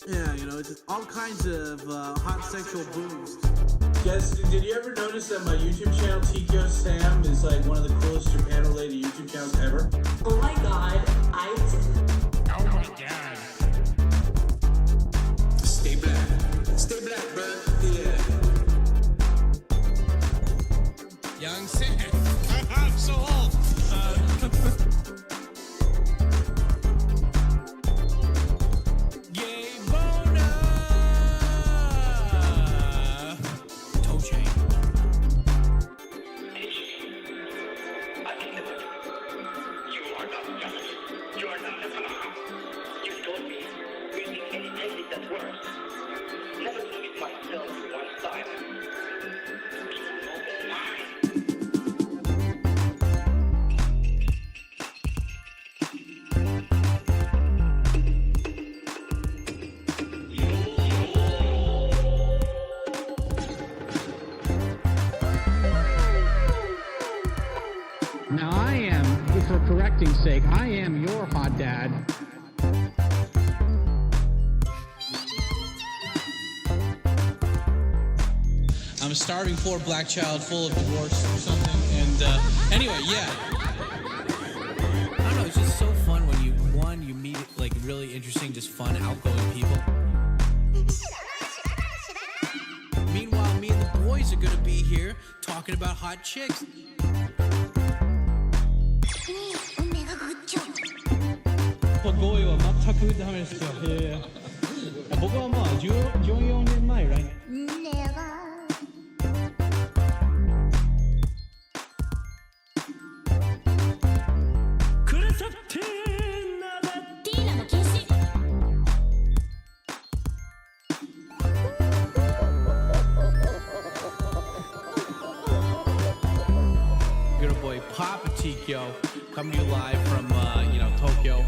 Yeah, you know, just all kinds of hot sexual booze. Guys, did you ever notice that my YouTube channel, Tkyosam, is like one of the coolest Japan-related YouTube channels ever? Oh my god, I did. Oh my god. Stay black. Stay black, bro. Yeah. Young Sam. I'm so old. Gay boner. Toe chain. You are not just. You are not a phenomenon. You told me using any technique that works. Never limit myself to one style. Be open-minded. Now I am, for correcting's sake, I am your hot dad. I'm a starving poor black child full of divorce or something. And anyway, yeah. I don't know, it's just so fun when you meet like really interesting, just fun, outgoing people. Meanwhile, me and the boys are gonna be here talking about hot chicks. 語彙は全くダメですよ。僕はまあ14年前来年。くれさってなだ。ティーナも禁止。 Good old boy Papa Tikyo coming to you live from Tokyo.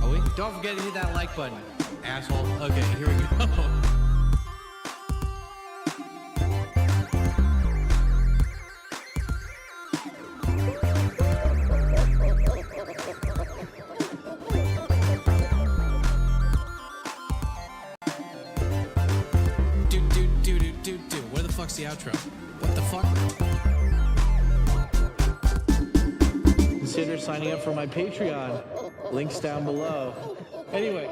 Oh wait, don't forget to hit that like button, asshole. Okay, here we go. Where the fuck's the outro? What the fuck? Consider signing up for my Patreon. Links down below. Anyway,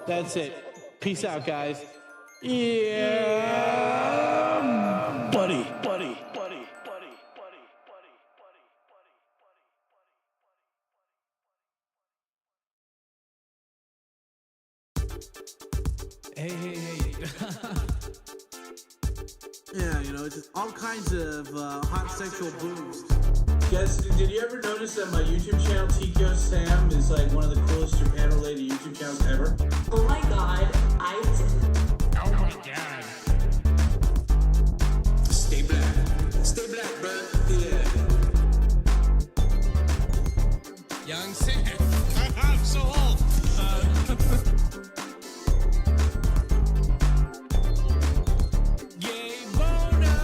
that's it. Peace out, guys. Yeah, buddy. Hey. Yeah, you know, just all kinds of hot sexual booze. Guys, did you ever notice that my YouTube channel, Tkyosam, is like one of the coolest Japan-related YouTube channels ever? Oh my god, I did. Oh my god. Stay black. Stay black, bro. Yeah. Young Sam. I'm so old. Gay boner.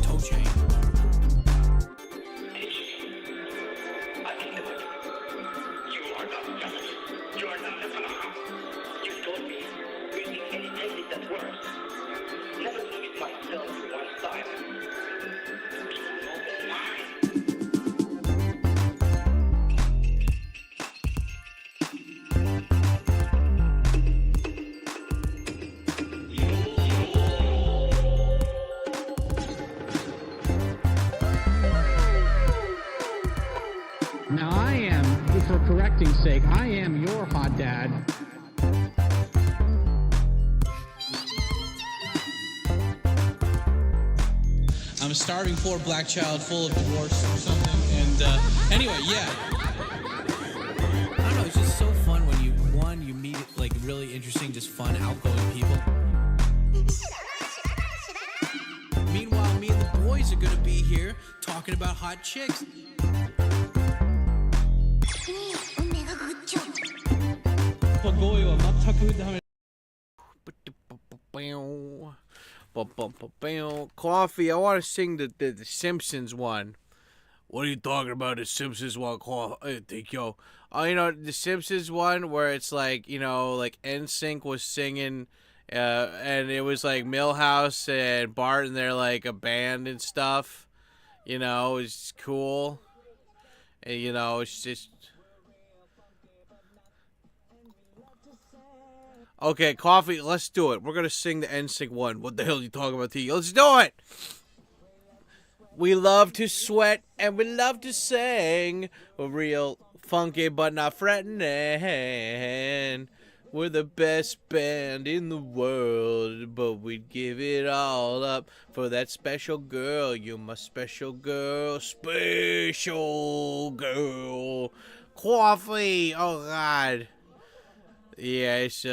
Toe chain. You are not just. You are not a phenomenon. You told me using any technique that works. Never limit myself to one style. Be open-minded. Now I am, for correcting's sake, I am your hot dad. I'm a starving poor black child full of divorce or something. And anyway, yeah. I don't know, it's just so fun when you meet like really interesting, just fun, outgoing people. Meanwhile, me and the boys are gonna be here talking about hot chicks. Coffee, I want to sing the Simpsons one. What are you talking about? The Simpsons one? Yo. Oh, you know, the Simpsons one where it's like, you know, like NSYNC was singing, and it was like Milhouse and Bart, and they're like a band and stuff. You know, it's cool. And, you know, it's just... Okay, Coffee, let's do it. We're going to sing the NSYNC one. What the hell are you talking about, T? Let's do it! We love to sweat and we love to sing. We're real funky but not threatening. We're the best band in the world, but we'd give it all up for that special girl. You're my special girl, special girl. Coffee, oh God. Yeah, it's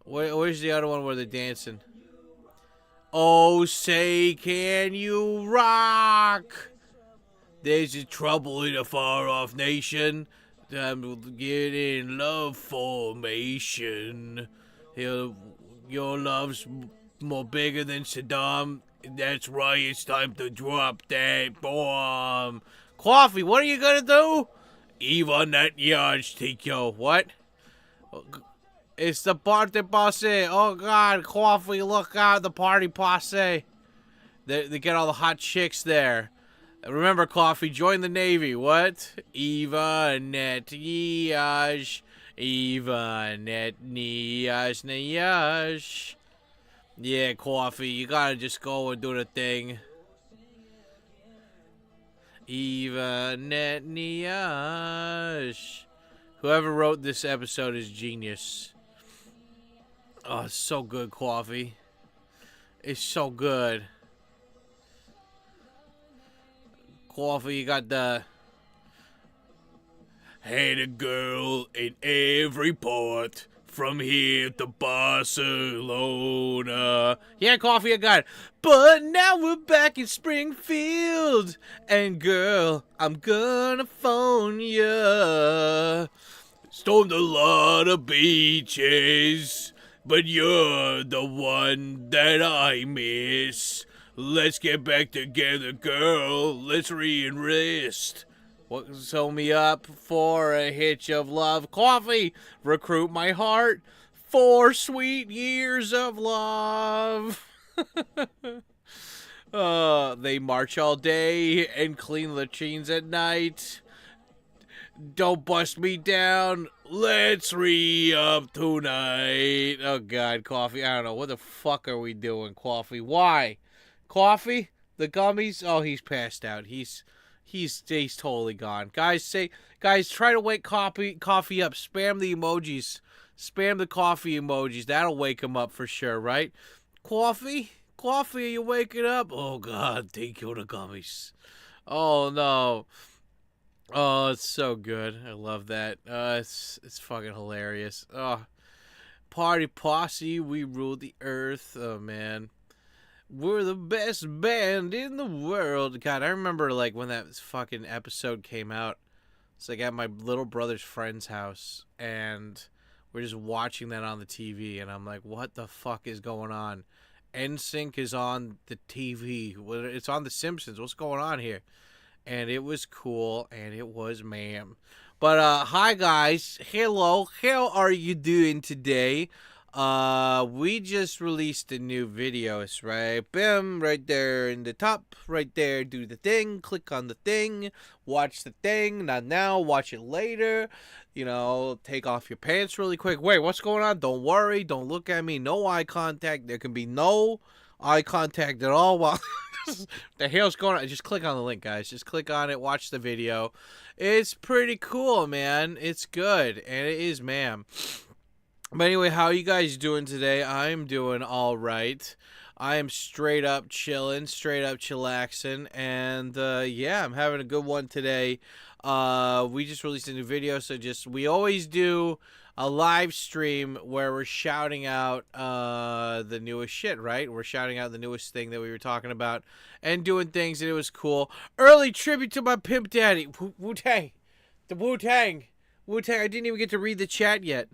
where's the other one where they're dancing? Oh, say, can you rock? There's a trouble in a far-off nation. Time to get in love formation. Your love's more bigger than Saddam. That's right, it's time to drop that bomb. Coffee, what are you gonna do? Even that yards, Tikyo. What? It's the party posse. Oh God, Coffee, look out, the party posse. They get all the hot chicks there. Remember, Coffee, join the Navy. What? Ivanet Niyash. Ivanet Niyash Niyash. Yeah, Coffee, you gotta just go and do the thing. Ivanet Niyash. Whoever wrote this episode is genius. Oh, it's so good, Coffee. It's so good. Coffee, you got the... Had a girl in every port, from here to Barcelona. Yeah, Coffee, I got it. But now we're back in Springfield. And girl, I'm gonna phone ya. Stormed a lot of beaches, but you're the one that I miss. Let's get back together, girl. Let's re-enlist. What, sew me up for a hitch of love. Coffee, recruit my heart. 4 sweet years of love. They march all day and clean latrines at night. Don't bust me down. Let's re-up tonight. Oh, God, Coffee. I don't know. What the fuck are we doing, Coffee? Why? Coffee? The gummies? Oh, he's passed out. He's totally gone. Guys, try to wake coffee up. Spam the emojis. Spam the coffee emojis. That'll wake him up for sure, right? Coffee? Coffee, are you waking up? Oh, God, take you the gummies. Oh, no. Oh, it's so good. I love that. It's fucking hilarious. Oh, party posse, we rule the earth. Oh, man. We're the best band in the world. God, I remember, like, when that fucking episode came out. It's like at my little brother's friend's house, and we're just watching that on the TV, and I'm like, what the fuck is going on? NSYNC is on the TV. It's on The Simpsons. What's going on here? And it was cool, and it was ma'am. But, hi, guys. Hello. How are you doing today? We just released a new video. It's right, bam, right there in the top, right there. Do the thing, click on the thing, watch the thing. Not now, watch it later. You know, take off your pants really quick. Wait, what's going on? Don't worry, don't look at me. No eye contact. There can be no eye contact at all while the hell's going on. Just click on the link, guys. Just click on it, watch the video. It's pretty cool, man. It's good, and it is, ma'am. But anyway, how are you guys doing today? I'm doing all right. I am straight up chilling, straight up chillaxing, and yeah, I'm having a good one today. We just released a new video, so we always do a live stream where we're shouting out the newest shit, right? We're shouting out the newest thing that we were talking about and doing things, and it was cool. Early tribute to my pimp daddy, Wu-Tang. The Wu-Tang. Wu-Tang, I didn't even get to read the chat yet.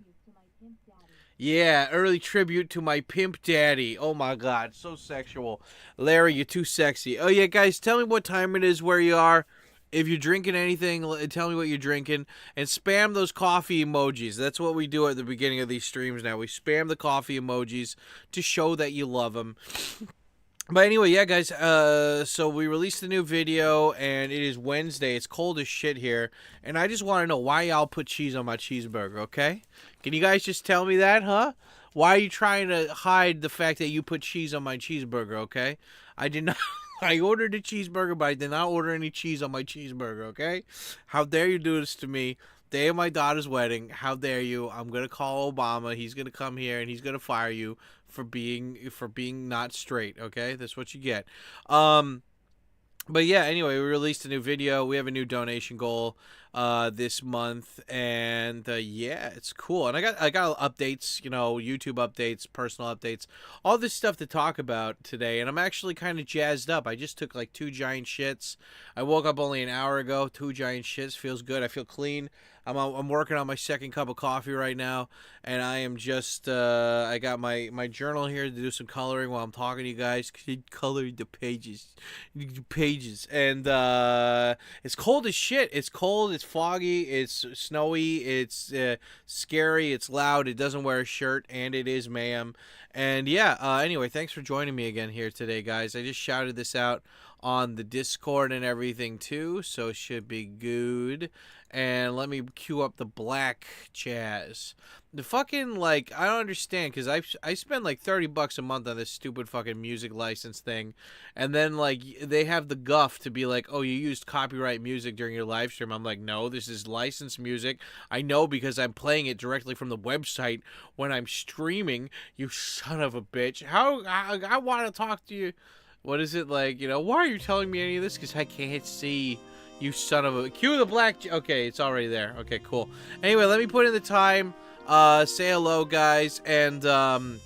Yeah, early tribute to my pimp daddy. Oh my god, so sexual. Larry, you're too sexy. Oh yeah, guys, tell me what time it is where you are. If you're drinking anything, tell me what you're drinking. And spam those coffee emojis. That's what we do at the beginning of these streams now. We spam the coffee emojis to show that you love them. But anyway, yeah, guys, so we released a new video, and it is Wednesday. It's cold as shit here, and I just want to know why y'all put cheese on my cheeseburger, okay? Can you guys just tell me that, huh? Why are you trying to hide the fact that you put cheese on my cheeseburger, okay? I did not... I ordered a cheeseburger, but I did not order any cheese on my cheeseburger, okay? How dare you do this to me? Day of my daughter's wedding. How dare you? I'm going to call Obama. He's going to come here, and he's going to fire you for being not straight, okay? That's what you get. But yeah, anyway, we released a new video. We have a new donation goal this month, and yeah, it's cool. And I got updates, you know, YouTube updates, personal updates, all this stuff to talk about today. And I'm actually kind of jazzed up. I just took like 2 giant shits. I woke up only an hour ago. 2 giant shits. Feels good. I feel clean. I'm working on my second cup of coffee right now, and I am just I got my journal here to do some coloring while I'm talking to you guys. Color the pages, and it's cold as shit. It's cold. It's foggy. It's snowy. It's scary. It's loud. It doesn't wear a shirt, and it is ma'am. And yeah. Anyway, thanks for joining me again here today, guys. I just shouted this out on the Discord and everything too, so it should be good. And let me cue up the black jazz. The fucking, like, I don't understand, because I spend like $30 a month on this stupid fucking music license thing, and then like they have the guff to be like, oh, you used copyright music during your live stream. I'm like, no, this is licensed music. I know because I'm playing it directly from the website when I'm streaming. You son of a bitch. I want to talk to you. What is it like, you know, why are you telling me any of this? Because I can't see, you son of a... Cue the black... Okay, it's already there. Okay, cool. Anyway, let me put in the time. Say hello, guys. And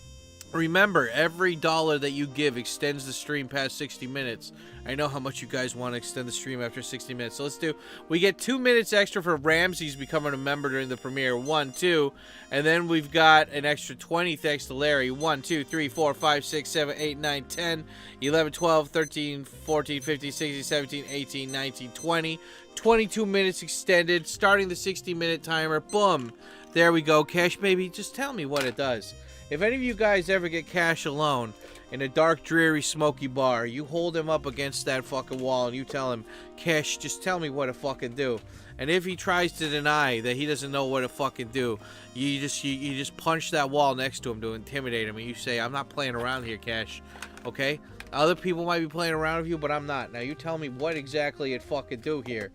remember, every dollar that you give extends the stream past 60 minutes. I know how much you guys want to extend the stream after 60 minutes. So let's do... We get 2 minutes extra for Ramses becoming a member during the premiere. 1, 2. And then we've got an extra 20 thanks to Larry. 1, 2, 3, 4, 5, 6, 7, 8, 9, 10, 11, 12, 13, 14, 15, 16, 17, 18, 19, 20. 22 minutes extended. Starting the 60-minute timer. Boom. There we go. Cash, baby. Just tell me what it does. If any of you guys ever get Cash alone in a dark, dreary, smoky bar, you hold him up against that fucking wall and you tell him, Cash, just tell me what to fucking do. And if he tries to deny that he doesn't know what to fucking do, you just punch that wall next to him to intimidate him, and you say, I'm not playing around here, Cash. Okay? Other people might be playing around with you, but I'm not. Now you tell me what exactly it fucking do here.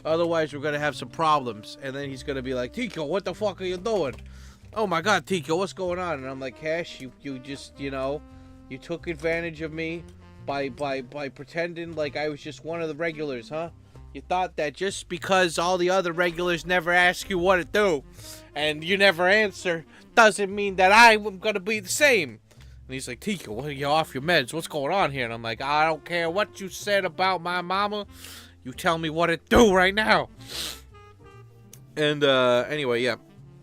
Otherwise, we're gonna have some problems. And then he's gonna be like, Tico, what the fuck are you doing? Oh my god, Tico, what's going on? And I'm like, Cash, you just, you know, you took advantage of me by pretending like I was just one of the regulars, huh? You thought that just because all the other regulars never ask you what to do and you never answer doesn't mean that I'm gonna be the same. And he's like, Tico, what are you off your meds? What's going on here? And I'm like, I don't care what you said about my mama. You tell me what to do right now. And anyway, yeah.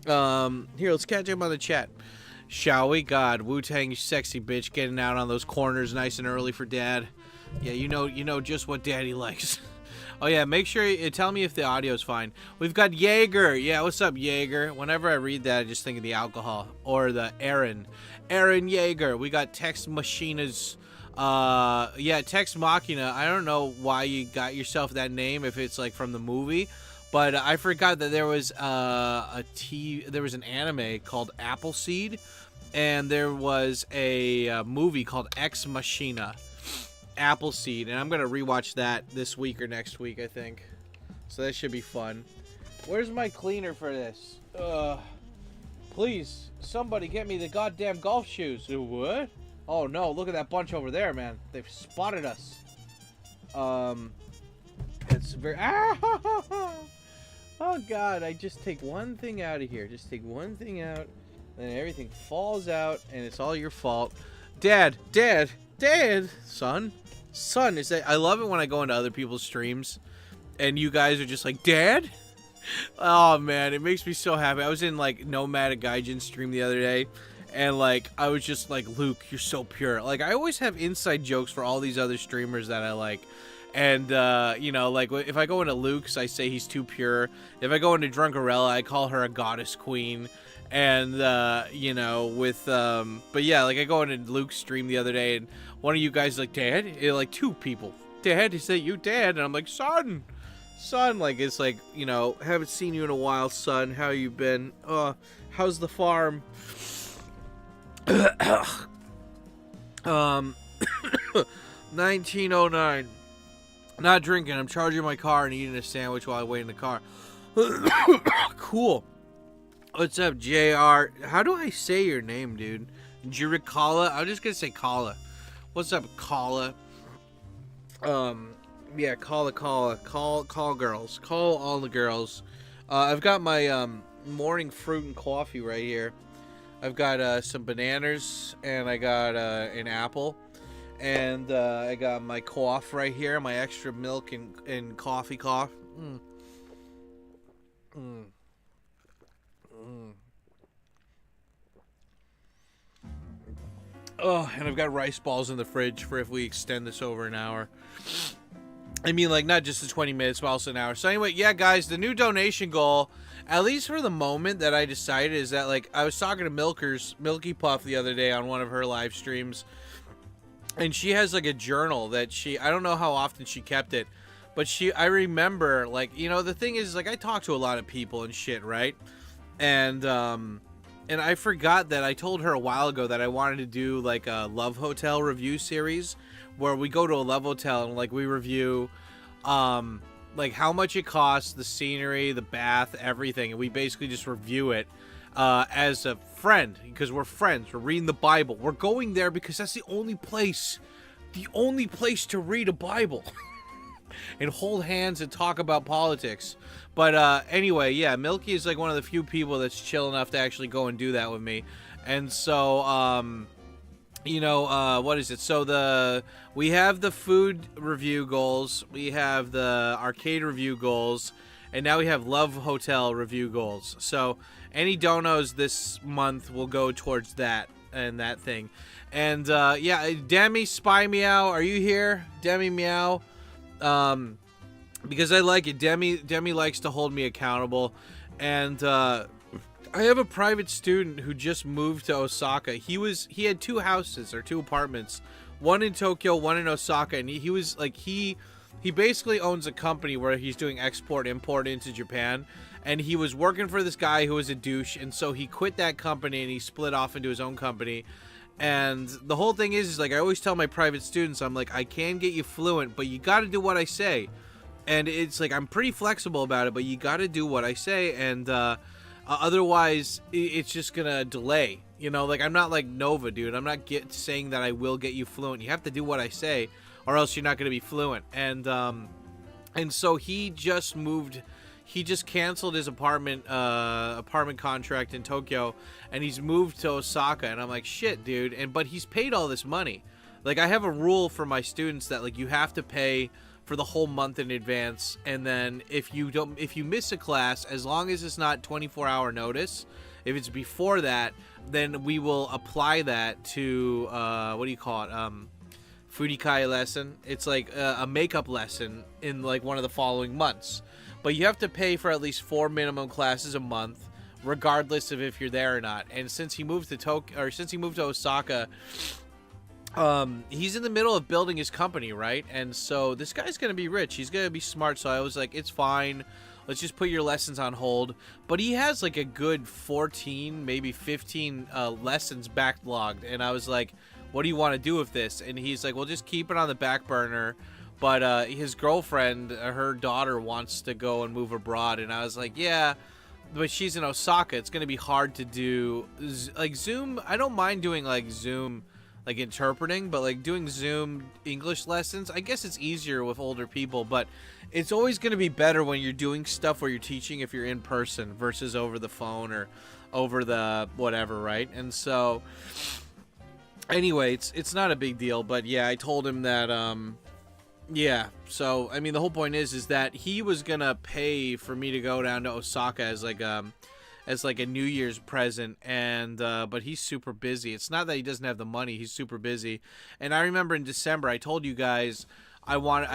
Here, let's catch up on the chat, shall we? God, Wu-Tang, you sexy bitch, getting out on those corners nice and early for Dad. Yeah, you know just what Daddy likes. Oh yeah, make sure you tell me if the audio's fine. We've got Jaeger. Yeah, what's up, Jaeger? Whenever I read that, I just think of the alcohol or the Aaron Jaeger. We got Text Machina's. Yeah, Text Machina. I don't know why you got yourself that name if it's like from the movie. But I forgot that there was there was an anime called Appleseed, and there was a movie called Ex Machina, Appleseed, and I'm gonna rewatch that this week or next week, I think. So that should be fun. Where's my cleaner for this? Please, somebody get me the goddamn golf shoes. What? Oh no! Look at that bunch over there, man. They've spotted us. It's very. Oh god, I just take one thing out of here. Just take one thing out, and everything falls out, and it's all your fault. Dad, son, is that? I love it when I go into other people's streams, and you guys are just like, Dad, Oh man, it makes me so happy. I was in like Nomadic Gaijin stream the other day, and like I was just like, Luke, you're so pure. Like I always have inside jokes for all these other streamers that I like. And, you know, like, if I go into Luke's, I say he's too pure. If I go into Drunkarella, I call her a goddess queen. And, you know, with, but yeah, like, I go into Luke's stream the other day, and one of you guys like, Dad? Like, two people. Dad, is that you, Dad? And I'm like, son, like, it's like, you know, haven't seen you in a while, son. How you been? How's the farm? 1909. Not drinking. I'm charging my car and eating a sandwich while I wait in the car. Cool. What's up, JR? How do I say your name, dude? Jirikala? I'm just gonna say Kala. What's up, Kala? Yeah, Kala. Call girls. Call all the girls. I've got my morning fruit and coffee right here. I've got some bananas and I got an apple. And I got my cough right here, my extra milk and coffee cough. Oh, and I've got rice balls in the fridge for if we extend this over an hour. I mean, like, not just the 20 minutes, but also an hour. So anyway, yeah, guys, the new donation goal, at least for the moment that I decided, is that, like, I was talking to Milky Puff the other day on one of her live streams. And she has, like, a journal that I don't know how often she kept it, but I remember, like, you know, the thing is, like, I talk to a lot of people and shit, right? And I forgot that I told her a while ago that I wanted to do, like, a Love Hotel review series where we go to a Love Hotel and, like, we review, like, how much it costs, the scenery, the bath, everything, and we basically just review it. As a friend, because we're friends, we're reading the Bible. We're going there because that's the only place to read a Bible and hold hands and talk about politics. But anyway, yeah, Milky is like one of the few people that's chill enough to actually go and do that with me. And so, you know, what is it? So we have the food review goals, we have the arcade review goals, and now we have Love Hotel review goals. So any donos this month will go towards that and that thing. And yeah, Demi Spy Meow, are you here? Demi Meow. Because I like it. Demi likes to hold me accountable. And I have a private student who just moved to Osaka. He had two houses or two apartments, one in Tokyo, one in Osaka, and he was like he basically owns a company where he's doing export-import into Japan, and he was working for this guy who was a douche, and so he quit that company and he split off into his own company. And the whole thing is like I always tell my private students, I'm like, I can get you fluent, but you got to do what I say. And it's like I'm pretty flexible about it, but you got to do what I say, and otherwise it's just gonna delay. You know, like I'm not like Nova, dude. I'm not saying that I will get you fluent. You have to do what I say, or else you're not going to be fluent. And so he just moved. He just canceled his apartment contract in Tokyo, and he's moved to Osaka. And I'm like, shit, dude. But he's paid all this money. Like I have a rule for my students that like you have to pay for the whole month in advance, and then if you miss a class, as long as it's not 24-hour notice, if it's before that, then we will apply that to what do you call it? Fudikai lesson. It's like a makeup lesson in like one of the following months. But you have to pay for at least 4 minimum classes a month, regardless of if you're there or not. And since he moved to Osaka, he's in the middle of building his company, right? And so this guy's gonna be rich. He's gonna be smart. So I was like, it's fine. Let's just put your lessons on hold. But he has like a good 14, maybe 15 lessons backlogged. And I was like, what do you want to do with this? And he's like, well, just keep it on the back burner. But his girlfriend, her daughter, wants to go and move abroad. And I was like, yeah, but she's in Osaka. It's going to be hard to do. Like Zoom, I don't mind doing like Zoom, like interpreting. But like doing Zoom English lessons, I guess it's easier with older people. But it's always going to be better when you're doing stuff where you're teaching if you're in person versus over the phone or over the whatever, right? And so anyway, it's not a big deal. But yeah, I told him that Yeah, so I mean the whole point is that he was gonna pay for me to go down to Osaka as like a New Year's present, and but he's super busy. It's not that he doesn't have the money, he's super busy. And I remember in December I told you guys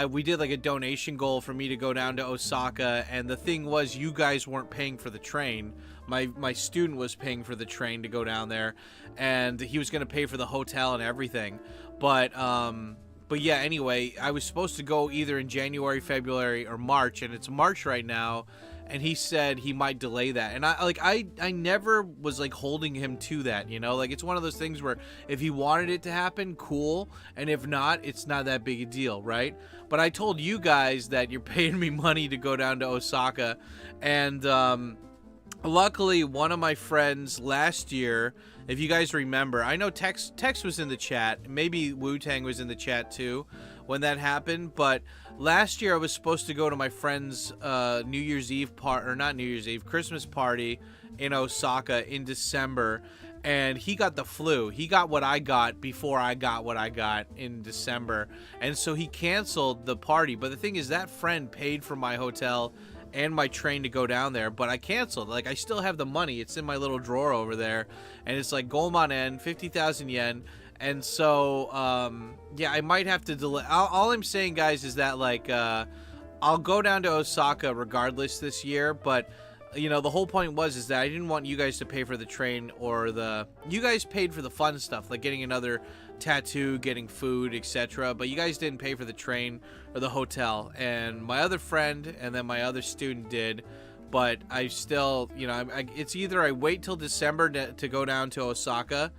we did like a donation goal for me to go down to Osaka, and the thing was you guys weren't paying for the train. My student was paying for the train to go down there, and he was gonna pay for the hotel and everything. But yeah, anyway, I was supposed to go either in January, February, or March, and it's March right now, and he said he might delay that. And I never was like holding him to that, you know? Like, it's one of those things where if he wanted it to happen, cool, and if not, it's not that big a deal, right? But I told you guys that you're paying me money to go down to Osaka, and luckily, one of my friends last year, if you guys remember, I know Tex was in the chat, maybe Wu-Tang was in the chat too when that happened, but last year I was supposed to go to my friend's New Year's Eve Christmas party in Osaka in December, and he got the flu. He got what I got before I got what I got in December, and so he canceled the party. But the thing is, that friend paid for my hotel and my train to go down there, but I canceled. Like, I still have the money. It's in my little drawer over there, and it's like Goemon-en, 50,000 yen. And so yeah, I might have to delay. All I'm saying, guys, is that like I'll go down to Osaka regardless this year, but you know, the whole point is that I didn't want you guys to pay for the train, or you guys paid for the fun stuff, like getting another tattoo, getting food, etc. But you guys didn't pay for the train or the hotel, and my other friend and then my other student did. But I still, you know, it's either I wait till December to go down to Osaka,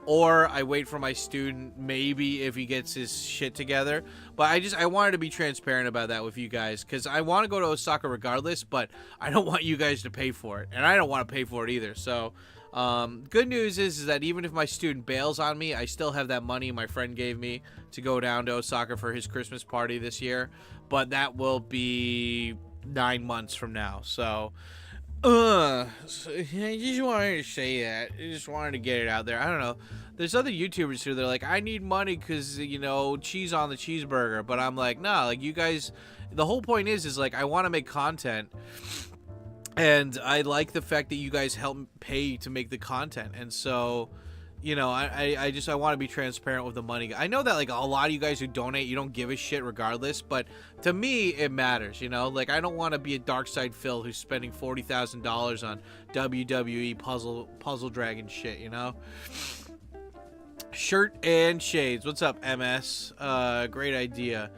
or I wait for my student, maybe, if he gets his shit together. But I wanted to be transparent about that with you guys, because I want to go to Osaka regardless, but I don't want you guys to pay for it, and I don't want to pay for it either. So good news is that even if my student bails on me, I still have that money my friend gave me to go down to Osaka for his Christmas party this year, but that will be 9 months from now. So I just wanted to say that. I just wanted to get it out there. I don't know. There's other YouTubers who they're like, I need money because, you know, cheese on the cheeseburger. But I'm like, nah, like, you guys, the whole point is like, I want to make content. And I like the fact that you guys help pay to make the content. And so, you know, I want to be transparent with the money. I know that, like, a lot of you guys who donate, you don't give a shit regardless, but to me, it matters, you know? Like, I don't want to be a Darkside Phil who's spending $40,000 on WWE puzzle dragon shit, you know? Shirt and shades. What's up, MS? Great idea.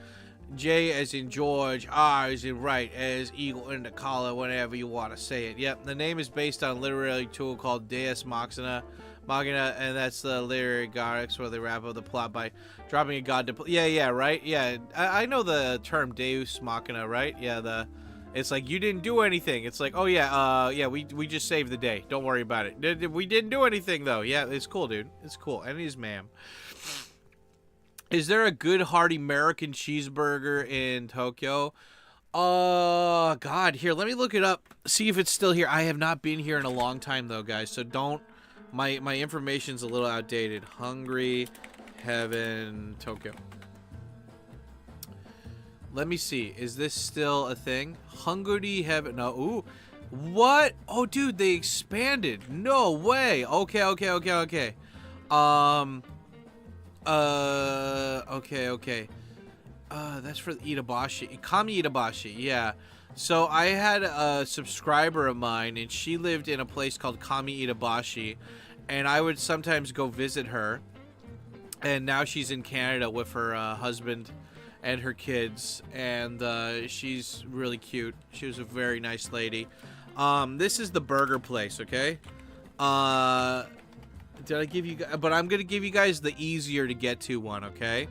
J as in George, R as in right, as eagle in the collar, whenever you want to say it. Yep, the name is based on a literary tool called Deus Machina, and that's the literary Garrix where they wrap up the plot by dropping a god to... Yeah, right? Yeah, I know the term Deus Machina, right? Yeah, it's like, you didn't do anything. It's like, oh yeah, we just saved the day. Don't worry about it. We didn't do anything, though. Yeah, it's cool, dude. It's cool. And he's ma'am. Is there a good hearty American cheeseburger in Tokyo? God, here, let me look it up. See if it's still here. I have not been here in a long time, though, guys. So don't... My information's a little outdated. Hungry Heaven, Tokyo. Let me see. Is this still a thing? Hungry Heaven. No. Ooh. What? Oh, dude, they expanded. No way. Okay. Okay. That's for Itabashi. Kami Itabashi, yeah. So I had a subscriber of mine, and she lived in a place called Kami Itabashi, and I would sometimes go visit her. And now she's in Canada with her husband and her kids, and she's really cute. She was a very nice lady. This is the burger place, okay? Did I give you guys... But I'm going to give you guys the easier to get to one, okay?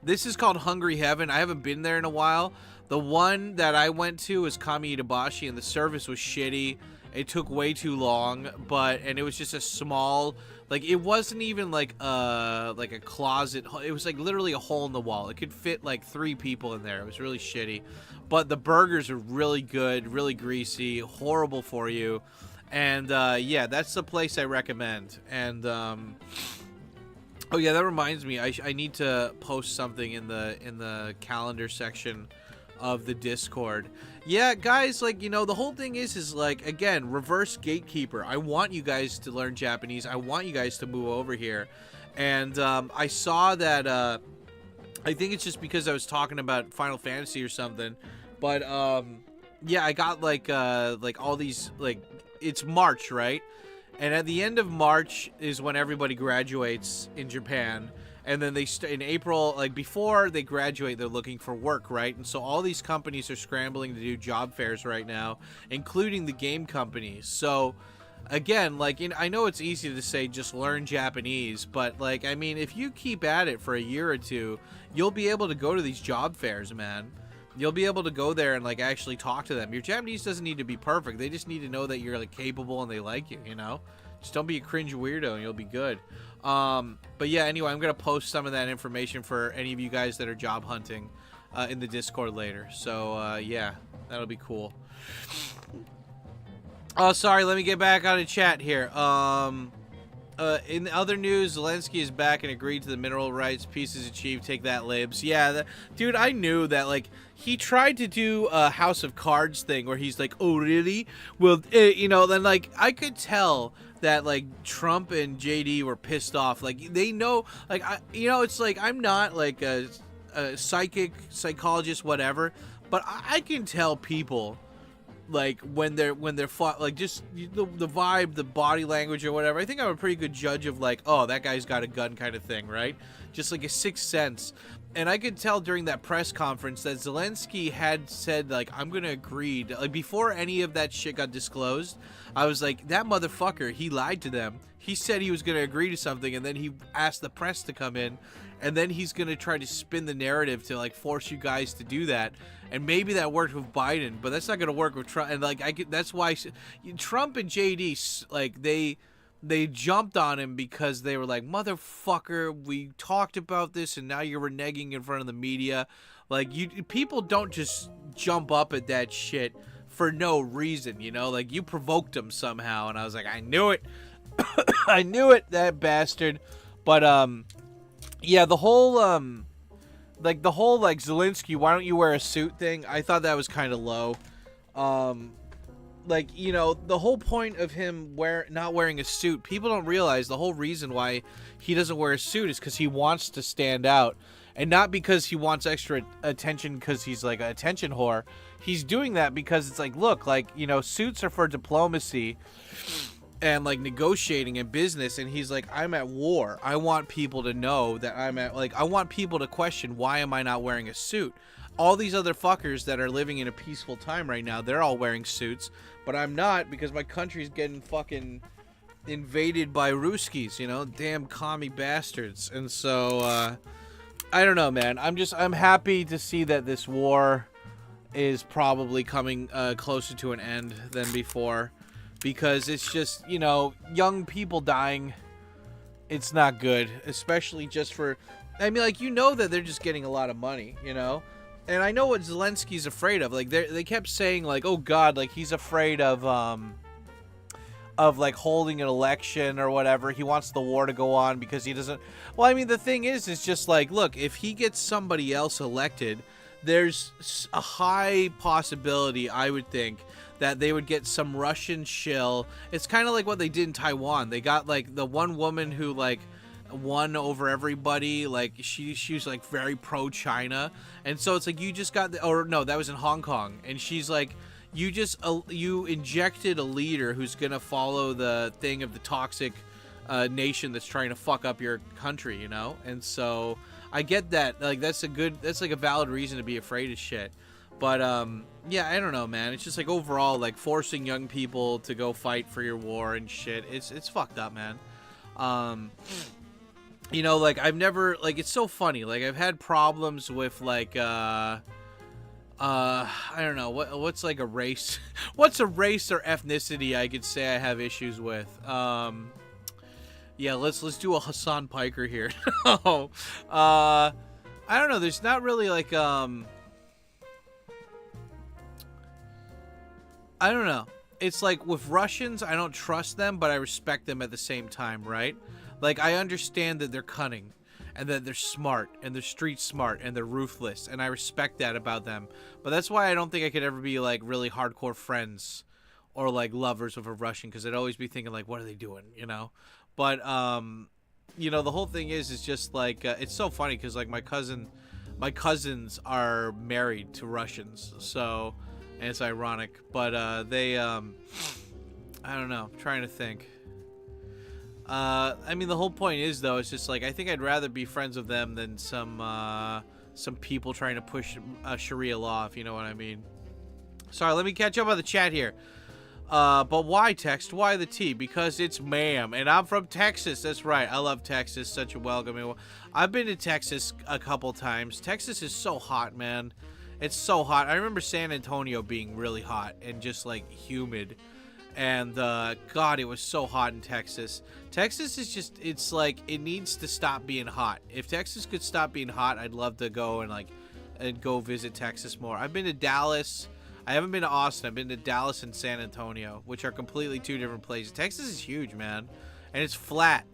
This is called Hungry Heaven. I haven't been there in a while. The one that I went to was Kami Itabashi, and the service was shitty. It took way too long, and it was just a small... Like, it wasn't even like a closet. It was like literally a hole in the wall. It could fit like 3 people in there. It was really shitty. But the burgers are really good, really greasy, horrible for you. And yeah, that's the place I recommend. And Oh yeah, that reminds me. I need to post something in the calendar section of the Discord. Yeah, guys, like, you know, the whole thing is like, again, reverse gatekeeper. I want you guys to learn Japanese. I want you guys to move over here. And I saw that I think it's just because I was talking about Final Fantasy or something, but yeah, I got like all these, like, it's March, right? And at the end of March is when everybody graduates in Japan. And then they in April, like before they graduate, they're looking for work, right? And so all these companies are scrambling to do job fairs right now, including the game companies. So again, like, I know it's easy to say just learn Japanese, but like, I mean, if you keep at it for a year or two, you'll be able to go to these job fairs, man. You'll be able to go there and like actually talk to them. Your Japanese doesn't need to be perfect. They just need to know that you're like capable and they like you, you know? Just don't be a cringe weirdo and you'll be good. But yeah, anyway, I'm going to post some of that information for any of you guys that are job hunting in the Discord later. So yeah, that'll be cool. Oh, sorry, let me get back out of chat here. In other news, Zelensky is back and agreed to the mineral rights. Peace is achieved. Take that, libs. Yeah, dude, I knew that, like, he tried to do a House of Cards thing where he's like, oh, really? Well, you know, then, like, I could tell that, like, Trump and JD were pissed off. Like, they know, like, you know, it's like, I'm not, like, a psychologist, whatever, but I can tell people, like, when they're fought, like, just the vibe, the body language or whatever. I think I'm a pretty good judge of, like, oh, that guy's got a gun kind of thing, right? Just like a sixth sense. And I could tell during that press conference that Zelensky had said, like, I'm gonna agree to, like, before any of that shit got disclosed, I was like, that motherfucker, he lied to them. He said he was gonna agree to something, and then he asked the press to come in, and then he's gonna try to spin the narrative to, like, force you guys to do that. And maybe that worked with Biden, but that's not gonna work with Trump. And like, that's why Trump and JD, like, they jumped on him because they were like, motherfucker, we talked about this and now you're reneging in front of the media. Like, people don't just jump up at that shit for no reason, you know? Like, you provoked them somehow, and I was like, I knew it. I knew it, that bastard. But yeah, the whole like Zelensky, why don't you wear a suit thing? I thought that was kind of low. Like, you know, the whole point of him not wearing a suit, people don't realize the whole reason why he doesn't wear a suit is because he wants to stand out, and not because he wants extra attention because he's like an attention whore. He's doing that because it's like, look, like, you know, suits are for diplomacy and like negotiating and business, and he's like, I'm at war. I want people to know that I want people to question, why am I not wearing a suit? All these other fuckers that are living in a peaceful time right now, they're all wearing suits, but I'm not, because my country's getting fucking invaded by Ruskies, you know, damn commie bastards. And so I don't know, man. I'm happy to see that this war is probably coming closer to an end than before, because it's just, you know, young people dying. It's not good, especially just for, I mean, like, you know that they're just getting a lot of money, you know? And I know what Zelensky's afraid of. Like, they kept saying, like, oh God, like, he's afraid of like holding an election or whatever. He wants the war to go on because he doesn't. Well, I mean, the thing is just like, look, if he gets somebody else elected, there's a high possibility, I would think, that they would get some Russian shill. It's kind of like what they did in Taiwan. They got, like, the one woman who, like, won over everybody. Like, she was like very pro-China, and so it's like, you just got or no, that was in Hong Kong, and she's like, you injected a leader who's gonna follow the thing of the toxic nation that's trying to fuck up your country, you know? And so I get that, like, that's like a valid reason to be afraid of shit. But yeah, I don't know, man. It's just like, overall, like, forcing young people to go fight for your war and shit, it's fucked up, man. You know, like, I've never, like, it's so funny. Like, I've had problems with, like, I don't know, what's like a race? What's a race or ethnicity I could say I have issues with? Yeah, let's do a Hassan Piker here. No, I don't know. There's not really, like, I don't know. It's like with Russians, I don't trust them, but I respect them at the same time, right? Like, I understand that they're cunning, and that they're smart, and they're street smart, and they're ruthless, and I respect that about them. But that's why I don't think I could ever be, like, really hardcore friends or, like, lovers with a Russian, because I'd always be thinking, like, what are they doing, you know? But, you know, the whole thing is just, like, it's so funny, because, like, my cousins are married to Russians, so, and it's ironic, but, they, I don't know, I'm trying to think. I mean, the whole point is, though, it's just like, I think I'd rather be friends with them than some people trying to push Sharia law, if you know what I mean. Sorry, let me catch up on the chat here. But why text? Why the T? Because it's ma'am, and I'm from Texas. That's right. I love Texas. Such a welcoming. I've been to Texas a couple times. Texas is so hot, man. It's so hot. I remember San Antonio being really hot and just like humid. And God, it was so hot in Texas. Texas is just, it's like, it needs to stop being hot. If Texas could stop being hot, I'd love to go and go visit Texas more. I've been to Dallas. I haven't been to Austin. I've been to Dallas and San Antonio, which are completely two different places. Texas is huge, man. And it's flat.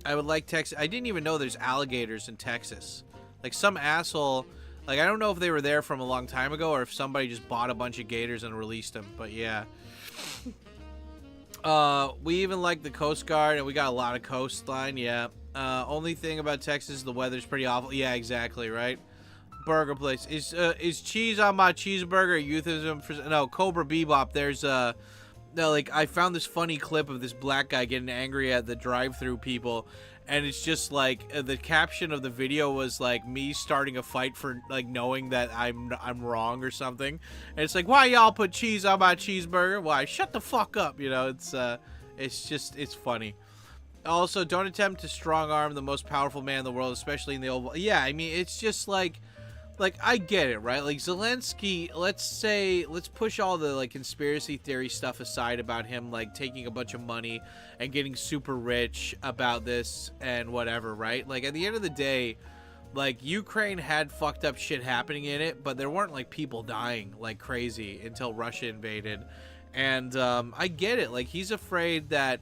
I would like Texas. I didn't even know there's alligators in Texas. Like, some asshole, like, I don't know if they were there from a long time ago or if somebody just bought a bunch of gators and released them, but yeah. We even like the Coast Guard, and we got a lot of coastline, yeah. Only thing about Texas is the weather's pretty awful. Yeah, exactly, right? Burger place. Is cheese on my cheeseburger euphemism for... No, Cobra Bebop, there's, no, like, I found this funny clip of this black guy getting angry at the drive-thru people, and it's just, like, the caption of the video was, like, me starting a fight for, like, knowing that I'm wrong or something. And it's like, why y'all put cheese on my cheeseburger? Why? Shut the fuck up, you know? It's just, it's funny. Also, don't attempt to strong-arm the most powerful man in the world, especially in the old... Yeah, I mean, it's just, like, I get it, right? Like, Zelensky, let's push all the, like, conspiracy theory stuff aside about him, like, taking a bunch of money and getting super rich about this and whatever, right? Like, at the end of the day, like, Ukraine had fucked up shit happening in it, but there weren't, like, people dying like crazy until Russia invaded. And, I get it. Like, he's afraid that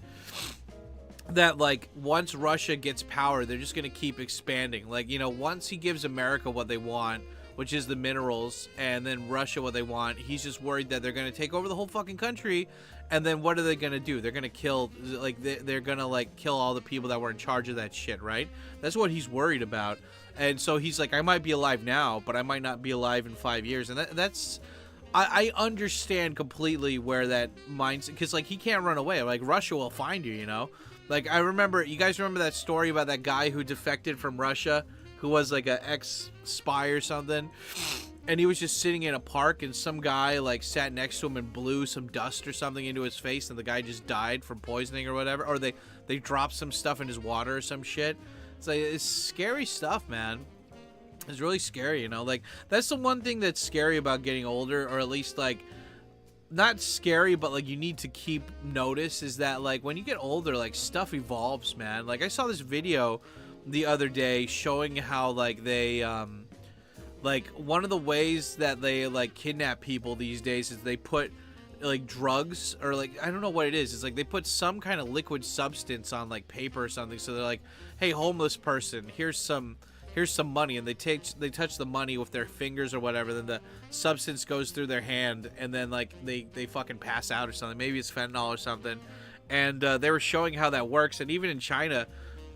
like, once Russia gets power, they're just gonna keep expanding. Like, you know, once he gives America what they want, which is the minerals, and then Russia what they want, he's just worried that they're gonna take over the whole fucking country, and then what are they gonna do? They're gonna kill, like, they're gonna, like, kill all the people that were in charge of that shit, right? That's what he's worried about. And so he's like, I might be alive now, but I might not be alive in 5 years. And that's... I understand completely where that mindset... Because, like, he can't run away. Like, Russia will find you, you know? Like, I remember, you guys remember that story about that guy who defected from Russia, who was like an ex-spy or something, and he was just sitting in a park, and some guy like sat next to him and blew some dust or something into his face, and the guy just died from poisoning or whatever, or they dropped some stuff in his water or some shit. It's like, it's scary stuff, man. It's really scary, you know? Like, that's the one thing that's scary about getting older, or at least, like, not scary, but like you need to keep notice, is that like when you get older, like stuff evolves, man. Like, I saw this video the other day showing how like they like one of the ways that they like kidnap people these days is they put like drugs, or like, I don't know what it is. It's like they put some kind of liquid substance on like paper or something, so they're like, hey, homeless person, here's some money, and they touch the money with their fingers or whatever, then the substance goes through their hand, and then like they fucking pass out or something. Maybe it's fentanyl or something. And they were showing how that works. And even in China,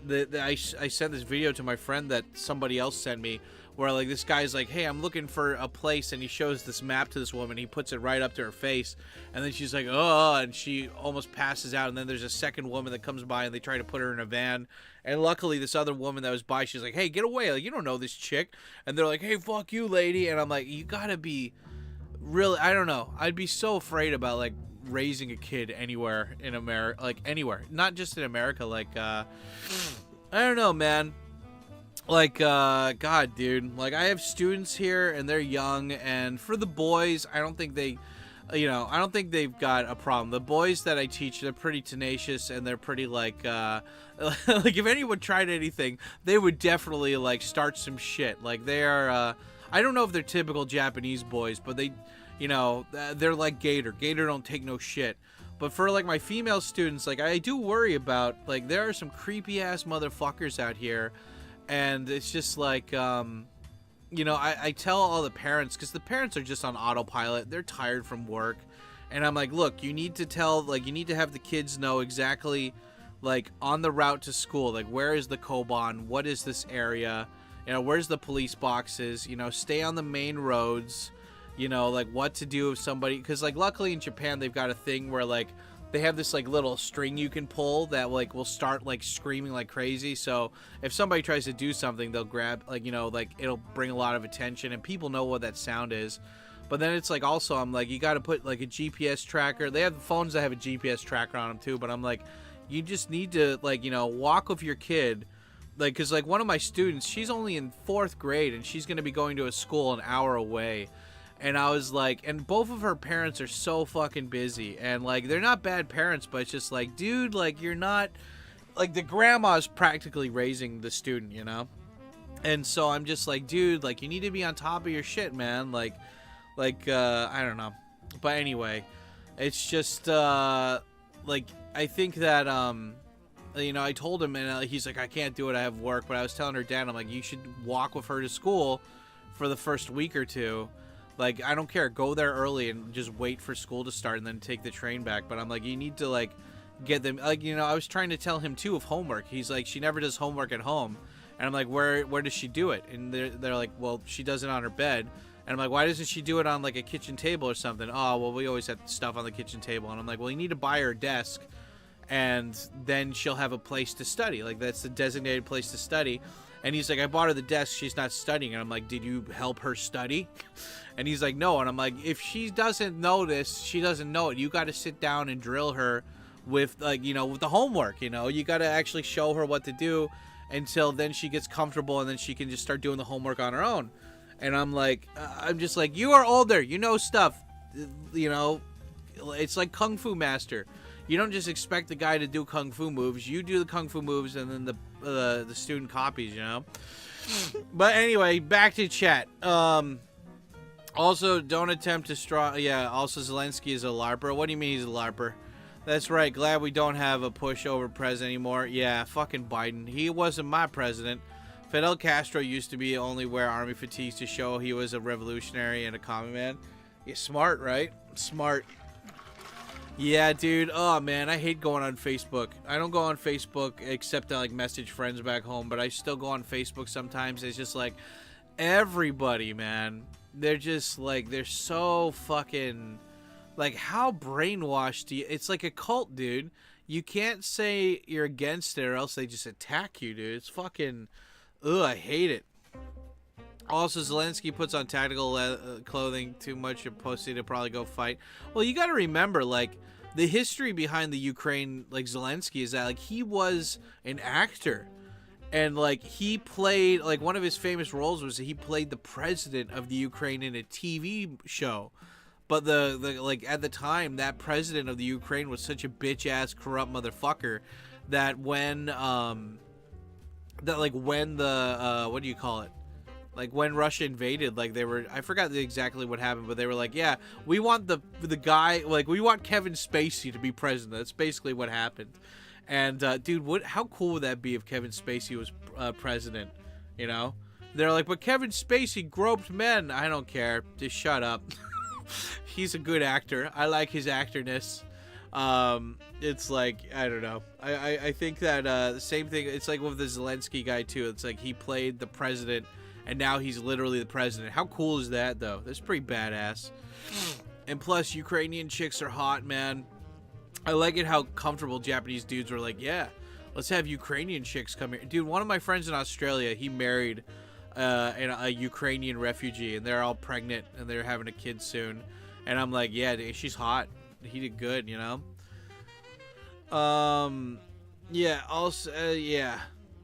I sent this video to my friend that somebody else sent me, where like this guy's like, hey, I'm looking for a place, and he shows this map to this woman. He puts it right up to her face, and then she's like, oh, and she almost passes out. And then there's a second woman that comes by, and they try to put her in a van. And luckily, this other woman that was by, she's like, hey, get away. Like, you don't know this chick. And they're like, hey, fuck you, lady. And I'm like, you gotta be really, I don't know. I'd be so afraid about, like, raising a kid anywhere in America. Like, anywhere. Not just in America. Like, I don't know, man. Like, God, dude. Like, I have students here, and they're young. And for the boys, I don't think they... You know, I don't think they've got a problem. The boys that I teach, they're pretty tenacious, and they're pretty, like, like, if anyone tried anything, they would definitely, like, start some shit. Like, they are, I don't know if they're typical Japanese boys, but they, you know, they're like Gator. Gator don't take no shit. But for like my female students, like I do worry about, like, there are some creepy ass motherfuckers out here, and it's just like, you know, I tell all the parents, because the parents are just on autopilot, they're tired from work, and I'm like, look, you need to tell, like, you need to have the kids know exactly, like, on the route to school, like, where is the Koban, what is this area, you know, where's the police boxes, you know, stay on the main roads, you know, like, what to do if somebody, because, like, luckily in Japan, they've got a thing where, like, they have this, like, little string you can pull that, like, will start, like, screaming like crazy. So if somebody tries to do something, they'll grab, like, you know, like, it'll bring a lot of attention, and people know what that sound is. But then it's like, also, I'm like, you got to put, like, a GPS tracker. They have phones that have a GPS tracker on them too, but I'm like, you just need to, like, you know, walk with your kid, like, because, like, one of my students, she's only in 4th grade, and she's going to be going to a school an hour away. And I was like, and both of her parents are so fucking busy, and, like, they're not bad parents, but it's just like, dude, like, you're not, like, the grandma's practically raising the student, you know? And so I'm just like, dude, like, you need to be on top of your shit, man. Like, I don't know. But anyway, it's just, like, I think that, you know, I told him, and he's like, I can't do it, I have work. But I was telling her dad, I'm like, you should walk with her to school for the first week or two. Like, I don't care. Go there early and just wait for school to start and then take the train back. But I'm like, you need to, like, get them. Like, you know, I was trying to tell him, too, of homework. He's like, she never does homework at home. And I'm like, where does she do it? And they're like, well, she does it on her bed. And I'm like, why doesn't she do it on, like, a kitchen table or something? Oh, well, we always have stuff on the kitchen table. And I'm like, well, you need to buy her a desk. And then she'll have a place to study. Like, that's the designated place to study. And he's like, I bought her the desk. She's not studying. And I'm like, did you help her study? And he's like, no. And I'm like, if she doesn't know this, she doesn't know it. You got to sit down and drill her with, like, you know, with the homework, you know. You got to actually show her what to do until then she gets comfortable, and then she can just start doing the homework on her own. And I'm like, I'm just like, you are older. You know stuff. You know, it's like Kung Fu Master. You don't just expect the guy to do Kung Fu moves. You do the Kung Fu moves, and then the student copies, you know. But anyway, back to chat. Also, don't attempt to yeah, also Zelensky is a LARPer. What do you mean he's a LARPer? That's right. Glad we don't have a pushover president anymore. Yeah, fucking Biden. He wasn't my president. Fidel Castro used to be only wear army fatigues to show he was a revolutionary and a common man. Yeah, smart, right? Smart. Yeah, dude. Oh, man, I hate going on Facebook. I don't go on Facebook except to, like, message friends back home, but I still go on Facebook sometimes. It's just, like, everybody, man. They're just, like, they're so fucking, like, how brainwashed do you... It's like a cult, dude. You can't say you're against it or else they just attack you, dude. It's fucking... Ugh, I hate it. Also, Zelensky puts on tactical clothing too much of pussy to probably go fight. Well, you got to remember, like, the history behind the Ukraine, like, Zelensky is that, like, he was an actor. And, like, he played, like, one of his famous roles was that he played the president of the Ukraine in a TV show. But the like, at the time, that president of the Ukraine was such a bitch-ass, corrupt motherfucker that when, what do you call it? Like, when Russia invaded, like, they were... I forgot exactly what happened, but they were like, yeah, we want the guy... Like, we want Kevin Spacey to be president. That's basically what happened. And, dude, how cool would that be if Kevin Spacey was president, you know? They're like, but Kevin Spacey groped men. I don't care. Just shut up. He's a good actor. I like his actorness. It's like, I don't know. I think that the same thing... It's like with the Zelensky guy, too. It's like he played the president... And now he's literally the president. How cool is that, though? That's pretty badass. And plus, Ukrainian chicks are hot, man. I like it how comfortable Japanese dudes were like, yeah, let's have Ukrainian chicks come here. Dude, one of my friends in Australia, he married a Ukrainian refugee, and they're all pregnant, and they're having a kid soon. And I'm like, yeah, she's hot. He did good, you know? Yeah, also, yeah.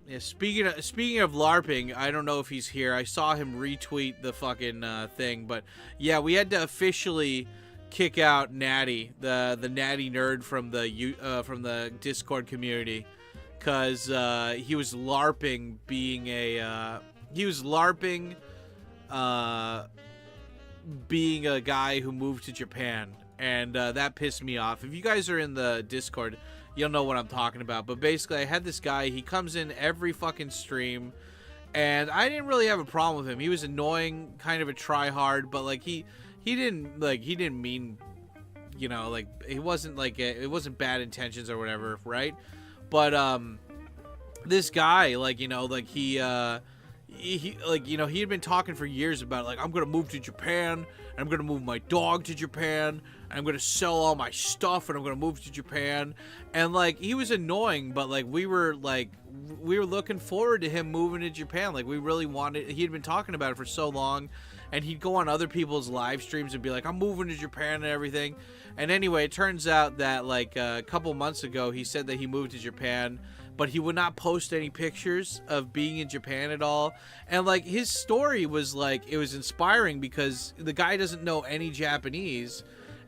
Yeah, speaking of LARPing, I don't know if he's here. I saw him retweet the fucking thing, but yeah, we had to officially kick out Natty, the Natty nerd from the Discord community, because he was LARPing being a guy who moved to Japan, and that pissed me off. If you guys are in the Discord, you'll know what I'm talking about. But basically, I had this guy. He comes in every fucking stream, and I didn't really have a problem with him. He was annoying, kind of a try-hard, but like he didn't mean, you know, like it wasn't bad intentions or whatever, right? But this guy, like, you know, like he like, you know, he had been talking for years about, like, I'm gonna move to Japan, and I'm gonna move my dog to Japan, and I'm gonna sell all my stuff, and I'm gonna move to Japan. And like, he was annoying, but like we were looking forward to him moving to Japan. Like, we really wanted. He had been talking about it for so long, and he'd go on other people's live streams and be like, I'm moving to Japan and everything. And anyway, it turns out that like a couple months ago, he said that he moved to Japan, but he would not post any pictures of being in Japan at all. And like, his story was like, it was inspiring because the guy doesn't know any Japanese,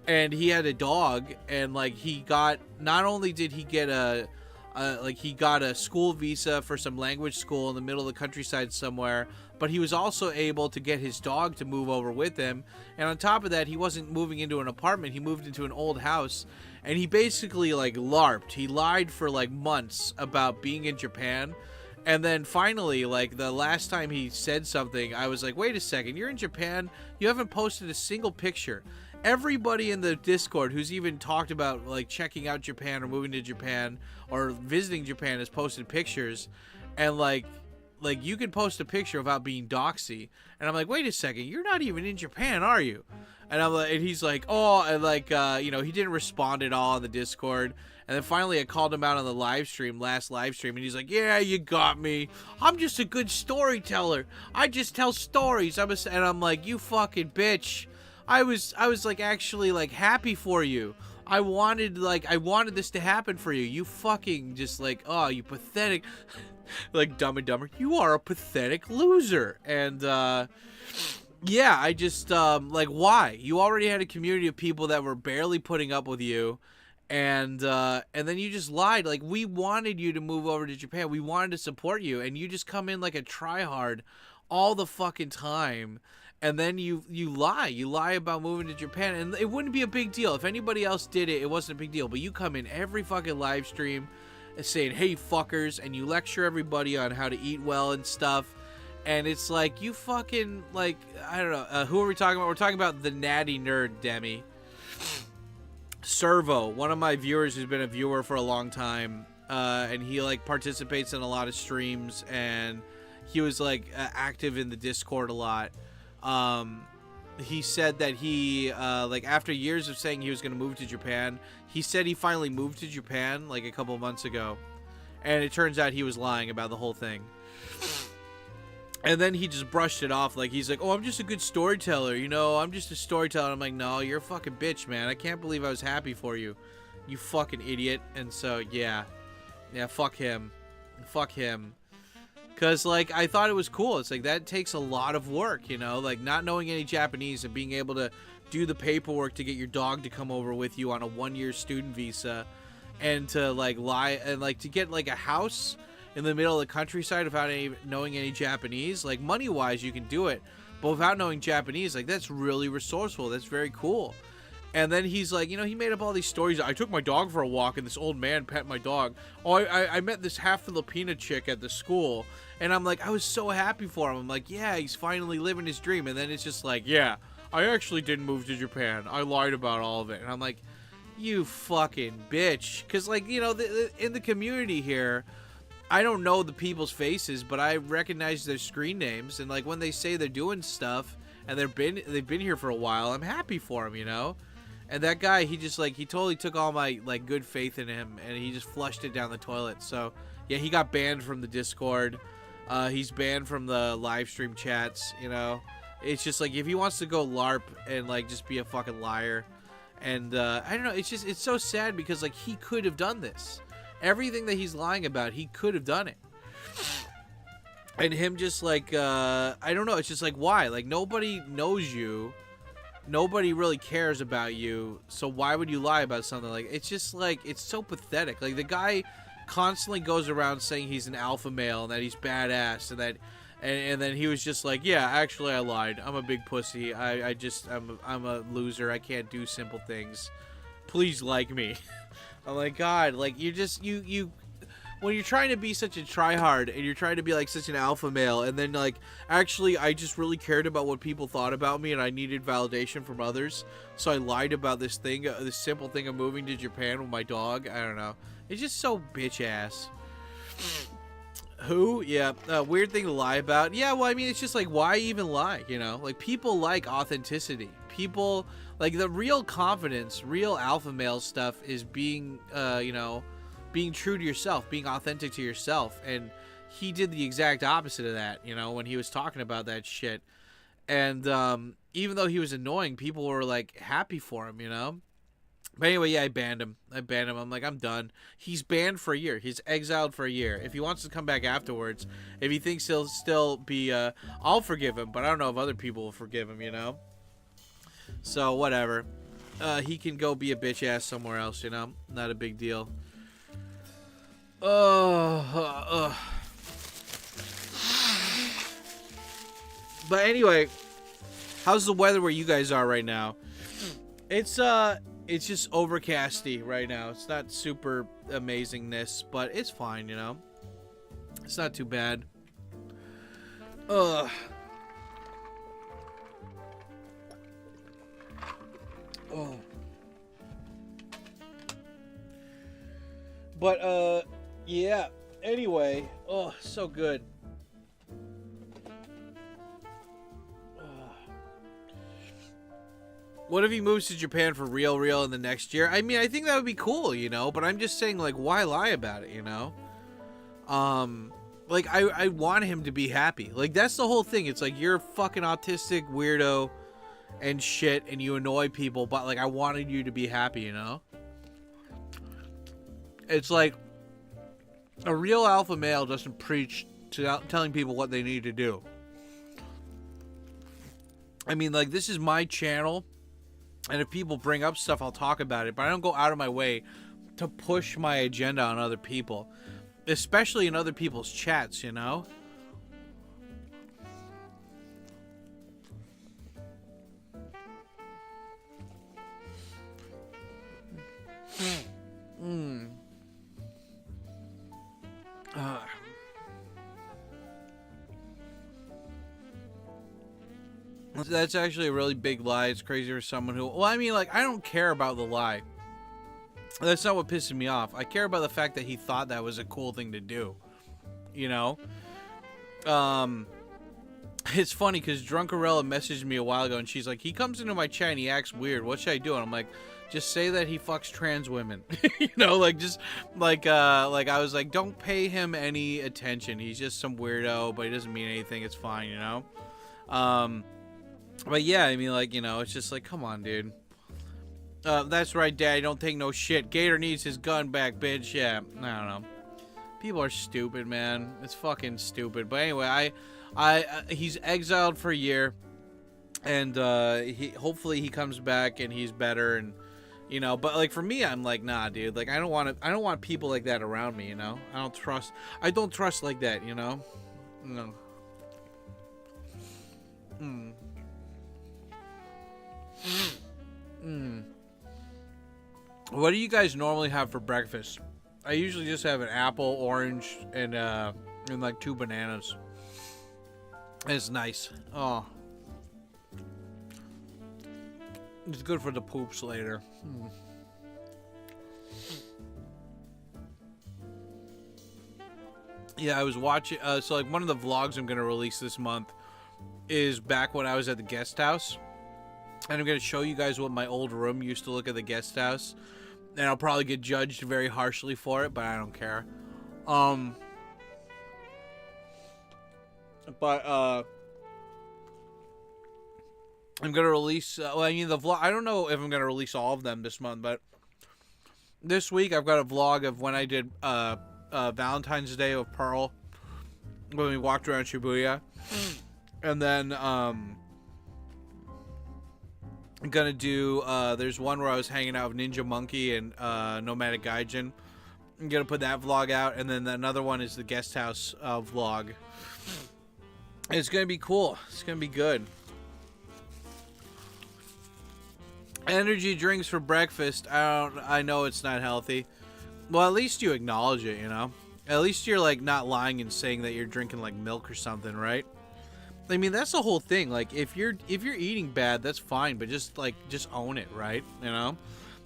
and he had a dog, and like, he got, not only did he get he got a school visa for some language school in the middle of the countryside somewhere, but he was also able to get his dog to move over with him. And on top of that, he wasn't moving into an apartment, he moved into an old house. And he basically like LARPed. He lied for like months about being in Japan. And then finally, like the last time he said something, I was like, wait a second, you're in Japan? You haven't posted a single picture. Everybody in the Discord who's even talked about like checking out Japan or moving to Japan or visiting Japan has posted pictures. And like you can post a picture without being doxy. And I'm like, wait a second, you're not even in Japan, are you? And I'm like, and he's like, oh, and like, you know, he didn't respond at all on the Discord. And then finally I called him out on the last live stream, and he's like, yeah, you got me. I'm just a good storyteller. I just tell stories. And I'm like, you fucking bitch. I was like actually like happy for you. I wanted this to happen for you. You fucking just like, oh, you pathetic, like Dumb and Dumber. You are a pathetic loser. And yeah, I just like, why? You already had a community of people that were barely putting up with you, and then you just lied. Like, we wanted you to move over to Japan. We wanted to support you, and you just come in like a tryhard all the fucking time. And then you lie. You lie about moving to Japan, and it wouldn't be a big deal. If anybody else did it, it wasn't a big deal. But you come in every fucking live stream saying, hey, fuckers, and you lecture everybody on how to eat well and stuff. And it's like, you fucking, like, I don't know. Who are we talking about? We're talking about the Natty Nerd, Demi. Servo, one of my viewers who's been a viewer for a long time. And he, like, participates in a lot of streams. And he was, like, active in the Discord a lot. He said that he, like, after years of saying he was going to move to Japan, he said he finally moved to Japan, like, a couple months ago. And it turns out he was lying about the whole thing. And then he just brushed it off, like, he's like, oh, I'm just a good storyteller, you know, I'm just a storyteller. I'm like, no, you're a fucking bitch, man. I can't believe I was happy for you, you fucking idiot. And so, yeah, fuck him. Because, like, I thought it was cool. It's like, that takes a lot of work, you know, like, not knowing any Japanese and being able to do the paperwork to get your dog to come over with you on a 1-year student visa, and to, like, lie, and, like, to get, like, a house in the middle of the countryside without knowing any Japanese. Like, money-wise, you can do it, but without knowing Japanese, like, that's really resourceful. That's very cool. And then he's like, you know, he made up all these stories. I took my dog for a walk, and this old man pet my dog. Oh, I met this half Filipina chick at the school, and I'm like, I was so happy for him. I'm like, yeah, he's finally living his dream. And then it's just like, yeah, I actually didn't move to Japan. I lied about all of it. And I'm like, you fucking bitch. Because, like, you know, in the community here, I don't know the people's faces, but I recognize their screen names, and like when they say they're doing stuff and they've been here for a while, I'm happy for them, you know. And that guy, he just like, he totally took all my like good faith in him, and he just flushed it down the toilet. So yeah, he got banned from the Discord. He's banned from the live stream chats, you know. It's just like, if he wants to go LARP and like just be a fucking liar, and I don't know, it's so sad because like he could have done this. Everything that he's lying about, he could have done it. And him just like, I don't know, it's just like, why? Like, nobody knows you. Nobody really cares about you. So why would you lie about something? Like, it's just like, it's so pathetic. Like, the guy constantly goes around saying he's an alpha male and that he's badass, and that, And then he was just like, yeah, actually I lied. I'm a big pussy. I'm a loser. I can't do simple things. Please like me. I'm like, God, like you when you're trying to be such a tryhard and you're trying to be like such an alpha male, and then like, actually I just really cared about what people thought about me and I needed validation from others, so I lied about this thing, this simple thing of moving to Japan with my dog. I don't know. It's just so bitch ass. Who? Yeah, weird thing to lie about. Yeah, well, I mean, it's just like, why even lie, you know? Like, people like authenticity. People, like, the real confidence, real alpha male stuff is being, you know, being true to yourself, being authentic to yourself. And he did the exact opposite of that, you know, when he was talking about that shit. And even though he was annoying, people were, like, happy for him, you know? But anyway, yeah, I banned him. I'm like, I'm done. He's banned for a year. He's exiled for a year. If he wants to come back afterwards, if he thinks he'll still be, I'll forgive him. But I don't know if other people will forgive him, you know? So, whatever. He can go be a bitch ass somewhere else, you know? Not a big deal. But anyway, how's the weather where you guys are right now? It's just overcasty right now. It's not super amazingness, but it's fine, you know? It's not too bad. Ugh. Oh. But, yeah. Anyway. Oh, so good. What if he moves to Japan for real in the next year? I mean, I think that would be cool, you know? But I'm just saying, like, why lie about it, you know? Like, I want him to be happy. Like, that's the whole thing. It's like, you're a fucking autistic weirdo and shit, and you annoy people, but, like, I wanted you to be happy, you know? It's like, a real alpha male doesn't preach to telling people what they need to do. I mean, like, this is my channel. And if people bring up stuff, I'll talk about it. But I don't go out of my way to push my agenda on other people. Especially in other people's chats, you know? That's actually a really big lie. It's crazy for someone who... Well, I mean, like, I don't care about the lie. That's not what pisses me off. I care about the fact that he thought that was a cool thing to do. You know? It's funny, because Drunkarella messaged me a while ago, and she's like, he comes into my chat and he acts weird. What should I do? And I'm like, just say that he fucks trans women. You know, like, just... Like, I was like, don't pay him any attention. He's just some weirdo, but he doesn't mean anything. It's fine, you know? But yeah, I mean, like, you know, it's just like, come on, dude. That's right, Daddy, don't take no shit. Gator needs his gun back, bitch. Yeah, I don't know. People are stupid, man. It's fucking stupid. But anyway, he's exiled for a year. And, hopefully he comes back and he's better and, you know. But, like, for me, I'm like, nah, dude. Like, I don't want people like that around me, you know. I don't trust like that, you know. No. What do you guys normally have for breakfast? I usually just have an apple, orange, and like 2 bananas. It's nice. Oh. It's good for the poops later. Yeah, I was watching, so like one of the vlogs I'm going to release this month is back when I was at the guest house. And I'm going to show you guys what my old room used to look at the guest house. And I'll probably get judged very harshly for it, but I don't care. I'm going to release... well, I mean, the vlog... I don't know if I'm going to release all of them this month, but... This week, I've got a vlog of when I did Valentine's Day with Pearl. When we walked around Shibuya. And then, I'm gonna do, there's one where I was hanging out with Ninja Monkey and, Nomadic Gaijin. I'm gonna put that vlog out, and then another one is the guest house, vlog. It's gonna be cool. It's gonna be good. Energy drinks for breakfast. I know it's not healthy. Well, at least you acknowledge it, you know? At least you're, like, not lying and saying that you're drinking, like, milk or something, right? I mean, that's the whole thing. Like, if you're eating bad, that's fine, but just own it, right? You know?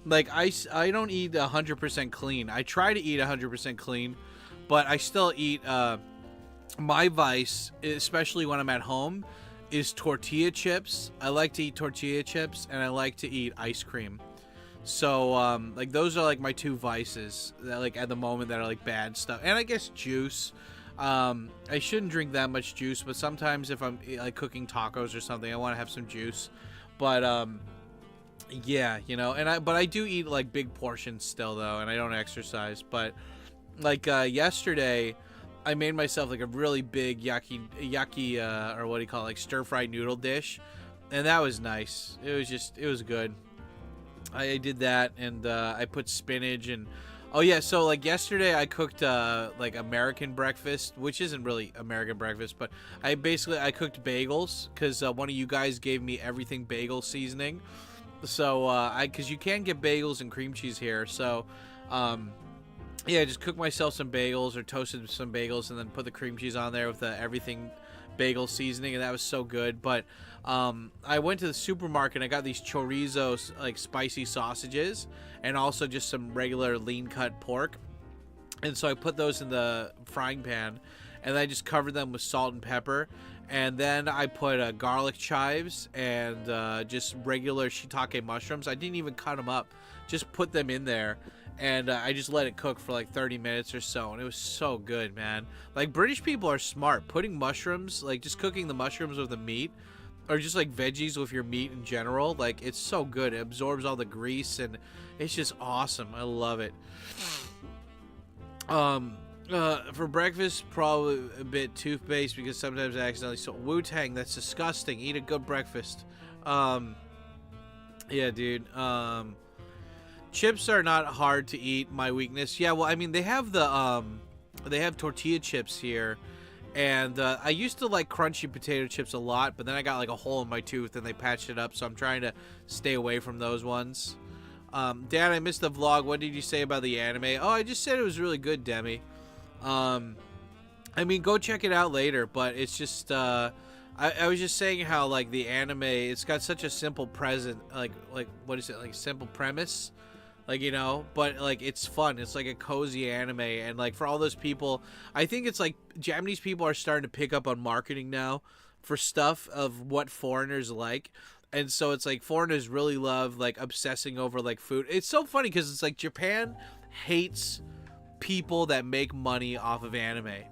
Like, I don't eat 100% clean. I try to eat 100% clean, but I still eat, my vice, especially when I'm at home, is tortilla chips. I like to eat tortilla chips, and I like to eat ice cream. So, like, those are, like, my two vices that, like, at the moment that are, like, bad stuff. And I guess juice. I shouldn't drink that much juice, but sometimes if I'm, like, cooking tacos or something, I want to have some juice. But, yeah, you know, but I do eat, like, big portions still, though, and I don't exercise. But, like, yesterday, I made myself, like, a really big yaki, or what do you call it, like, stir-fried noodle dish. And that was nice. It was good. I did that, and I put spinach and oh yeah, so like yesterday I cooked like American breakfast, which isn't really American breakfast, but I cooked bagels because one of you guys gave me everything bagel seasoning. So because you can get bagels and cream cheese here, so yeah, I just cooked myself some bagels or toasted some bagels and then put the cream cheese on there with the everything bagel seasoning, and that was so good. But I went to the supermarket and I got these chorizo, like, spicy sausages, and also just some regular lean cut pork. And so I put those in the frying pan, and I just covered them with salt and pepper. And then I put garlic chives and just regular shiitake mushrooms. I didn't even cut them up, just put them in there. And I just let it cook for like 30 minutes or so, and it was so good, man. Like, British people are smart. Putting mushrooms, like, just cooking the mushrooms with the meat, or just like veggies with your meat in general, like, it's so good. It absorbs all the grease, and it's just awesome. I love it. For breakfast, probably a bit toothpaste, because sometimes I accidentally Wu-Tang, that's disgusting. Eat a good breakfast. Yeah, dude. Chips are not hard to eat. My weakness. Yeah, well, I mean, they have tortilla chips here, and I used to like crunchy potato chips a lot, but then I got like a hole in my tooth and they patched it up, so I'm trying to stay away from those ones. Dad, I missed the vlog. What did you say about the anime? Oh, I just said it was really good, Demi. I mean, go check it out later, but it's just I was just saying how, like, the anime, it's got such a simple what is it, like, simple premise, like, you know, but, like, it's fun. It's like a cozy anime, and, like, for all those people, I think it's like Japanese people are starting to pick up on marketing now for stuff of what foreigners like. And so it's like foreigners really love, like, obsessing over, like, food. It's so funny because it's like Japan hates people that make money off of anime.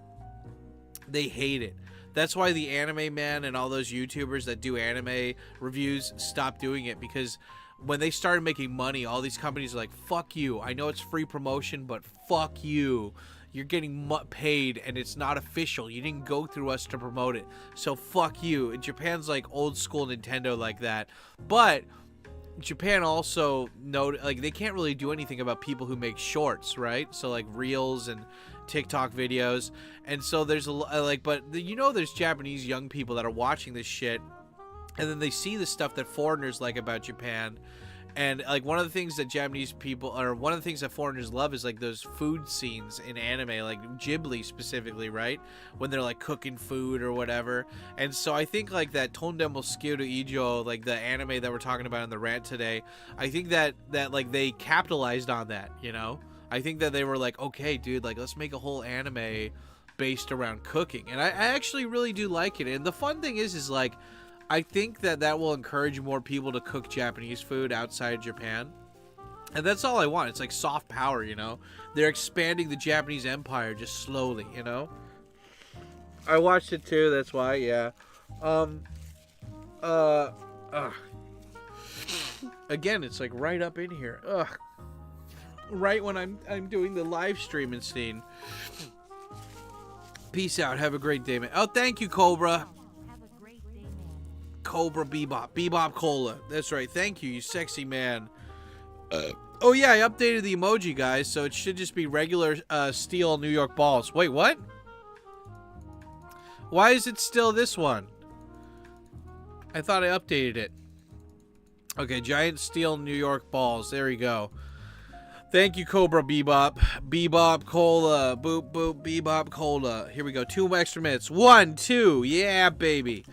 They hate it. That's why the Anime Man and all those YouTubers that do anime reviews stopped doing it, because when they started making money, all these companies are like, fuck you. I know it's free promotion, but fuck you. You're getting paid, and it's not official. You didn't go through us to promote it, so fuck you. And Japan's like old school Nintendo like that. But Japan also like, they can't really do anything about people who make shorts, right? So like reels and TikTok videos, and so there's but you know, there's Japanese young people that are watching this shit, and then they see the stuff that foreigners like about Japan. And, like, one of the things that Japanese people, or one of the things that foreigners love is, like, those food scenes in anime, like Ghibli specifically, right? When they're, like, cooking food or whatever. And so I think, like, that Tondemo Skyo Ijo, like, the anime that we're talking about in the rant today, I think that like, they capitalized on that, you know? I think that they were like, okay, dude, like, let's make a whole anime based around cooking. And I actually really do like it. And the fun thing is like, I think that will encourage more people to cook Japanese food outside Japan. And that's all I want. It's like soft power, you know? They're expanding the Japanese empire just slowly, you know? I watched it too, that's why, yeah. Again, it's like right up in here. Ugh. Right when I'm doing the live streaming scene. Peace out. Have a great day, man. Oh, thank you, Cobra. Cobra Bebop. Bebop Cola. That's right. Thank you, you sexy man. Oh, yeah, I updated the emoji, guys, so it should just be regular steel New York balls. Wait, what? Why is it still this one? I thought I updated it. Okay, giant steel New York balls. There we go. Thank you, Cobra Bebop. Bebop Cola. Boop, boop, Bebop Cola. Here we go. 2 extra minutes. 1, 2. Yeah, baby.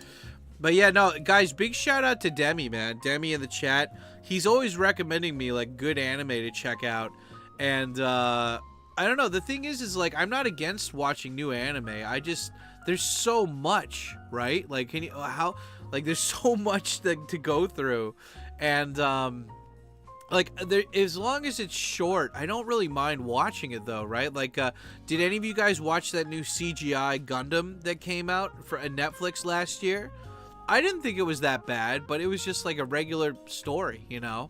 But yeah, no, guys, big shout out to Demi, man. Demi in the chat. He's always recommending me, like, good anime to check out. And, I don't know. The thing is like, I'm not against watching new anime. I just, there's so much, right? Like, can you, how, like, there's so much to go through. And, like, as long as it's short, I don't really mind watching it, though, right? Like, did any of you guys watch that new CGI Gundam that came out for Netflix last year? I didn't think it was that bad, but it was just like a regular story, you know?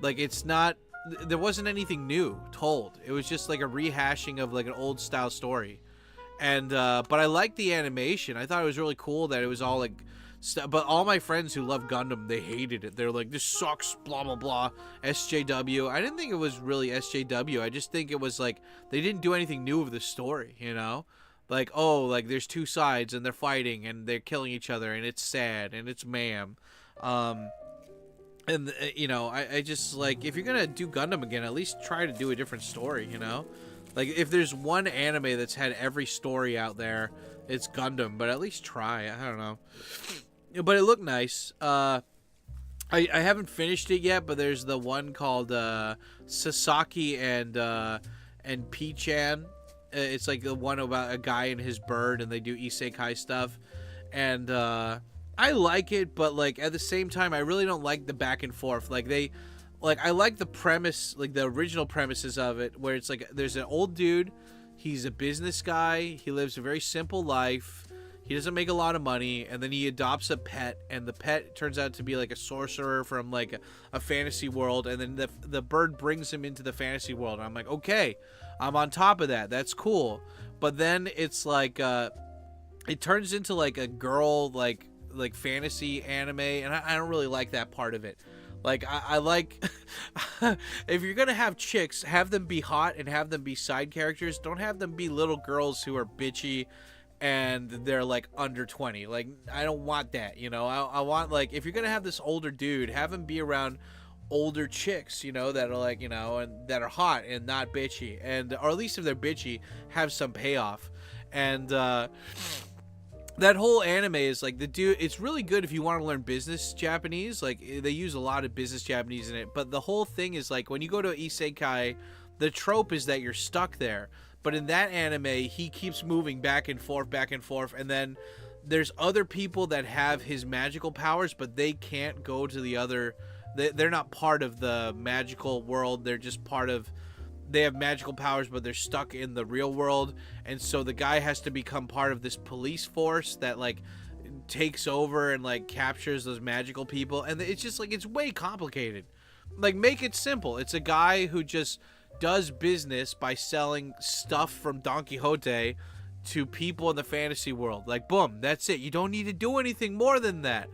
Like, it's not, there wasn't anything new told. It was just like a rehashing of like an old style story. And, but I liked the animation. I thought it was really cool that it was all like, but all my friends who love Gundam, they hated it. They're like, this sucks, blah, blah, blah, SJW. I didn't think it was really SJW. I just think it was like, they didn't do anything new with the story, you know? Like, oh, like, there's 2 sides, and they're fighting, and they're killing each other, and it's sad, and it's ma'am. And, you know, I just, like, if you're gonna do Gundam again, at least try to do a different story, you know? Like, if there's one anime that's had every story out there, it's Gundam, but at least try. I don't know. But it looked nice. I haven't finished it yet, but there's the one called Sasaki and P-chan. It's like the one about a guy and his bird, and they do isekai stuff. And I like it, but like at the same time, I really don't like the back and forth. Like I like the premise, like the original premises of it, where it's like there's an old dude, he's a business guy, he lives a very simple life, he doesn't make a lot of money, and then he adopts a pet, and the pet turns out to be like a sorcerer from like a fantasy world, and then the bird brings him into the fantasy world. And I'm like, okay, I'm on top of that. That's cool. But then it's like it turns into like a girl like fantasy anime, and I don't really like that part of it. Like I like if you're gonna have chicks, have them be hot and have them be side characters. Don't have them be little girls who are bitchy and they're like under 20. Like, I don't want that, you know. I want, like, if you're gonna have this older dude, have him be around older chicks, you know, that are like, you know, and that are hot and not bitchy, and or at least if they're bitchy, have some payoff. And that whole anime is like, the dude, it's really good if you want to learn business Japanese. Like, they use a lot of business Japanese in it, but the whole thing is like, when you go to isekai, the trope is that you're stuck there. But in that anime, he keeps moving back and forth, and then there's other people that have his magical powers, but they can't go to the other. They're not part of the magical world. They're just part of. They have magical powers, but they're stuck in the real world, and so the guy has to become part of this police force that like takes over and like captures those magical people. And it's just like, it's way complicated. Like, make it simple. It's a guy who just does business by selling stuff from Don Quixote to people in the fantasy world. Like, boom, that's it. You don't need to do anything more than that.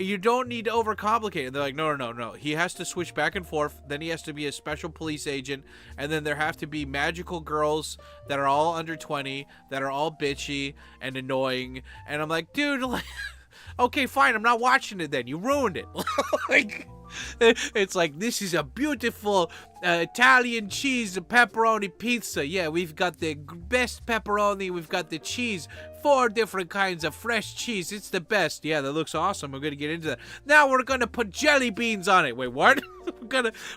You don't need to overcomplicate it. They're like, no. He has to switch back and forth. Then he has to be a special police agent. And then there have to be magical girls that are all under 20, that are all bitchy and annoying. And I'm like, dude, like, okay, fine. I'm not watching it then. You ruined it. Like, it's like, this is a beautiful Italian cheese pepperoni pizza. Yeah, we've got the best pepperoni. We've got the cheese. 4 different kinds of fresh cheese. It's the best. Yeah, that looks awesome. We're gonna get into that. Now we're gonna put jelly beans on it. Wait, what?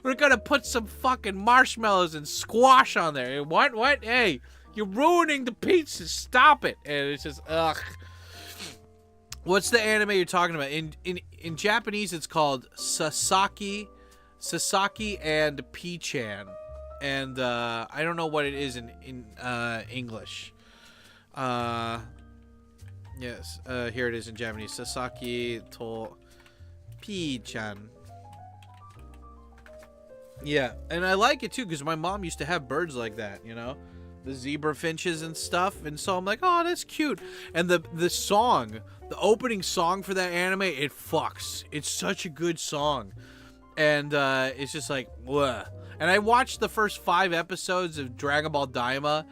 we're gonna put some fucking marshmallows and squash on there. What? Hey, you're ruining the pizza. Stop it. And it's just, ugh. What's the anime you're talking about? In Japanese, it's called Sasaki and P-chan, and I don't know what it is in English. Yes, here it is in Japanese. Sasaki to P-chan. Yeah, and I like it too because my mom used to have birds like that, you know, the zebra finches and stuff, and so I'm like, oh, that's cute. And the song, the opening song for that anime, it fucks. It's such a good song, and it's just like, bleh. And I watched the first 5 episodes of Dragon Ball Daima,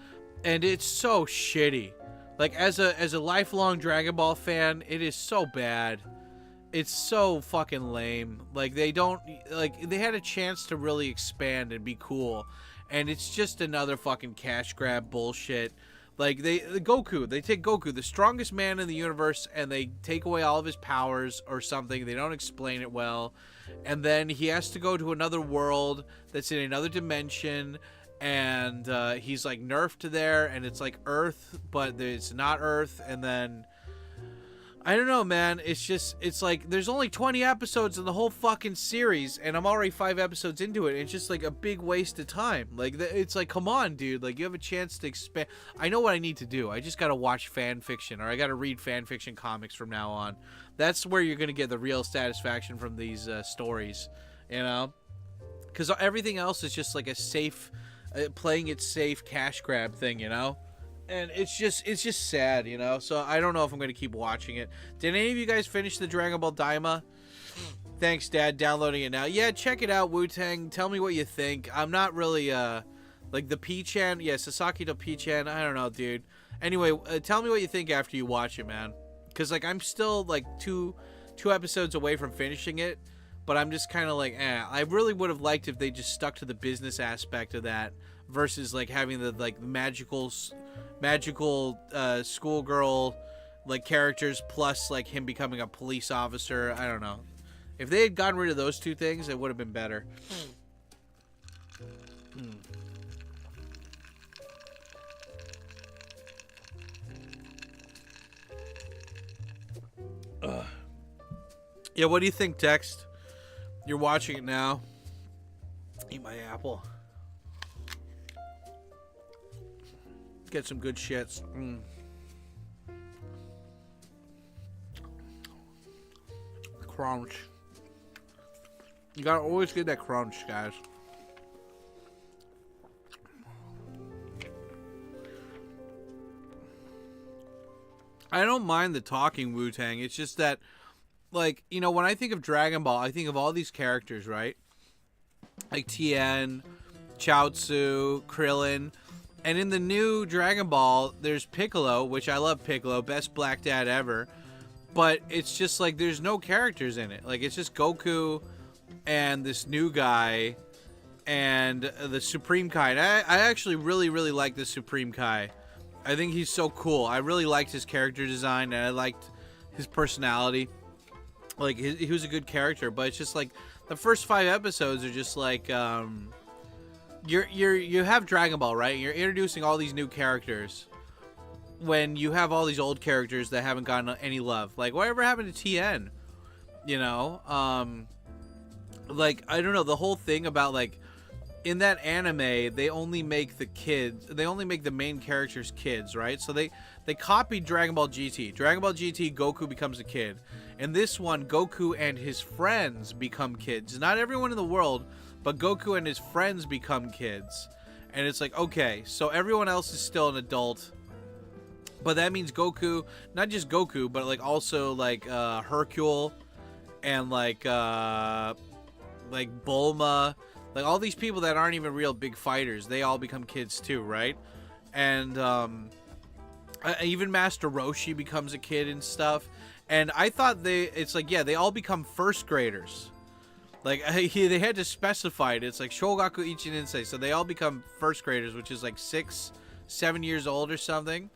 and it's so shitty. Like, as a lifelong Dragon Ball fan, it is so bad. It's so fucking lame. Like, they had a chance to really expand and be cool, and it's just another fucking cash grab bullshit. Like, they take Goku, the strongest man in the universe, and they take away all of his powers or something. They don't explain it well. And then he has to go to another world that's in another dimension, and he's, like, nerfed there, and it's, like, Earth, but it's not Earth, and then... I don't know, man. It's like, there's only 20 episodes in the whole fucking series, and I'm already 5 episodes into it. And it's just, like, a big waste of time. Like, it's like, come on, dude. Like, you have a chance to expand. I know what I need to do. I just gotta watch fan fiction, or I gotta read fan fiction comics from now on. That's where you're gonna get the real satisfaction from these stories, you know? Because everything else is just, like, a safe, playing it safe cash grab thing, you know? And it's just sad, you know? So I don't know if I'm going to keep watching it. Did any of you guys finish the Dragon Ball Daima? Thanks, Dad. Downloading it now. Yeah, check it out, Wu-Tang. Tell me what you think. I'm not really, like the P-chan. Yeah, Sasaki to P-chan. I don't know, dude. Anyway, tell me what you think after you watch it, man. Because, like, I'm still, like, two episodes away from finishing it. But I'm just kind of like, I really would have liked if they just stuck to the business aspect of that. Versus, like, having the, like, magical schoolgirl, like, characters plus, like, him becoming a police officer. I don't know. If they had gotten rid of those two things, it would have been better. Yeah, what do you think, Text? You're watching it now. Eat my apple. Get some good shits. Crunch. You gotta always get that crunch, guys. I don't mind the talking, Wu-Tang. It's just that, like, you know, when I think of Dragon Ball, I think of all these characters, right? Like Tien, Chaozu, Krillin. And in the new Dragon Ball, there's Piccolo, which I love Piccolo, best black dad ever. But it's just like there's no characters in it. Like, it's just Goku and this new guy and the Supreme Kai. And I actually really, really like the Supreme Kai. I think he's so cool. I really liked his character design, and I liked his personality. Like, he was a good character, but it's just like the first 5 episodes are just like... You have Dragon Ball, right? You're introducing all these new characters when you have all these old characters that haven't gotten any love. Like, whatever happened to Tien? You know? Like, I don't know, the whole thing about, like, in that anime, they only make the main characters kids, right? So they copied Dragon Ball GT. Dragon Ball GT, Goku becomes a kid. In this one, Goku and his friends become kids. Not everyone in the world, but Goku and his friends become kids. And it's like, okay, so everyone else is still an adult. But that means Goku, not just Goku, but, like, also, like, Hercule and, like Bulma. Like, all these people that aren't even real big fighters, they all become kids too, right? And even Master Roshi becomes a kid and stuff. And I thought it's like, yeah, they all become first graders. Like, they had to specify it. It's like Shogaku Ichi Ninsei. So they all become first graders, which is like 6, 7 years old or something.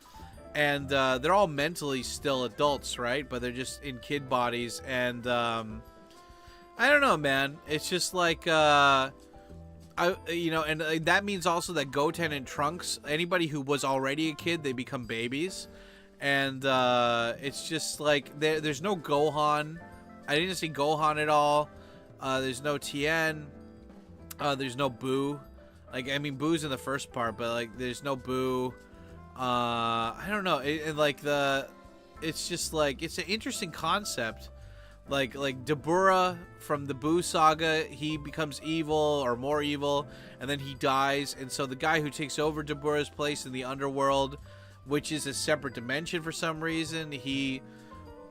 And they're all mentally still adults, right? But they're just in kid bodies. And I don't know, man. It's just like, and that means also that Goten and Trunks, anybody who was already a kid, they become babies. And it's just like, there's no Gohan. I didn't see Gohan at all. There's no Tien. There's no Boo. Like, I mean, Boo's in the first part, but, like, there's no Boo. I don't know. It's just like, it's an interesting concept. Like Dabura from the Boo saga, he becomes evil or more evil, and then he dies. And so the guy who takes over Dabura's place in the underworld, which is a separate dimension for some reason, he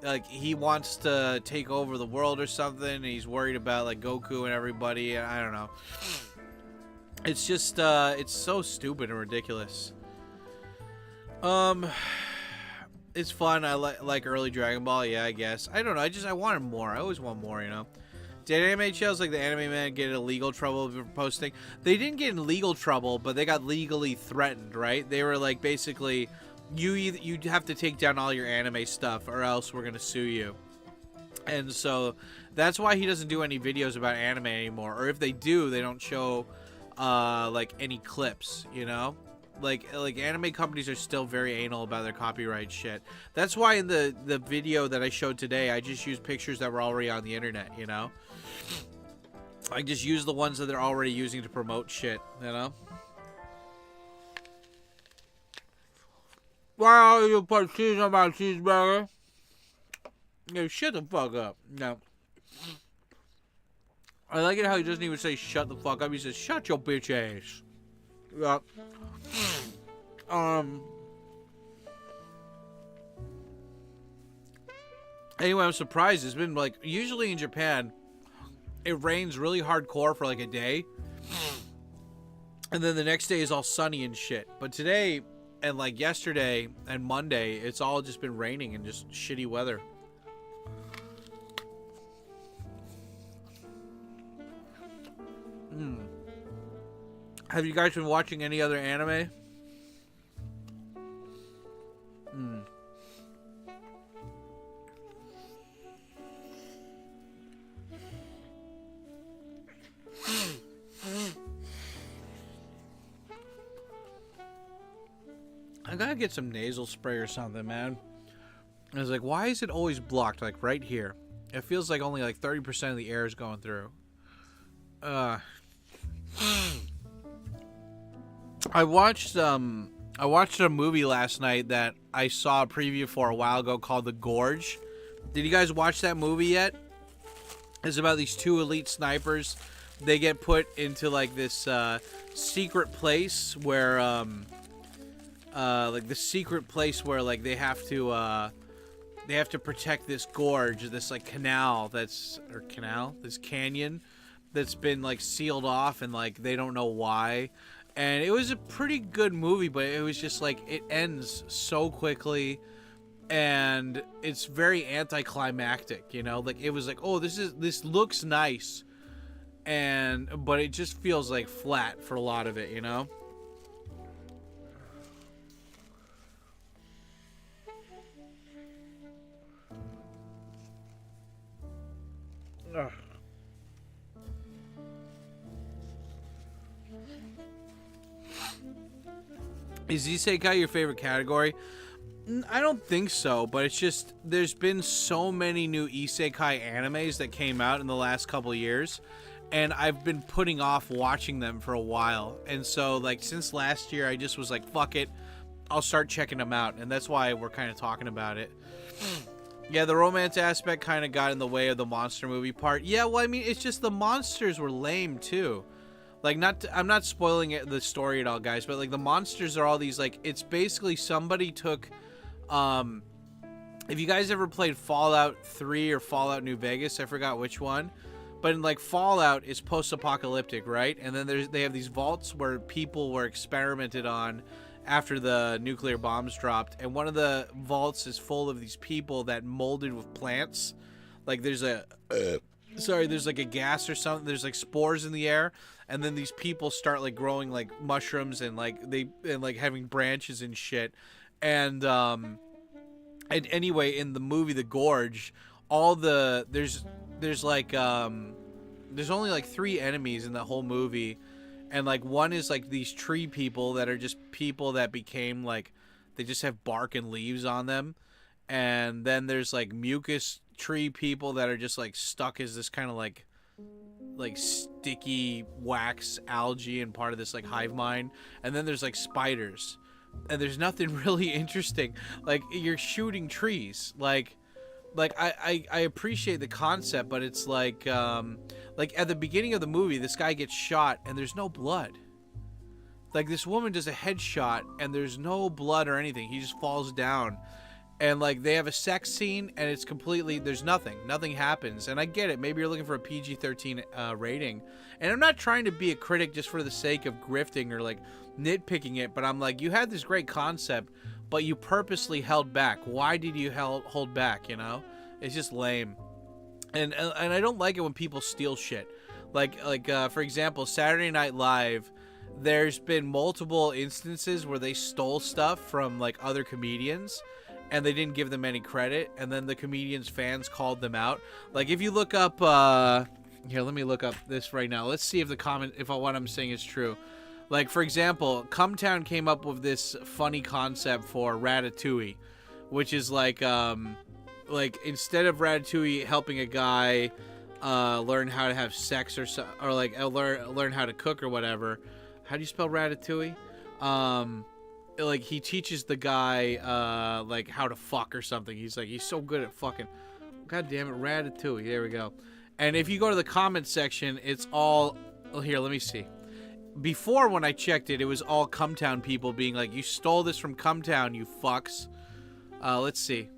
wants to take over the world or something, and he's worried about, like, Goku and everybody. I don't know. It's just it's so stupid and ridiculous. It's fun. I like early Dragon Ball. Yeah, I guess. I don't know. I wanted more. I always want more, you know. Did anime shows like the Anime Man get in legal trouble for posting? They didn't get in legal trouble, but they got legally threatened, right? They were like, basically, you have to take down all your anime stuff or else we're going to sue you. And so that's why he doesn't do any videos about anime anymore. Or if they do, they don't show like any clips, you know? Like anime companies are still very anal about their copyright shit. That's why in the video that I showed today, I just used pictures that were already on the internet, you know? I just use the ones that they're already using to promote shit, you know? Why are you put cheese on my cheeseburger? Yeah, shut the fuck up. No. I like it how he doesn't even say shut the fuck up. He says, shut your bitch ass. Yeah. Anyway, I'm surprised. It's been like, usually in Japan, it rains really hardcore for like a day. And then the next day is all sunny and shit. But today, and like yesterday and Monday, it's all just been raining and just shitty weather. Have you guys been watching any other anime? I gotta get some nasal spray or something, man. I was like, why is it always blocked? Like right here. It feels like only like 30% of the air is going through. I watched a movie last night that I saw a preview for a while ago called The Gorge. Did you guys watch that movie yet? It's about these two elite snipers. They get put into like this secret place where like the secret place where like they have to protect this gorge, this like this canyon that's been like sealed off, and like they don't know why. And it was a pretty good movie, but it was just like it ends so quickly and it's very anticlimactic, you know? Like it was like, oh, this looks nice, but it just feels like flat for a lot of it, you know? Ugh. Is isekai your favorite category? I don't think so, but it's just there's been so many new isekai animes that came out in the last couple of years, and I've been putting off watching them for a while. And so like since last year, I just was like, fuck it, I'll start checking them out, and that's why we're kind of talking about it. Yeah, the romance aspect kind of got in the way of the monster movie part. Yeah, well, I mean, it's just the monsters were lame too. Like, I'm not spoiling the story at all, guys, but like the monsters are all these like, it's basically somebody took, if you guys ever played Fallout 3 or Fallout New Vegas, I forgot which one, but in like Fallout is post-apocalyptic, right? And then they have these vaults where people were experimented on after the nuclear bombs dropped, and one of the vaults is full of these people that molded with plants. Like there's like a gas or something, there's like spores in the air, and then these people start like growing like mushrooms and like having branches and shit. And anyway, in the movie The Gorge, there's only like 3 enemies in the whole movie, and like one is like these tree people that are just people that became like, they just have bark and leaves on them, and then there's like mucus tree people that are just like stuck as this kind of like sticky wax algae and part of this like hive mind, and then there's like spiders, and there's nothing really interesting. Like you're shooting trees, like I appreciate the concept, but it's like at the beginning of the movie, this guy gets shot and there's no blood. Like this woman does a headshot and there's no blood or anything. He just falls down. And like they have a sex scene and it's completely, there's nothing happens. And I get it, maybe you're looking for a PG-13 rating, and I'm not trying to be a critic just for the sake of grifting or like nitpicking it, but I'm like, you had this great concept, but you purposely held back. Why did you hold back, you know? It's just lame. And I don't like it when people steal shit. Like for example, Saturday Night Live, there's been multiple instances where they stole stuff from like other comedians and they didn't give them any credit, and then the comedians' fans called them out. Like if you look up here, let me look up this right now. Let's see if what I'm saying is true. Like for example, Cumtown came up with this funny concept for Ratatouille, which is like instead of Ratatouille helping a guy learn how to have sex or like learn how to cook or whatever. How do you spell Ratatouille? Like he teaches the guy like how to fuck or something. He's so good at fucking. God damn it, Ratatouille. There we go. And if you go to the comment section, it's all here. Let me see. Before, when I checked it, it was all Cumtown people being like, "You stole this from Cumtown, you fucks." Let's see.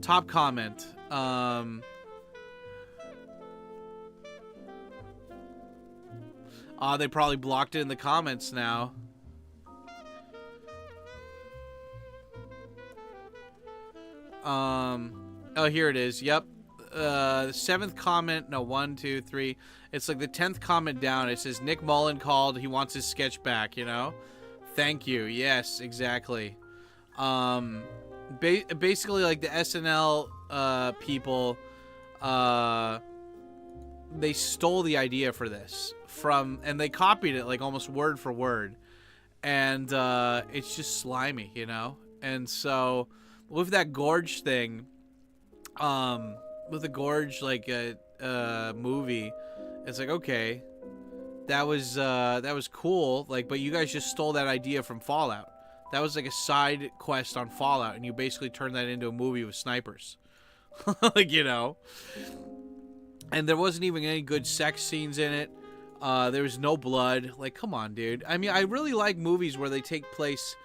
Top comment. They probably blocked it in the comments now. Oh, here it is. Yep. The 7th comment. No, 1, 2, 3. It's like the 10th comment down. It says Nick Mullen called. He wants his sketch back, you know? Thank you. Yes, exactly. Basically, like the SNL people, they stole the idea for this and they copied it like almost word for word, and it's just slimy, you know. And so with that gorge thing, with the gorge like movie, it's like, okay, that was cool, like, but you guys just stole that idea from Fallout. That was like a side quest on Fallout, and you basically turned that into a movie with snipers. Like, you know. And there wasn't even any good sex scenes in it. There was no blood. Like, come on, dude. I mean, I really like movies where they take place,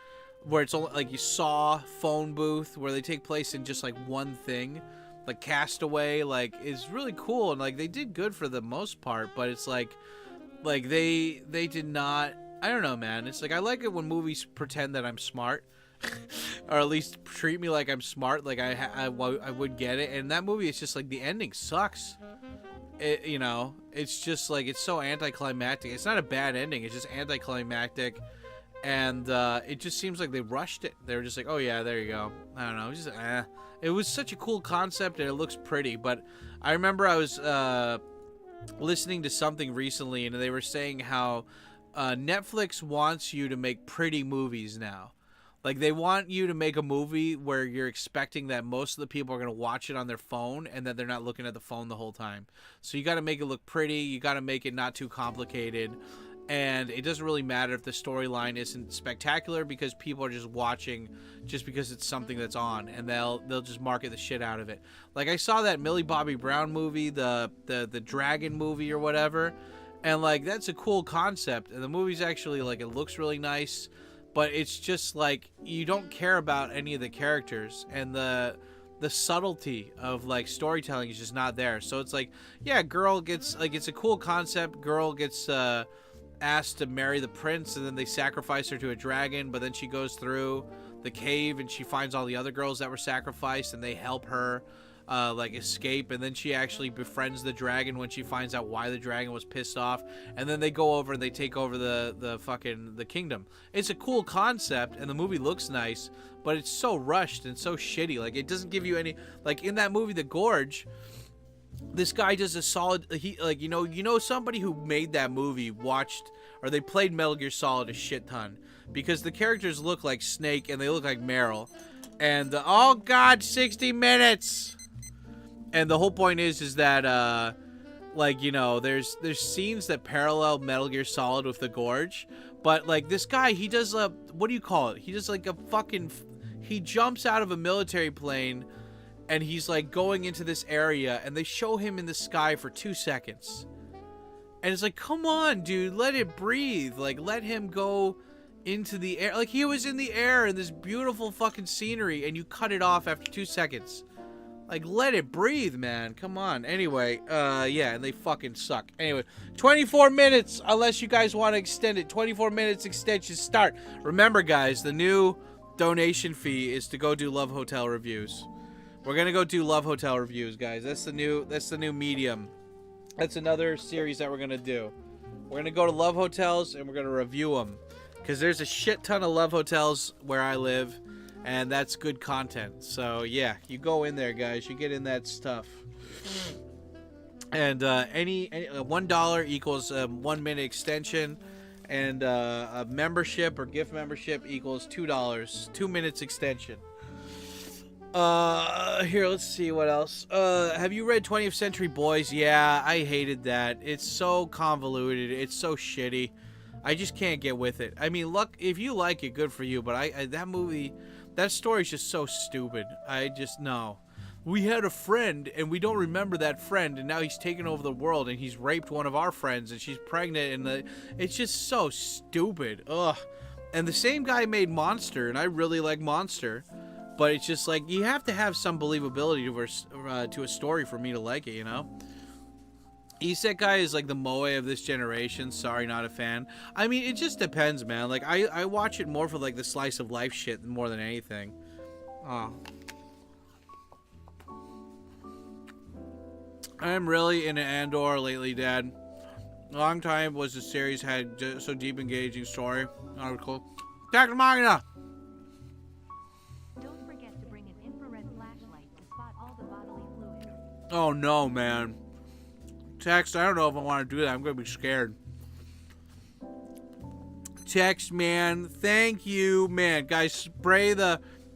where it's only, like you saw Phone Booth, where they take place in just like one thing. Like Castaway, like, it's really cool, and like they did good for the most part, but it's like they did not. I don't know, man. It's like I like it when movies pretend that I'm smart, or at least treat me like I'm smart, like I would get it. And that movie, it's just like the ending sucks. You know, it's just like it's so anticlimactic. It's not a bad ending. It's just anticlimactic, and it just seems like they rushed it. They were just like, oh yeah, there you go. I don't know. It was just It was such a cool concept, and it looks pretty. But I remember I was listening to something recently, and they were saying how Netflix wants you to make pretty movies now. Like, they want you to make a movie where you're expecting that most of the people are going to watch it on their phone and that they're not looking at the phone the whole time. So you got to make it look pretty. You got to make it not too complicated. And it doesn't really matter if the storyline isn't spectacular, because people are just watching just because it's something that's on, and they'll just market the shit out of it. Like, I saw that Millie Bobby Brown movie, the dragon movie or whatever, and like, that's a cool concept, and the movie's actually, like, it looks really nice, but it's just like you don't care about any of the characters, and the subtlety of like storytelling is just not there. So it's like, yeah, girl gets, like, it's a cool concept, girl gets asked to marry the prince, and then they sacrifice her to a dragon, but then she goes through the cave and she finds all the other girls that were sacrificed, and they help her like escape, and then she actually befriends the dragon when she finds out why the dragon was pissed off, and then they go over and they take over the kingdom. It's a cool concept, and the movie looks nice, but it's so rushed and so shitty. Like, it doesn't give you any, like, in that movie The Gorge, this guy does a solid, he, like, you know somebody who made that movie watched, or they played Metal Gear Solid a shit ton, because the characters look like Snake and they look like Meryl, and oh god, 60 minutes. And the whole point is that like, you know, there's scenes that parallel Metal Gear Solid with The Gorge, but like, this guy, he does a, what do you call it, he does like a fucking, he jumps out of a military plane, and he's like going into this area, and they show him in the sky for 2 seconds. And it's like, come on, dude, let it breathe. Like, let him go into the air. Like, he was in the air in this beautiful fucking scenery, and you cut it off after 2 seconds. Like, let it breathe, man. Come on. Anyway, yeah, and they fucking suck. Anyway, 24 minutes, unless you guys want to extend it. 24 minutes extension start. Remember, guys, the new donation fee is to go do Love Hotel reviews. We're gonna go do Love Hotel reviews, guys. That's the new medium. That's another series that we're gonna do. We're gonna go to Love Hotels and we're gonna review them. Because there's a shit ton of Love Hotels where I live. And that's good content. So, yeah, you go in there, guys. You get in that stuff. And any $1 equals a 1 minute extension. And a membership or gift membership equals $2. 2 minutes extension. Here, let's see what else. Have you read 20th Century Boys? Yeah, I hated that. It's so convoluted. It's so shitty. I just can't get with it. I mean, look, if you like it, good for you. But that movie... That story's just so stupid. I just know. We had a friend, and we don't remember that friend, and now he's taken over the world, and he's raped one of our friends, and she's pregnant, and it's just so stupid. Ugh. And the same guy made Monster, and I really like Monster, but it's just like, you have to have some believability to a story for me to like it, you know? Isekai is like the moe of this generation. Sorry, not a fan. I mean, it just depends, man. Like, I watch it more for like the slice of life shit more than anything. Oh. I'm really into Andor lately, Dad. Long time was the series had so deep, engaging story. Article. Dr. Magna! Don't forget to bring an infrared flashlight to spot all the bodily fluids. Oh no, man. Text, I don't know if I want to do that. I'm going to be scared. Text, man. Thank you, man. Guys,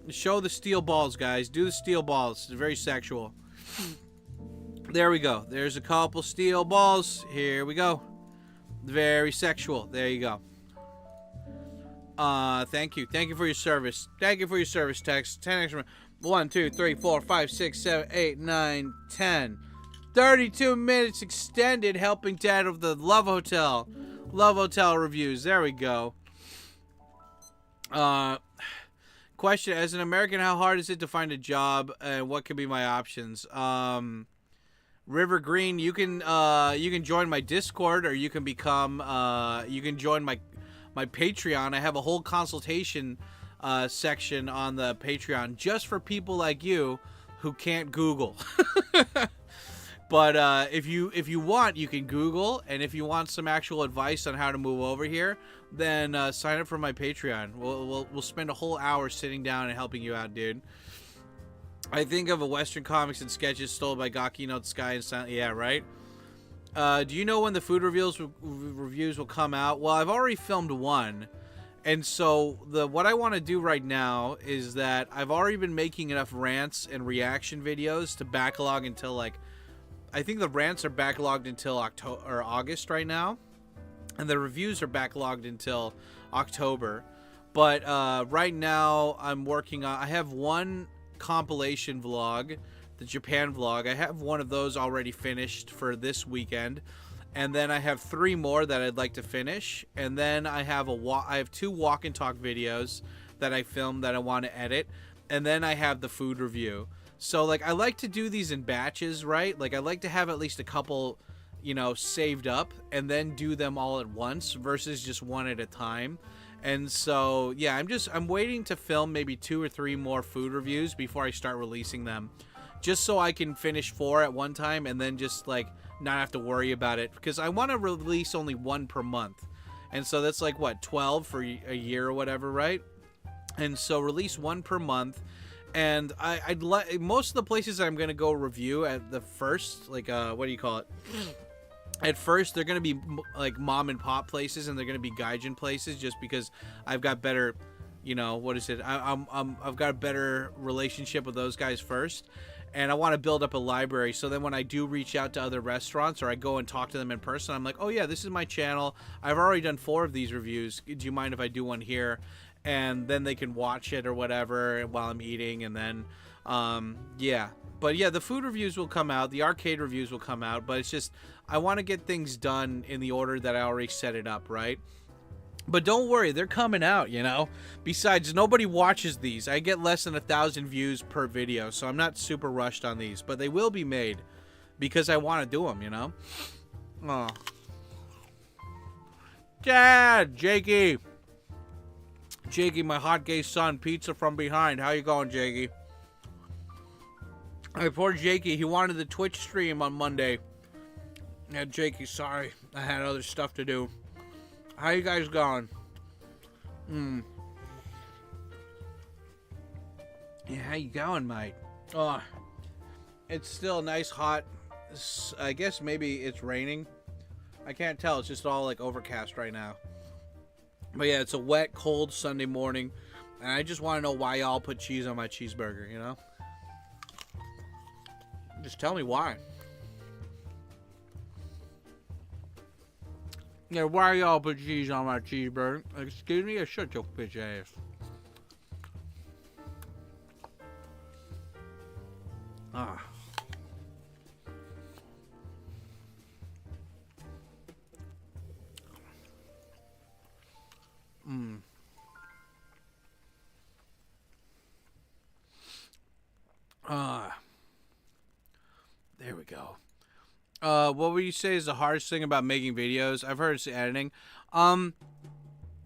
show the steel balls, guys. Do the steel balls. It's very sexual. There we go. There's a couple steel balls. Here we go. Very sexual. There you go. Thank you. Thank you for your service. Thank you for your service, text. 10 extra. 1, 2, 3, 4, 5, 6, 7, 8, 9, 10. 32 minutes extended, helping Dad of the Love Hotel. Love Hotel reviews. There we go. Question: as an American, how hard is it to find a job, and what could be my options? River Green, you can join my Discord, or you can become you can join my Patreon. I have a whole consultation section on the Patreon just for people like you who can't Google. But if you want, you can Google, and if you want some actual advice on how to move over here, then sign up for my Patreon. We'll spend a whole hour sitting down and helping you out, dude. I think of a Western comics and sketches stolen by Gaki no Sky and Silent. Yeah, right. Do you know when the food reviews will come out? Well, I've already filmed one, and so what I want to do right now is that I've already been making enough rants and reaction videos to backlog until like. I think the rants are backlogged until August right now, and the reviews are backlogged until October. But right now, I'm working on. I have one compilation vlog, the Japan vlog. I have one of those already finished for this weekend, and then I have 3 more that I'd like to finish, and then I have I have 2 walk and talk videos that I filmed that I want to edit, and then I have the food review. So, like, I like to do these in batches, right? Like, I like to have at least a couple, you know, saved up and then do them all at once versus just one at a time. And so, yeah, I'm waiting to film maybe 2 or 3 more food reviews before I start releasing them. Just so I can finish 4 at one time and then just, like, not have to worry about it. Because I want to release only 1 per month. And so that's, like, what, 12 for a year or whatever, right? And so release 1 per month. And I'd like most of the places I'm gonna go review at the first, like what do you call it? At first, they're gonna be like mom and pop places, and they're gonna be gaijin places, just because I've got better, you know, what is it? I've got a better relationship with those guys first, and I want to build up a library. So then when I do reach out to other restaurants or I go and talk to them in person, I'm like, oh yeah, this is my channel. I've already done 4 of these reviews. Do you mind if I do one here? And then they can watch it or whatever while I'm eating, and then, yeah. But yeah, the food reviews will come out, the arcade reviews will come out, but it's just, I want to get things done in the order that I already set it up, right? But don't worry, they're coming out, you know? Besides, nobody watches these. I get less than 1,000 views per video, so I'm not super rushed on these. But they will be made because I want to do them, you know? Oh. Dad! Jakey! Jakey, my hot gay son, pizza from behind. How you going, Jakey? Hey, poor Jakey. He wanted the Twitch stream on Monday. Yeah, Jakey, sorry. I had other stuff to do. How you guys going? Yeah, how you going, mate? Oh, it's still nice, hot. I guess maybe it's raining. I can't tell. It's just all like overcast right now. But yeah, it's a wet, cold Sunday morning. And I just want to know why y'all put cheese on my cheeseburger, you know? Just tell me why. Yeah, why y'all put cheese on my cheeseburger? Excuse me, or shut your bitch ass. Ah. There we go. What would you say is the hardest thing about making videos? I've heard it's the editing.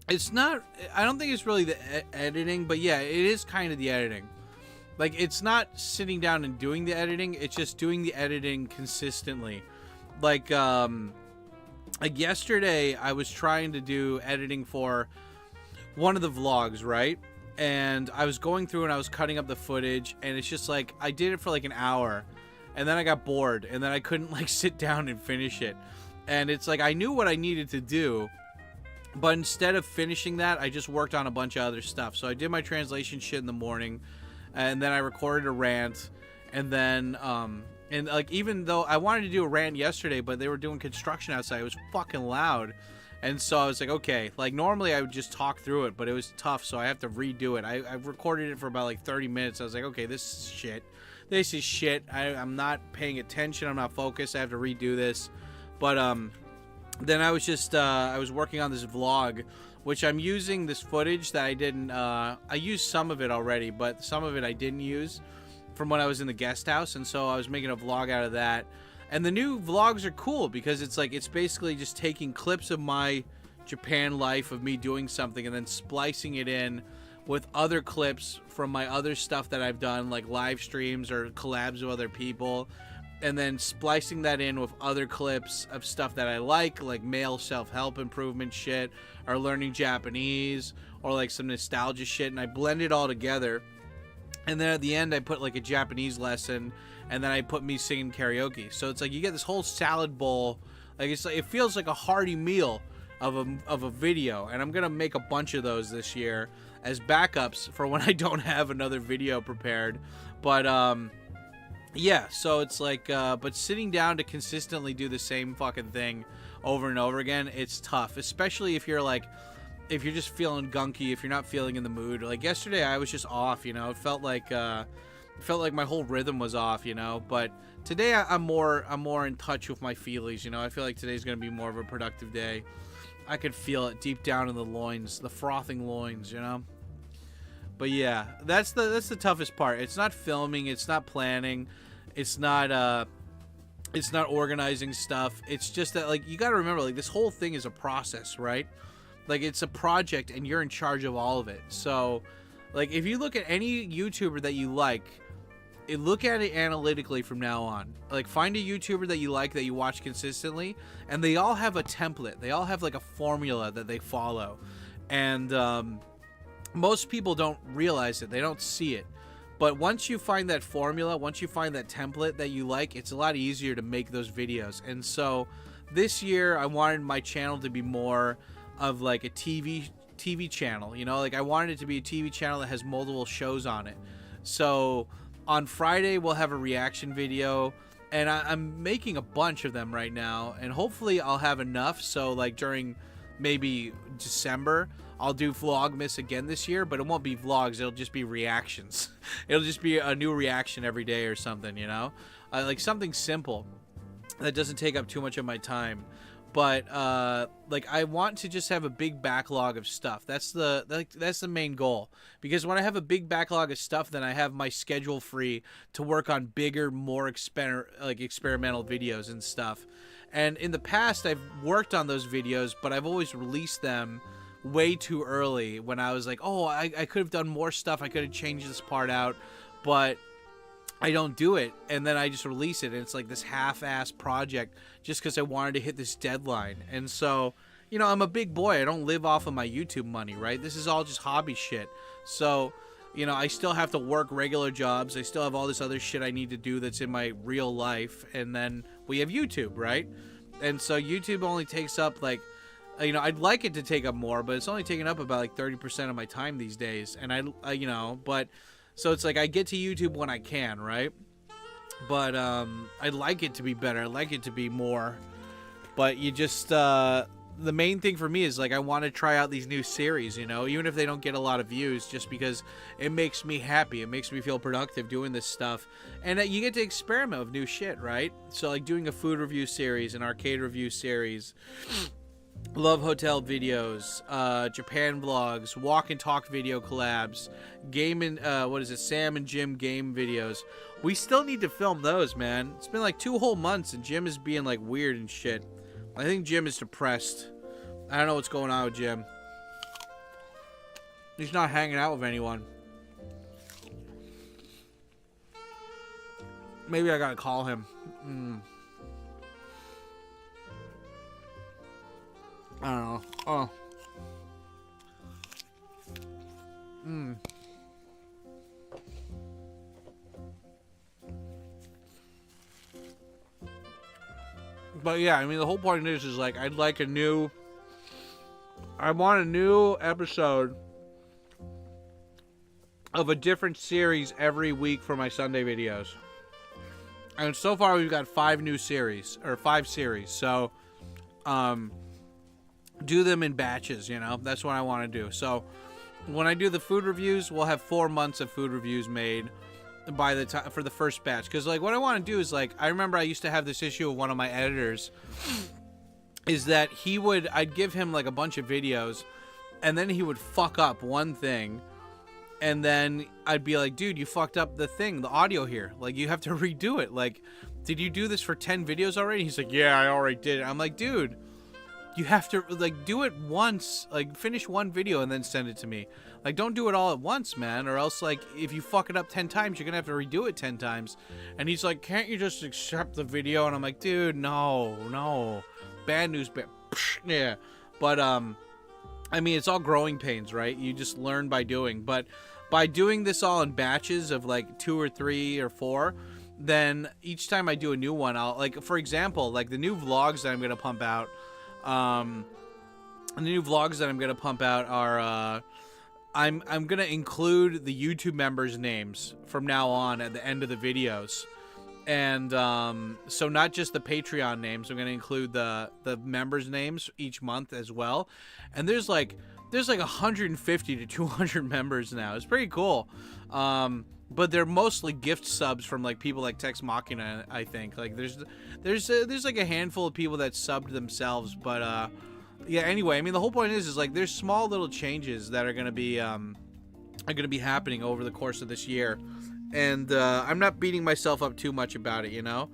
It's not, I don't think it's really the editing, but yeah, it is kind of the editing. Like, it's not sitting down and doing the editing, it's just doing the editing consistently. Like yesterday, I was trying to do editing for one of the vlogs, right? And I was going through and I was cutting up the footage, and it's just like, I did it for like an hour. And then I got bored, and then I couldn't, like, sit down and finish it. And it's like, I knew what I needed to do, but instead of finishing that, I just worked on a bunch of other stuff. So I did my translation shit in the morning, and then I recorded a rant, and then, and, like, even though I wanted to do a rant yesterday, but they were doing construction outside, it was fucking loud. And so I was like, okay, like, normally I would just talk through it, but it was tough, so I have to redo it. I recorded it for about, like, 30 minutes. I was like, okay, this is shit. This is shit. I'm not paying attention. I'm not focused. I have to redo this. But then I was just I was working on this vlog, which I'm using this footage that I didn't. I used some of it already, but some of it I didn't use from when I was in the guest house, and so I was making a vlog out of that. And the new vlogs are cool because it's like, it's basically just taking clips of my Japan life, of me doing something, and then splicing it in with other clips from my other stuff that I've done, like live streams or collabs with other people, and then splicing that in with other clips of stuff that I like male self-help improvement shit, or learning Japanese, or like some nostalgia shit, and I blend it all together. And then at the end I put like a Japanese lesson, and then I put me singing karaoke. So it's like you get this whole salad bowl, like it's like, it feels like a hearty meal of a video, and I'm gonna make a bunch of those this year as backups for when I don't have another video prepared. But yeah, so it's like but sitting down to consistently do the same fucking thing over and over again, it's tough, especially if you're like, if you're just feeling gunky, if you're not feeling in the mood. Like yesterday I was just off, you know. It felt like my whole rhythm was off, you know. But today I'm more in touch with my feelings, you know. I feel like today's gonna be more of a productive day. I could feel it deep down in the loins, the frothing loins, you know. But yeah, that's the toughest part. It's not filming, it's not planning, it's not organizing stuff. It's just that, like, you got to remember, like, this whole thing is a process, right? Like, it's a project and you're in charge of all of it. So, like, if you look at any YouTuber that you like, look at it analytically from now on. Like, find a YouTuber that you like, that you watch consistently, and they all have a template. They all have like a formula that they follow, and most people don't realize it. They don't see it. But once you find that formula, once you find that template that you like, it's a lot easier to make those videos. And so this year I wanted my channel to be more of like a TV channel, you know. Like, I wanted it to be a TV channel that has multiple shows on it. So on Friday, we'll have a reaction video, and I'm making a bunch of them right now, and hopefully I'll have enough, so like during maybe December, I'll do Vlogmas again this year, but it won't be vlogs, it'll just be reactions. It'll just be a new reaction every day or something, you know? Like something simple that doesn't take up too much of my time. but like I want to just have a big backlog of stuff. That's the main goal, because when I have a big backlog of stuff, then I have my schedule free to work on bigger, more experimental videos and stuff. And in the past, I've worked on those videos, but I've always released them way too early when I was like, oh, I could have done more stuff. I could have changed this part out, but I don't do it. And then I just release it. And it's like this half-ass project just because I wanted to hit this deadline. And so, you know, I'm a big boy. I don't live off of my YouTube money, right? This is all just hobby shit. So, you know, I still have to work regular jobs. I still have all this other shit I need to do that's in my real life. And then we have YouTube, right? And so YouTube only takes up like, you know, I'd like it to take up more, but it's only taking up about like 30% of my time these days. And I you know, but so it's like I get to YouTube when I can, right? But I'd like it to be better. I'd like it to be more. But you just the main thing for me is like I want to try out these new series, you know, even if they don't get a lot of views, just because it makes me happy. It makes me feel productive doing this stuff. And you get to experiment with new shit, right? So like doing a food review series, an arcade review series, Love Hotel videos, Japan vlogs, walk and talk video collabs, game and Sam and Jim game videos. We still need to film those, man. It's been like 2 whole months and Jim is being like weird and shit. I think Jim is depressed. I don't know what's going on with Jim. He's not hanging out with anyone. Maybe I gotta call him. I don't know. Oh. But yeah, I mean, the whole point is like, I want a new episode of a different series every week for my Sunday videos. And so far we've got 5 series. So, do them in batches, you know. That's what I want to do. So when I do the food reviews, we'll have 4 months of food reviews made by the time for the first batch. Because like what I want to do is like, I remember I used to have this issue with one of my editors, is that I'd give him like a bunch of videos and then he would fuck up one thing, and then I'd be like, dude, you fucked up the audio here, like you have to redo it. Like, did you do this for 10 videos already? He's like, yeah, I already did it. I'm like, dude, you have to like do it once, like finish one video and then send it to me. Like, don't do it all at once, man, or else like if you fuck it up 10 times, you're gonna have to redo it 10 times. And he's like, can't you just accept the video? And I'm like, dude, no, bad news, yeah. But I mean, it's all growing pains, right? You just learn by doing. But by doing this all in batches of like 2 or 3 or 4, then each time I do a new one, I'll like, for example, like the new vlogs that I'm gonna pump out. The new vlogs that I'm gonna pump out are I'm gonna include the YouTube members' names from now on at the end of the videos, and so not just the Patreon names. I'm gonna include the members' names each month as well. And there's like 150 to 200 members now. It's pretty cool. But they're mostly gift subs from like people like Tex Machina, I think. Like there's like a handful of people that subbed themselves, but yeah. Anyway, I mean, the whole point is like there's small little changes that are gonna be happening over the course of this year, and I'm not beating myself up too much about it, you know.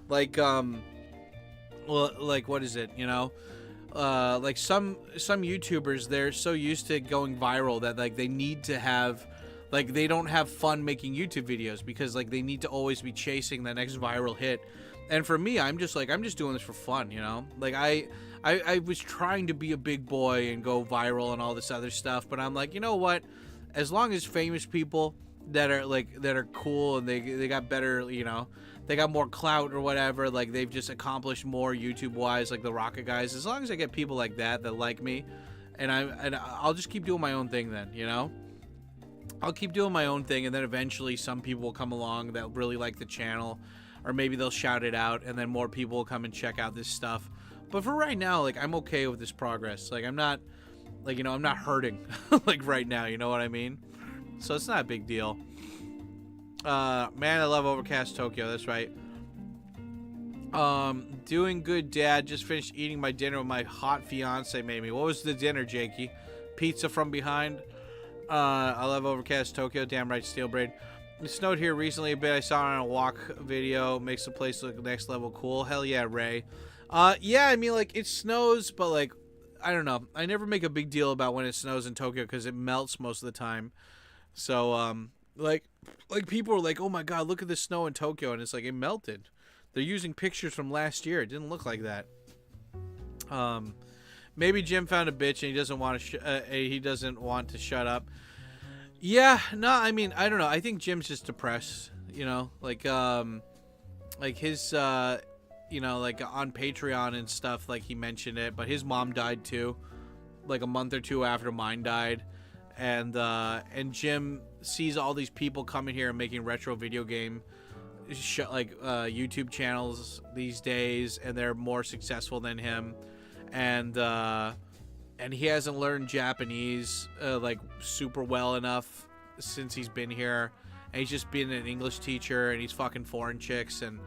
Like well, like what is it, you know? Like some YouTubers, they're so used to going viral that like they need to have. Like, they don't have fun making YouTube videos because, like, they need to always be chasing the next viral hit. And for me, I'm just doing this for fun, you know? Like, I was trying to be a big boy and go viral and all this other stuff, but I'm like, you know what? As long as famous people that are cool and they got better, you know, they got more clout or whatever, like, they've just accomplished more YouTube-wise, like the Rocket guys, as long as I get people like that like me, and I'll just keep doing my own thing then, you know? I'll keep doing my own thing, and then eventually some people will come along that really like the channel, or maybe they'll shout it out, and then more people will come and check out this stuff. But for right now, like, I'm okay with this progress. Like, I'm not, like, you know, I'm not hurting, like, right now, you know what I mean? So it's not a big deal. Man, I love Overcast Tokyo, that's right. Doing good, Dad. Just finished eating my dinner with my hot fiance made me. What was the dinner, Jakey? Pizza from behind. I love overcast Tokyo. Damn right, Steel Braid. It snowed here recently a bit. I saw it on a walk video. Makes the place look next level cool. Hell yeah, Ray. Yeah, I mean, like, it snows, but, like, I don't know. I never make a big deal about when it snows in Tokyo because it melts most of the time. So, like people are like, oh my god, look at the snow in Tokyo, and it's like, it melted. They're using pictures from last year. It didn't look like that. Maybe Jim found a bitch and he doesn't want to shut up. Yeah, no, I mean, I don't know. I think Jim's just depressed, you know, like his, you know, like on Patreon and stuff, like he mentioned it, but his mom died too, like a month or two after mine died. And Jim sees all these people coming here and making retro video game YouTube channels these days, and they're more successful than him, and he hasn't learned Japanese like super well enough since he's been here, and he's just been an English teacher, and he's fucking foreign chicks, and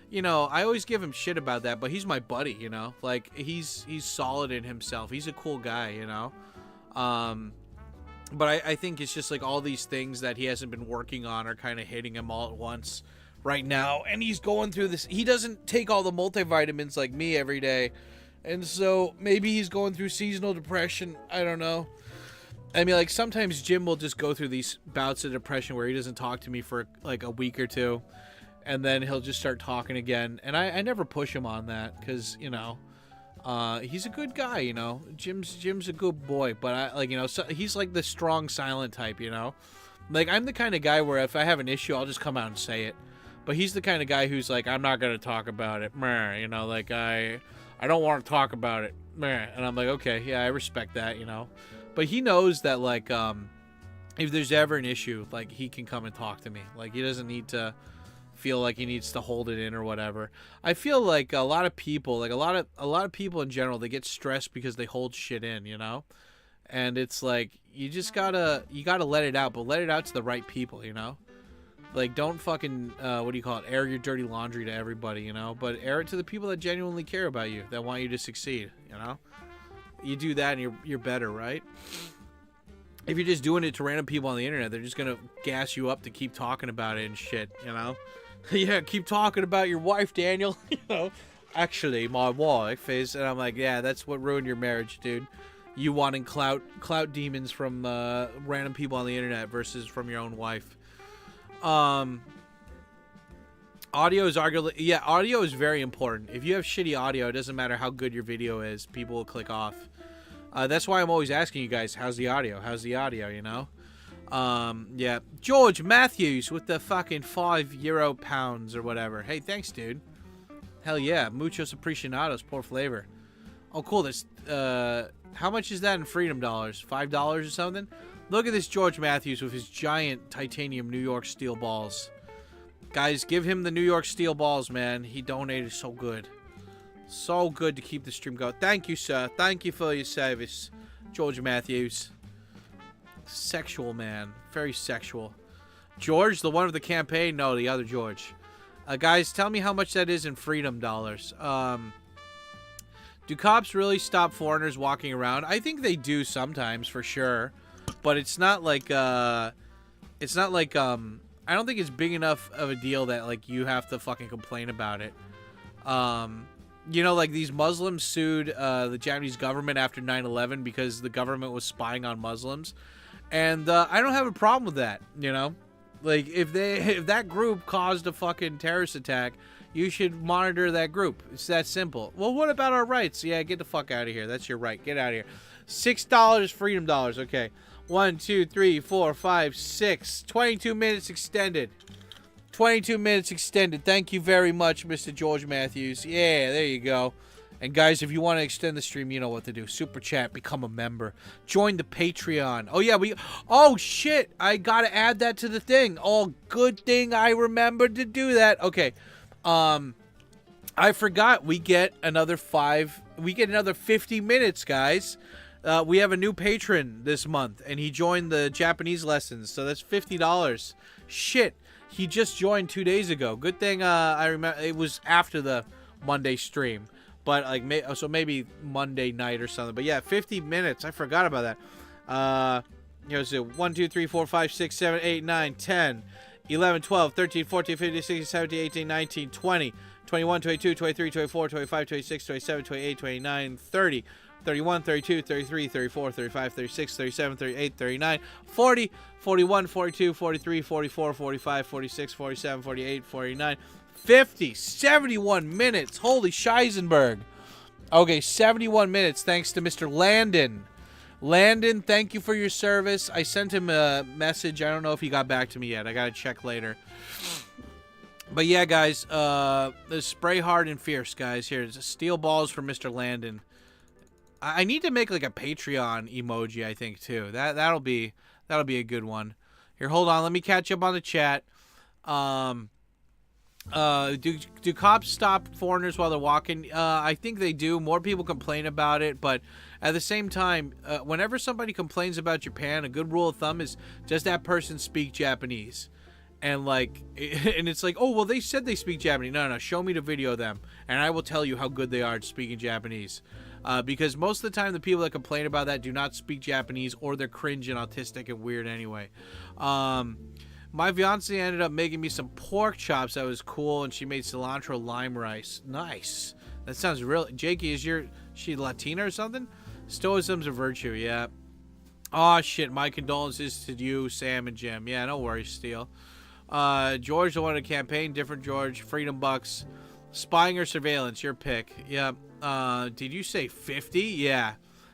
you know, I always give him shit about that, but he's my buddy, you know, like he's solid in himself. He's a cool guy, you know. But I think it's just like all these things that he hasn't been working on are kind of hitting him all at once right now, and he's going through this. He doesn't take all the multivitamins like me every day, and so maybe he's going through seasonal depression. I don't know. I mean, like, sometimes Jim will just go through these bouts of depression where he doesn't talk to me for like a week or two, and then he'll just start talking again, and I never push him on that because, you know, he's a good guy, you know. Jim's a good boy, but I, like, you know, so he's like the strong silent type, you know. Like, I'm the kind of guy where if I have an issue, I'll just come out and say it. But he's the kind of guy who's like, I'm not gonna talk about it, meh, you know, like I don't want to talk about it, meh. And I'm like, okay, yeah, I respect that, you know. But he knows that, like, if there's ever an issue, like, he can come and talk to me. Like, he doesn't need to feel like he needs to hold it in or whatever. I feel like a lot of people, like a lot of people in general, they get stressed because they hold shit in, you know. And it's like, you gotta let it out, but let it out to the right people, you know. Like, don't fucking what do you call it, air your dirty laundry to everybody, you know, but air it to the people that genuinely care about you, that want you to succeed, you know. You do that and you're better, right? If you're just doing it to random people on the internet, they're just gonna gas you up to keep talking about it and shit, you know. Yeah, keep talking about your wife, Daniel. You know, actually, my wife is, and I'm like, yeah, that's what ruined your marriage, dude. You wanting clout demons from random people on the internet versus from your own wife. Audio is arguably, yeah, audio is very important. If you have shitty audio, it doesn't matter how good your video is, people will click off. That's why I'm always asking you guys, how's the audio? How's the audio, you know? Yeah. George Matthews with the fucking €5 or whatever. Hey, thanks, dude. Hell yeah. Muchos apreciados, poor flavor. Oh, cool. This, how much is that in freedom dollars? $5 or something? Look at this George Matthews with his giant titanium New York steel balls. Guys, give him the New York steel balls, man. He donated so good. So good to keep the stream going. Thank you, sir. Thank you for your service, George Matthews. Sexual man. Very sexual. George, the one of the campaign? No, the other George. Guys, tell me how much that is in freedom dollars. Do cops really stop foreigners walking around? I think they do sometimes, for sure. But it's not like, I don't think it's big enough of a deal that, like, you have to fucking complain about it. You know, like, these Muslims sued the Japanese government after 9/11 because the government was spying on Muslims. And I don't have a problem with that, you know? Like, if that group caused a fucking terrorist attack, you should monitor that group. It's that simple. Well, what about our rights? Yeah, get the fuck out of here. That's your right. Get out of here. $6 freedom dollars. Okay. 1, 2, 3, 4, 5, 6. 22 minutes extended. 22 minutes extended. Thank you very much, Mr. George Matthews. Yeah, there you go. And guys, if you want to extend the stream, you know what to do. Super chat, become a member. Join the Patreon. Oh, yeah, oh, shit. I got to add that to the thing. Oh, good thing I remembered to do that. Okay. I forgot. We get another 50 minutes, guys. We have a new patron this month, and he joined the Japanese lessons, so that's $50. Shit. He just joined 2 days ago. Good thing I remember it was after the Monday stream. But like, so maybe Monday night or something. But yeah, 50 minutes. I forgot about that. So 1, 2, 3, 4, 5, 6, 7, 8, 9, 10, 11, 12, 13, 14, 15, 16, 17, 18, 19, 20, 21, 22, 23, 24, 25, 26, 27, 28, 29, 30, 31, 32, 33, 34, 35, 36, 37, 38, 39, 40, 41, 42, 43, 44, 45, 46, 47, 48, 49, 50, 71 minutes. Holy Scheisenberg. Okay, 71 minutes thanks to Mr. Landon. Landon, thank you for your service. I sent him a message. I don't know if he got back to me yet. I gotta check later. But yeah, guys, the spray hard and fierce, guys. Here's steel balls for Mr. Landon. I need to make like a Patreon emoji, I think, too. That'll be a good one. Here, hold on. Let me catch up on the chat. Do cops stop foreigners while they're walking? I think they do. More people complain about it, but at the same time, whenever somebody complains about Japan, a good rule of thumb is, does that person speak Japanese? And like, and it's like, oh, well, they said they speak Japanese. No, show me the video of them, and I will tell you how good they are at speaking Japanese. Because most of the time, the people that complain about that do not speak Japanese, or they're cringe and autistic and weird anyway. My fiance ended up making me some pork chops that was cool, and she made cilantro lime rice. Nice. That sounds real. Jakey, she Latina or something? Stoicism's a virtue, yeah. Oh shit, my condolences to you, Sam and Jim. Yeah, no worries, Steele. George, the one in the campaign, different George, Freedom Bucks, spying or surveillance, your pick. Yeah. Did you say 50? Yeah.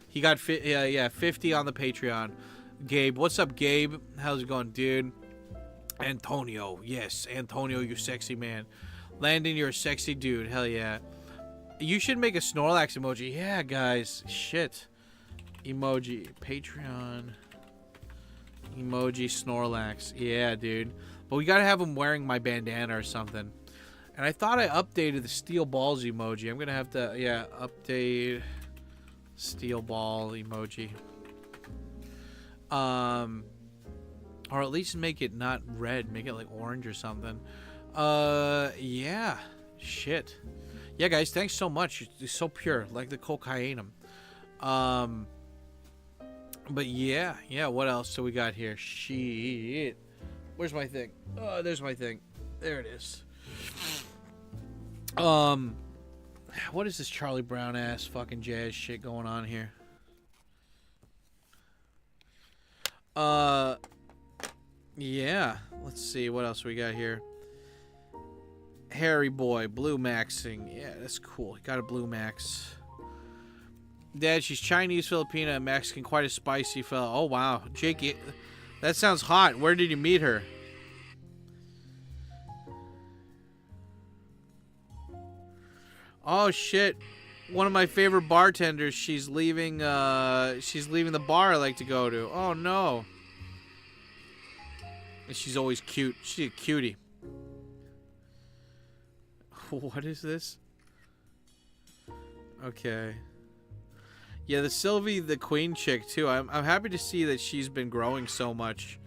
He got 50 on the Patreon. Gabe, what's up, Gabe? How's it going, dude? Antonio, yes, Antonio, you sexy man. Landon, you're a sexy dude. Hell yeah. You should make a Snorlax emoji. Yeah, guys. Shit. Emoji. Patreon. Emoji Snorlax. Yeah, dude. But we gotta have him wearing my bandana or something. And I thought I updated the steel balls emoji. I'm gonna have to, yeah, update steel ball emoji. Or at least make it not red. Make it like orange or something. Yeah. Shit. Yeah, guys, thanks so much. It's so pure, like the cocainum. But yeah, what else do we got here? Shit. Where's my thing? Oh, there's my thing. There it is. What is this Charlie Brown ass fucking jazz shit going on here? Yeah. Let's see what else we got here. Harry boy, blue maxing. Yeah, that's cool. Got a blue max. Dad, she's Chinese, Filipino, and Mexican. Quite a spicy fella. Oh wow, Jakey, that sounds hot. Where did you meet her? Oh shit, one of my favorite bartenders. She's leaving. She's leaving the bar I like to go to. Oh no. And she's always cute. She's a cutie. What is this? Okay. Yeah, the Sylvie the Queen chick too. I'm happy to see that she's been growing so much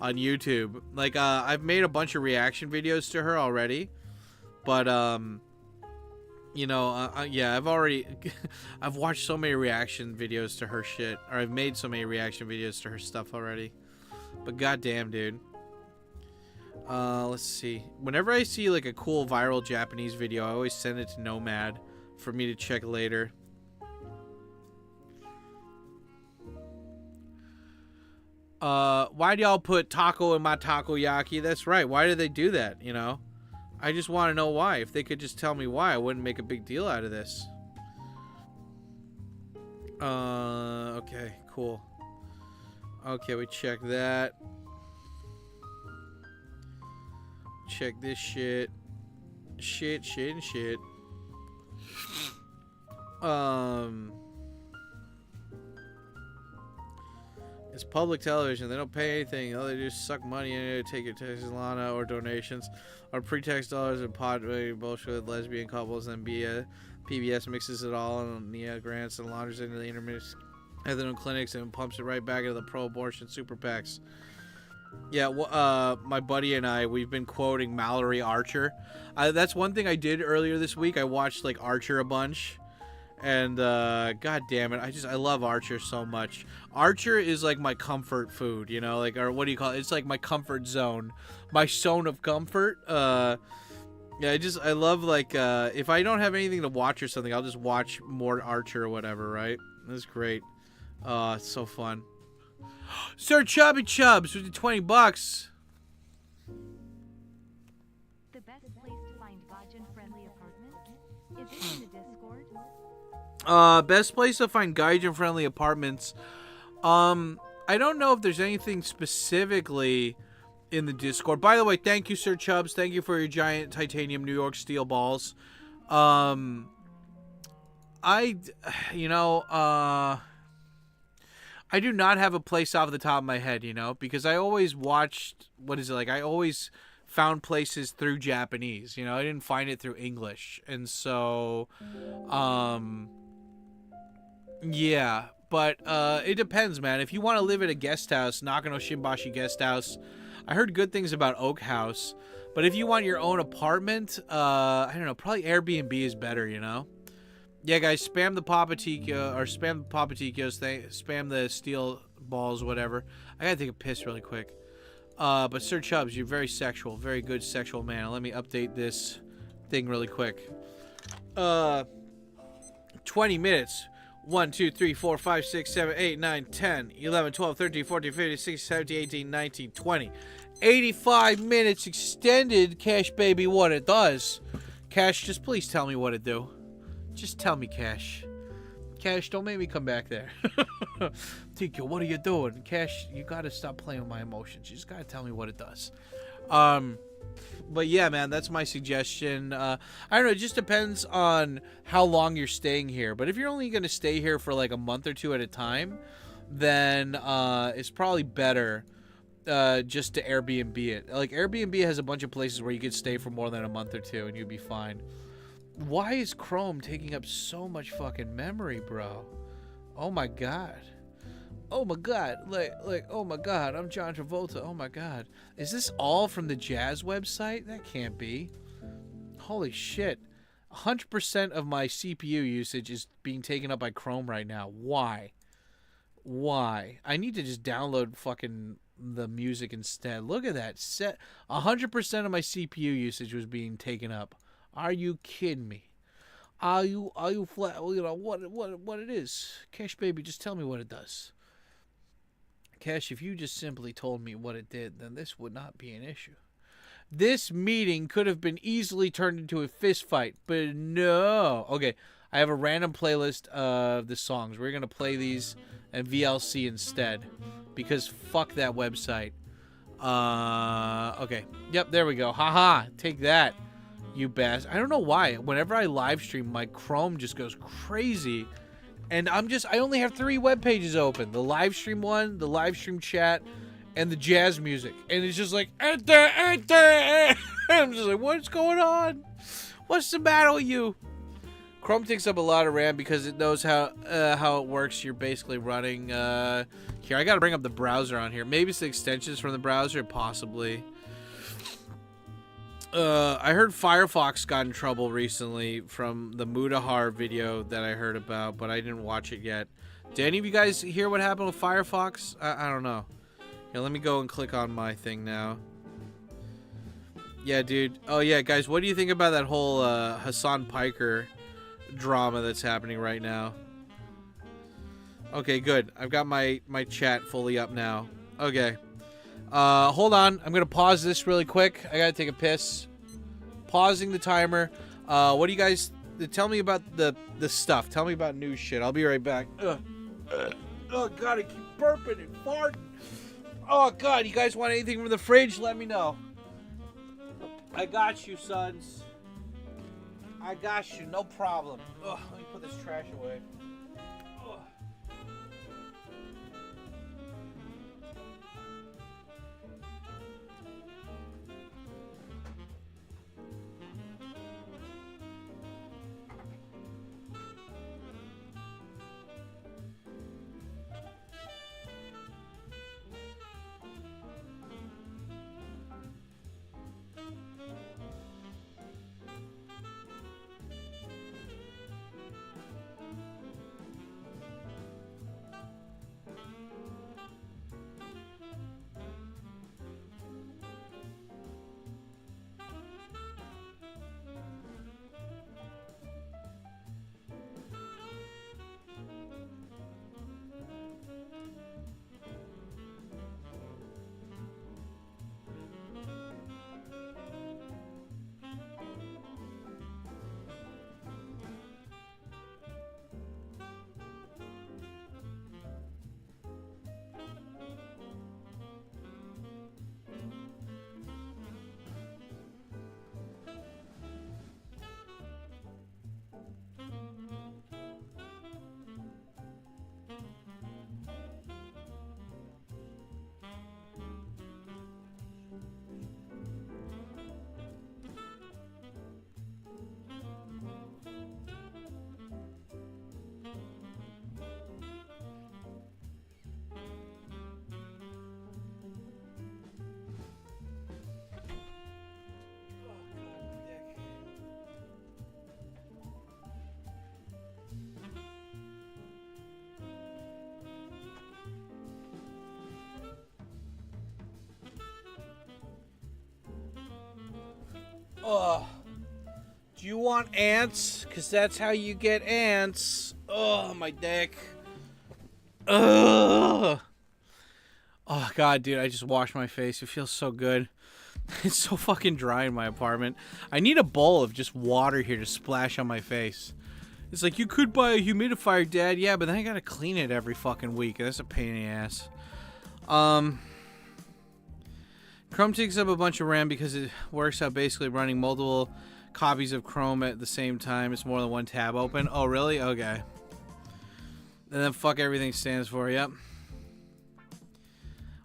on YouTube. Like I've made a bunch of reaction videos to her already, but you know, yeah, I've watched so many reaction videos to her shit, or I've made so many reaction videos to her stuff already. But goddamn, dude. Let's see. Whenever I see like a cool viral Japanese video, I always send it to Nomad for me to check later. Why do y'all put taco in my takoyaki? That's right. Why do they do that, you know? I just want to know why. If they could just tell me why, I wouldn't make a big deal out of this. Okay, cool. Okay, we check that. Check this shit. Shit. It's public television. They don't pay anything. All they do is suck money in, take your taxes, Lana, or donations, or pretext dollars and pot bullshit with lesbian couples, and PBS mixes it all and NIA grants and launders into the intermittent clinics and pumps it right back into the pro-abortion super PACs. Yeah, my buddy and I, we've been quoting Mallory Archer. That's one thing I did earlier this week. I watched like Archer a bunch, and god damn it, I love Archer so much. Archer is like my comfort food, you know, like, or what do you call it? It's like my comfort zone, my zone of comfort. Yeah, I love like if I don't have anything to watch or something, I'll just watch more Archer or whatever, right? That's great. It's so fun. Sir Chubby Chubs with the $20. The best place to find Gaijin-friendly apartments? Is it in the Discord? Best place to find Gaijin-friendly apartments. I don't know if there's anything specifically in the Discord. By the way, thank you, Sir Chubbs. Thank you for your giant titanium New York steel balls. I do not have a place off the top of my head, you know, because I always watched, I always found places through Japanese, you know, I didn't find it through English. And so, yeah, but, it depends, man. If you want to live at a guest house, Nakano Shimbashi guest house, I heard good things about Oak House, but if you want your own apartment, I don't know, probably Airbnb is better, you know? Yeah, guys, spam the Papatikyo, or spam the Papatikyos, spam the steel balls, whatever. I gotta take a piss really quick. But Sir Chubbs, you're very sexual, very good sexual man. Let me update this thing really quick. 20 minutes. 1, 2, 3, 4, 5, 6, 7, 8, 9, 10, 11, 12, 13, 14, 15, 16, 17, 18, 19, 20. 85 minutes extended, Cash baby, what it does. Cash, just please tell me what it do. Just tell me, Cash. Cash, don't make me come back there. Tikyo, what are you doing? Cash, you gotta stop playing with my emotions. You just gotta tell me what it does. But yeah, man, that's my suggestion. I don't know, it just depends on how long you're staying here. But if you're only gonna stay here for like a month or two at a time, then it's probably better just to Airbnb it. Like, Airbnb has a bunch of places where you could stay for more than a month or two and you'd be fine. Why is Chrome taking up so much fucking memory, bro? Oh my god. Oh my god. Like, oh my god, I'm John Travolta. Oh my god. Is this all from the Jazz website? That can't be. Holy shit. 100% of my CPU usage is being taken up by Chrome right now. Why? Why? I need to just download fucking the music instead. Look at that. 100% of my CPU usage was being taken up. Are you kidding me? Are you flat? You know what it is? Cash baby, just tell me what it does. Cash, if you just simply told me what it did, then this would not be an issue. This meeting could have been easily turned into a fist fight, but no. Okay, I have a random playlist of the songs. We're gonna play these and VLC instead, because fuck that website. Okay. Yep, there we go. Haha, take that. You bastard. I don't know why. Whenever I live stream, my Chrome just goes crazy. And I only have 3 web pages open. The live stream one, the live stream chat, and the jazz music. And it's just like, enter, enter. I'm just like, what's going on? What's the matter with you? Chrome takes up a lot of RAM because it knows how it works. You're basically running, here, I gotta bring up the browser on here. Maybe it's the extensions from the browser, possibly. I heard Firefox got in trouble recently from the Mudahar video that I heard about, but I didn't watch it yet. Did any of you guys hear what happened with Firefox? I don't know. Here, let me go and click on my thing now. Yeah, dude. Oh, yeah, guys, what do you think about that whole Hassan Piker drama that's happening right now? Okay, good. I've got my chat fully up now. Okay. Hold on. I'm gonna pause this really quick. I gotta take a piss. Pausing the timer. What do you guys... Tell me about the stuff. Tell me about news shit. I'll be right back. Oh, God, I keep burping and farting. Oh, God, you guys want anything from the fridge? Let me know. I got you, sons. I got you. No problem. Ugh, let me put this trash away. Ugh. Oh. Do you want ants? Because that's how you get ants. Oh, my dick. Ugh. Oh, God, dude, I just washed my face. It feels so good. It's so fucking dry in my apartment. I need a bowl of just water here to splash on my face. It's like, you could buy a humidifier, Dad. Yeah, but then I gotta clean it every fucking week. That's a pain in the ass. Chrome takes up a bunch of RAM because it works out basically running multiple copies of Chrome at the same time. It's more than one tab open. Oh, really? Okay. And then fuck everything stands for. Yep.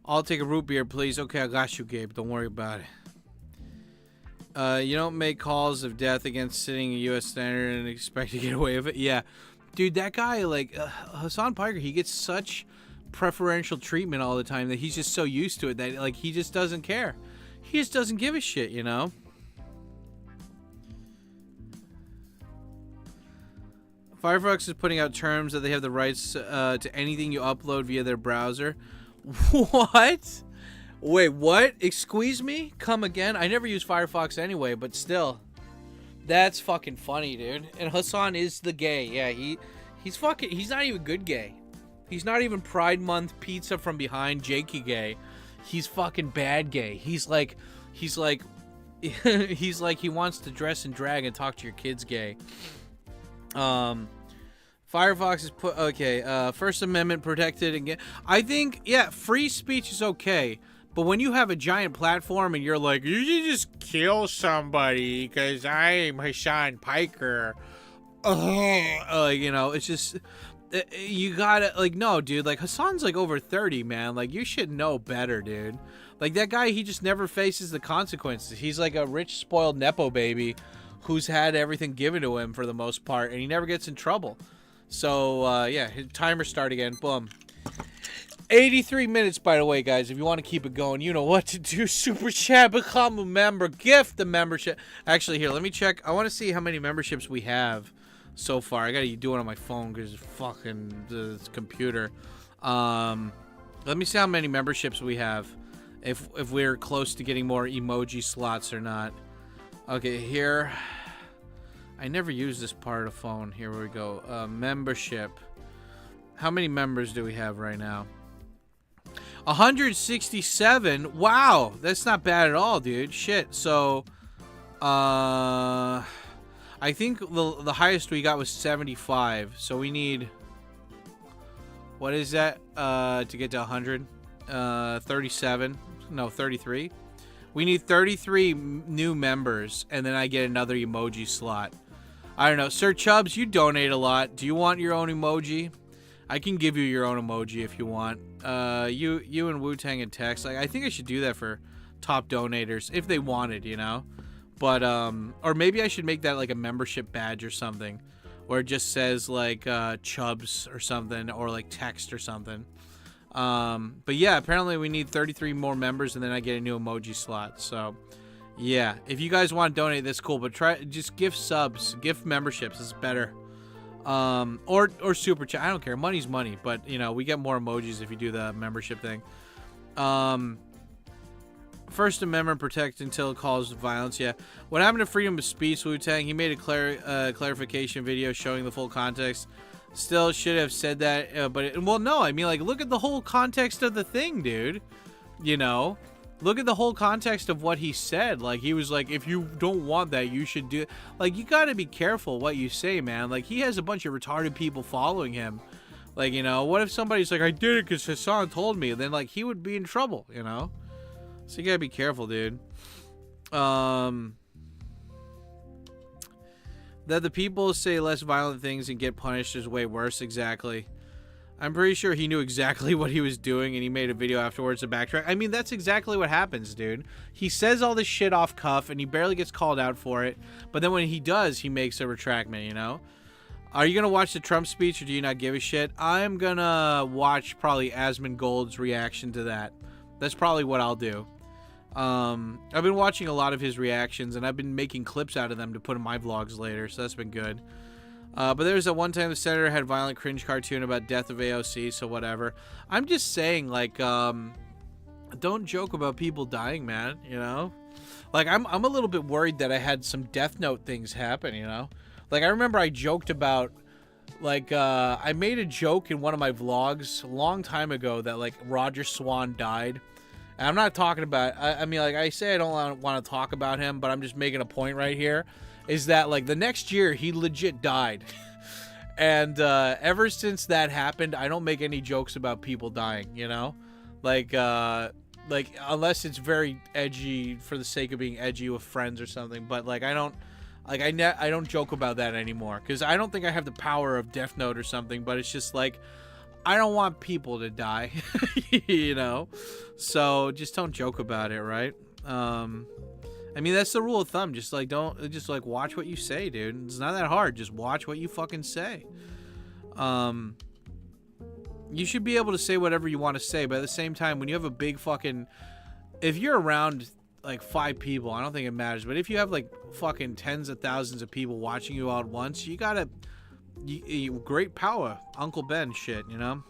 I'll take a root beer, please. Okay, I got you, Gabe. Don't worry about it. You don't make calls of death against sitting a U.S. standard and expect to get away with it. Yeah. Dude, that guy, like, Hassan Piker, he gets such preferential treatment all the time that he's just so used to it that, like, he just doesn't care. He just doesn't give a shit, you know? Firefox is putting out terms that they have the rights to anything you upload via their browser. What? Wait, what? Excuse me? Come again? I never use Firefox anyway, but still. That's fucking funny, dude. And Hassan is the gay. Yeah, he's not even good gay. He's not even Pride Month pizza from behind Jakey gay. He's fucking bad gay. He's like he's like he wants to dress in drag and talk to your kids gay. Firefox is put okay. First Amendment protected again. I think free speech is okay, but when you have a giant platform and you're like, you should just kill somebody because I'm Hassan Piker, you know, it's just you gotta like no, dude. Like Hassan's like over 30, man. Like you should know better, dude. Like that guy, he just never faces the consequences. He's like a rich, spoiled nepo baby who's had everything given to him for the most part, and he never gets in trouble. So, yeah, his timer start again. Boom. 83 minutes, by the way, guys. If you want to keep it going, you know what to do. Super chat, become a member, gift the membership. Actually, here, let me check. I want to see how many memberships we have so far. I got to do it on my phone because it's fucking the computer. Let me see how many memberships we have. If we're close to getting more emoji slots or not. Okay, here. I never use this part of the phone. Here we go. Membership. How many members do we have right now? 167. Wow, that's not bad at all, dude. Shit. So, I think the highest we got was 75. So we need. What is that? To get to 100? 37. No, 33. We need 33 new members, and then I get another emoji slot. I don't know. Sir Chubbs, you donate a lot. Do you want your own emoji? I can give you your own emoji if you want. You and Wu-Tang and Tex. Like, I think I should do that for top donators if they wanted, you know? But, or maybe I should make that like a membership badge or something. Where it just says like Chubbs or something, or like text or something. But yeah, apparently we need 33 more members and then I get a new emoji slot. So yeah, if you guys want to donate, that's cool, but just gift subs, gift memberships is better. Or super chat. I don't care. Money's money, but you know, we get more emojis if you do the membership thing. First Amendment protect until it calls violence. Yeah. What happened to freedom of speech, Wu-Tang? He made a clarification video showing the full context. Still should have said that, but well, no. I mean, like, look at the whole context of the thing, dude. You know, look at the whole context of what he said. Like, he was like, if you don't want that, you should do. Like, you gotta be careful what you say, man. Like, he has a bunch of retarded people following him. Like, you know, what if somebody's like, I did it because Hassan told me? Then, like, he would be in trouble, you know. So you gotta be careful, dude. That the people say less violent things and get punished is way worse. Exactly. I'm pretty sure he knew exactly what he was doing and he made a video afterwards to backtrack. I mean, that's exactly what happens, dude. He says all this shit off cuff and he barely gets called out for it. But then when he does, he makes a retractment, you know? Are you going to watch the Trump speech or do you not give a shit? I'm going to watch probably Asmongold's reaction to that. That's probably what I'll do. I've been watching a lot of his reactions and I've been making clips out of them to put in my vlogs later, so that's been good. But there's a one time the senator had violent cringe cartoon about death of AOC, so whatever. I'm just saying, like, don't joke about people dying, man, you know? Like, I'm a little bit worried that I had some Death Note things happen, you know? Like, I remember I joked about, like, I made a joke in one of my vlogs a long time ago that, like, Roger Swan died. And I'm not talking about, I mean, like, I say I don't want to talk about him, but I'm just making a point right here, is that, like, the next year, he legit died. And ever since that happened, I don't make any jokes about people dying, you know? Like, unless it's very edgy for the sake of being edgy with friends or something. But, like, I don't, like, I don't joke about that anymore. Because I don't think I have the power of Death Note or something. But it's just, like, I don't want people to die, you know? So, just don't joke about it, right? I mean, that's the rule of thumb. Just, like, watch what you say, dude. It's not that hard. Just watch what you fucking say. You should be able to say whatever you want to say, but at the same time, when you have a big fucking... If you're around, like, 5 people, I don't think it matters, but if you have, like, fucking tens of thousands of people watching you all at once, you gotta... great power. Uncle Ben shit, you know?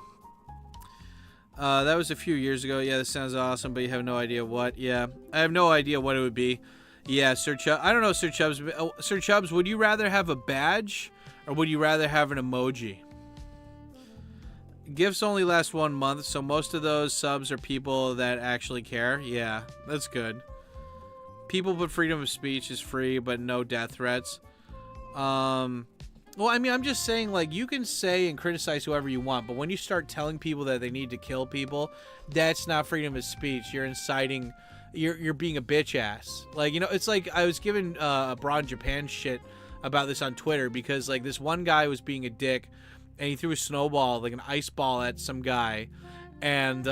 That was a few years ago. Yeah, this sounds awesome, but you have no idea what. Yeah, I have no idea what it would be. Yeah, Sir Chubbs. I don't know, Sir Chubbs. Sir Chubbs, would you rather have a badge, or would you rather have an emoji? Gifts only last 1 month, so most of those subs are people that actually care. Yeah, that's good. People put freedom of speech is free, but no death threats. Well, I mean, I'm just saying, like, you can say and criticize whoever you want, but when you start telling people that they need to kill people, that's not freedom of speech. You're inciting, you're being a bitch ass. Like, you know, it's like I was given Abroad Japan shit about this on Twitter because, like, this one guy was being a dick, and he threw a snowball, like an ice ball, at some guy, and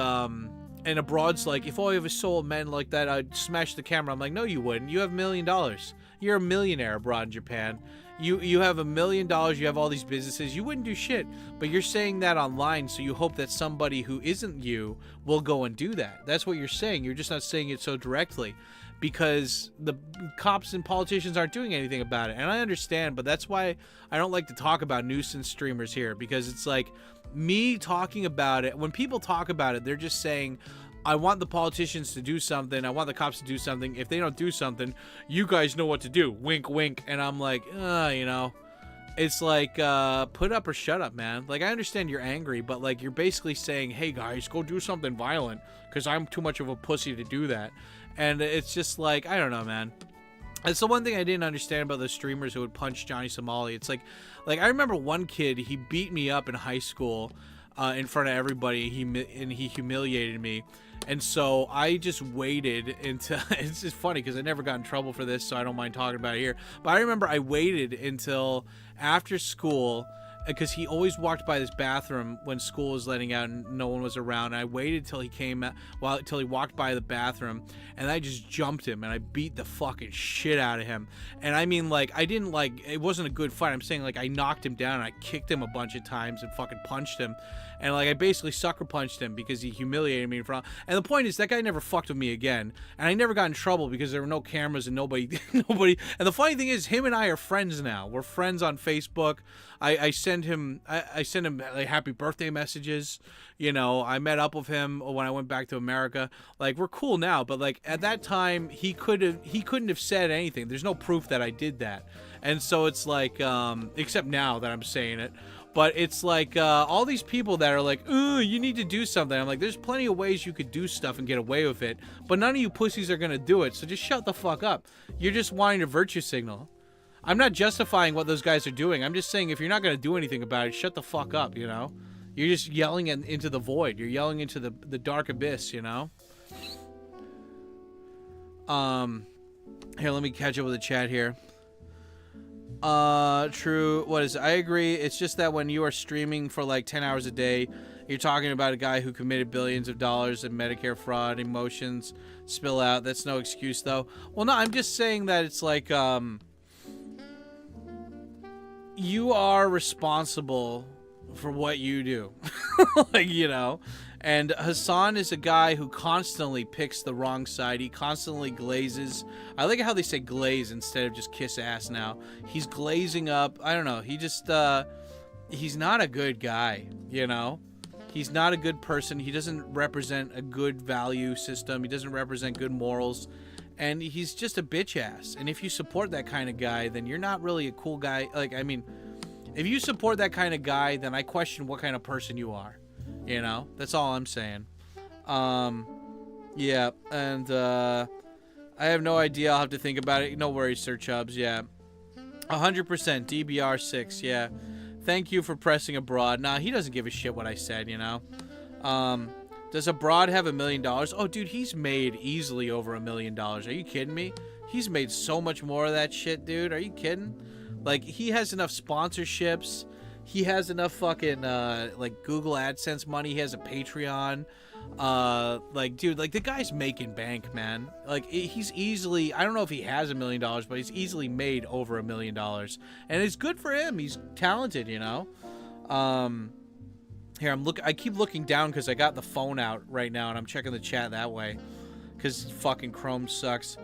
Abroad's like, if all you have a soul men like that, I'd smash the camera. I'm like, no, you wouldn't. You have $1 million. You're a millionaire, Abroad in Japan. You have $1 million. You have all these businesses. You wouldn't do shit, but you're saying that online, so you hope that somebody who isn't you will go and do that. That's what you're saying. You're just not saying it so directly, because the cops and politicians aren't doing anything about it. And I understand, but that's why I don't like to talk about nuisance streamers here, because it's like me talking about it. When people talk about it, they're just saying, I want the politicians to do something. I want the cops to do something. If they don't do something, you guys know what to do. Wink, wink. And I'm like, you know, it's like, put up or shut up, man. Like, I understand you're angry, but, like, you're basically saying, hey, guys, go do something violent, because I'm too much of a pussy to do that. And it's just like, I don't know, man. It's the one thing I didn't understand about the streamers who would punch Johnny Somali. It's like I remember one kid, he beat me up in high school in front of everybody, and he humiliated me. And so I just waited until, it's just funny because I never got in trouble for this, so I don't mind talking about it here. But I remember I waited until after school, because he always walked by this bathroom when school was letting out and no one was around. And I waited till he came, till he walked by the bathroom, and I just jumped him and I beat the fucking shit out of him. And I mean, like, I didn't, like, it wasn't a good fight. I'm saying, like, I knocked him down and I kicked him a bunch of times and fucking punched him. And, like, I basically sucker punched him because he humiliated me in front. And the point is, that guy never fucked with me again. And I never got in trouble because there were no cameras and nobody. And the funny thing is, him and I are friends now. We're friends on Facebook. I send him like happy birthday messages. You know, I met up with him when I went back to America. Like, we're cool now, but, like, at that time, he couldn't have said anything. There's no proof that I did that. And so it's like, except now that I'm saying it. But it's like, all these people that are like, you need to do something. I'm like, there's plenty of ways you could do stuff and get away with it, but none of you pussies are gonna do it, so just shut the fuck up. You're just wanting to virtue signal. I'm not justifying what those guys are doing. I'm just saying, if you're not gonna do anything about it, shut the fuck up, you know? You're just yelling into the void. You're yelling into the dark abyss, you know? Here, let me catch up with the chat here. True. What is it? I agree. It's just that when you are streaming for like 10 hours a day, you're talking about a guy who committed billions of dollars in Medicare fraud, emotions spill out. That's no excuse, though. Well, no, I'm just saying that it's like, you are responsible for what you do. Like, you know, and Hassan is a guy who constantly picks the wrong side. He constantly glazes. I like how they say glaze instead of just kiss ass now. He's glazing up. I don't know. He just, he's not a good guy, you know? He's not a good person. He doesn't represent a good value system. He doesn't represent good morals. And he's just a bitch ass. And if you support that kind of guy, then you're not really a cool guy. Like, I mean, if you support that kind of guy, then I question what kind of person you are. You know? That's all I'm saying. Yeah. And, I have no idea. I'll have to think about it. No worries, Sir Chubbs. Yeah. 100% DBR6. Yeah. Thank you for pressing abroad. Nah, he doesn't give a shit what I said, you know? Does abroad have $1 million? Oh, dude, he's made easily over $1 million. Are you kidding me? He's made so much more of that shit, dude. Are you kidding? Like, he has enough sponsorships. He has enough fucking, like, Google AdSense money. He has a Patreon. Like, dude, like, the guy's making bank, man. Like, he's easily, I don't know if he has $1 million, but he's easily made over $1 million. And it's good for him. He's talented, you know? Here, I keep looking down because I got the phone out right now, and I'm checking the chat that way. Because fucking Chrome sucks.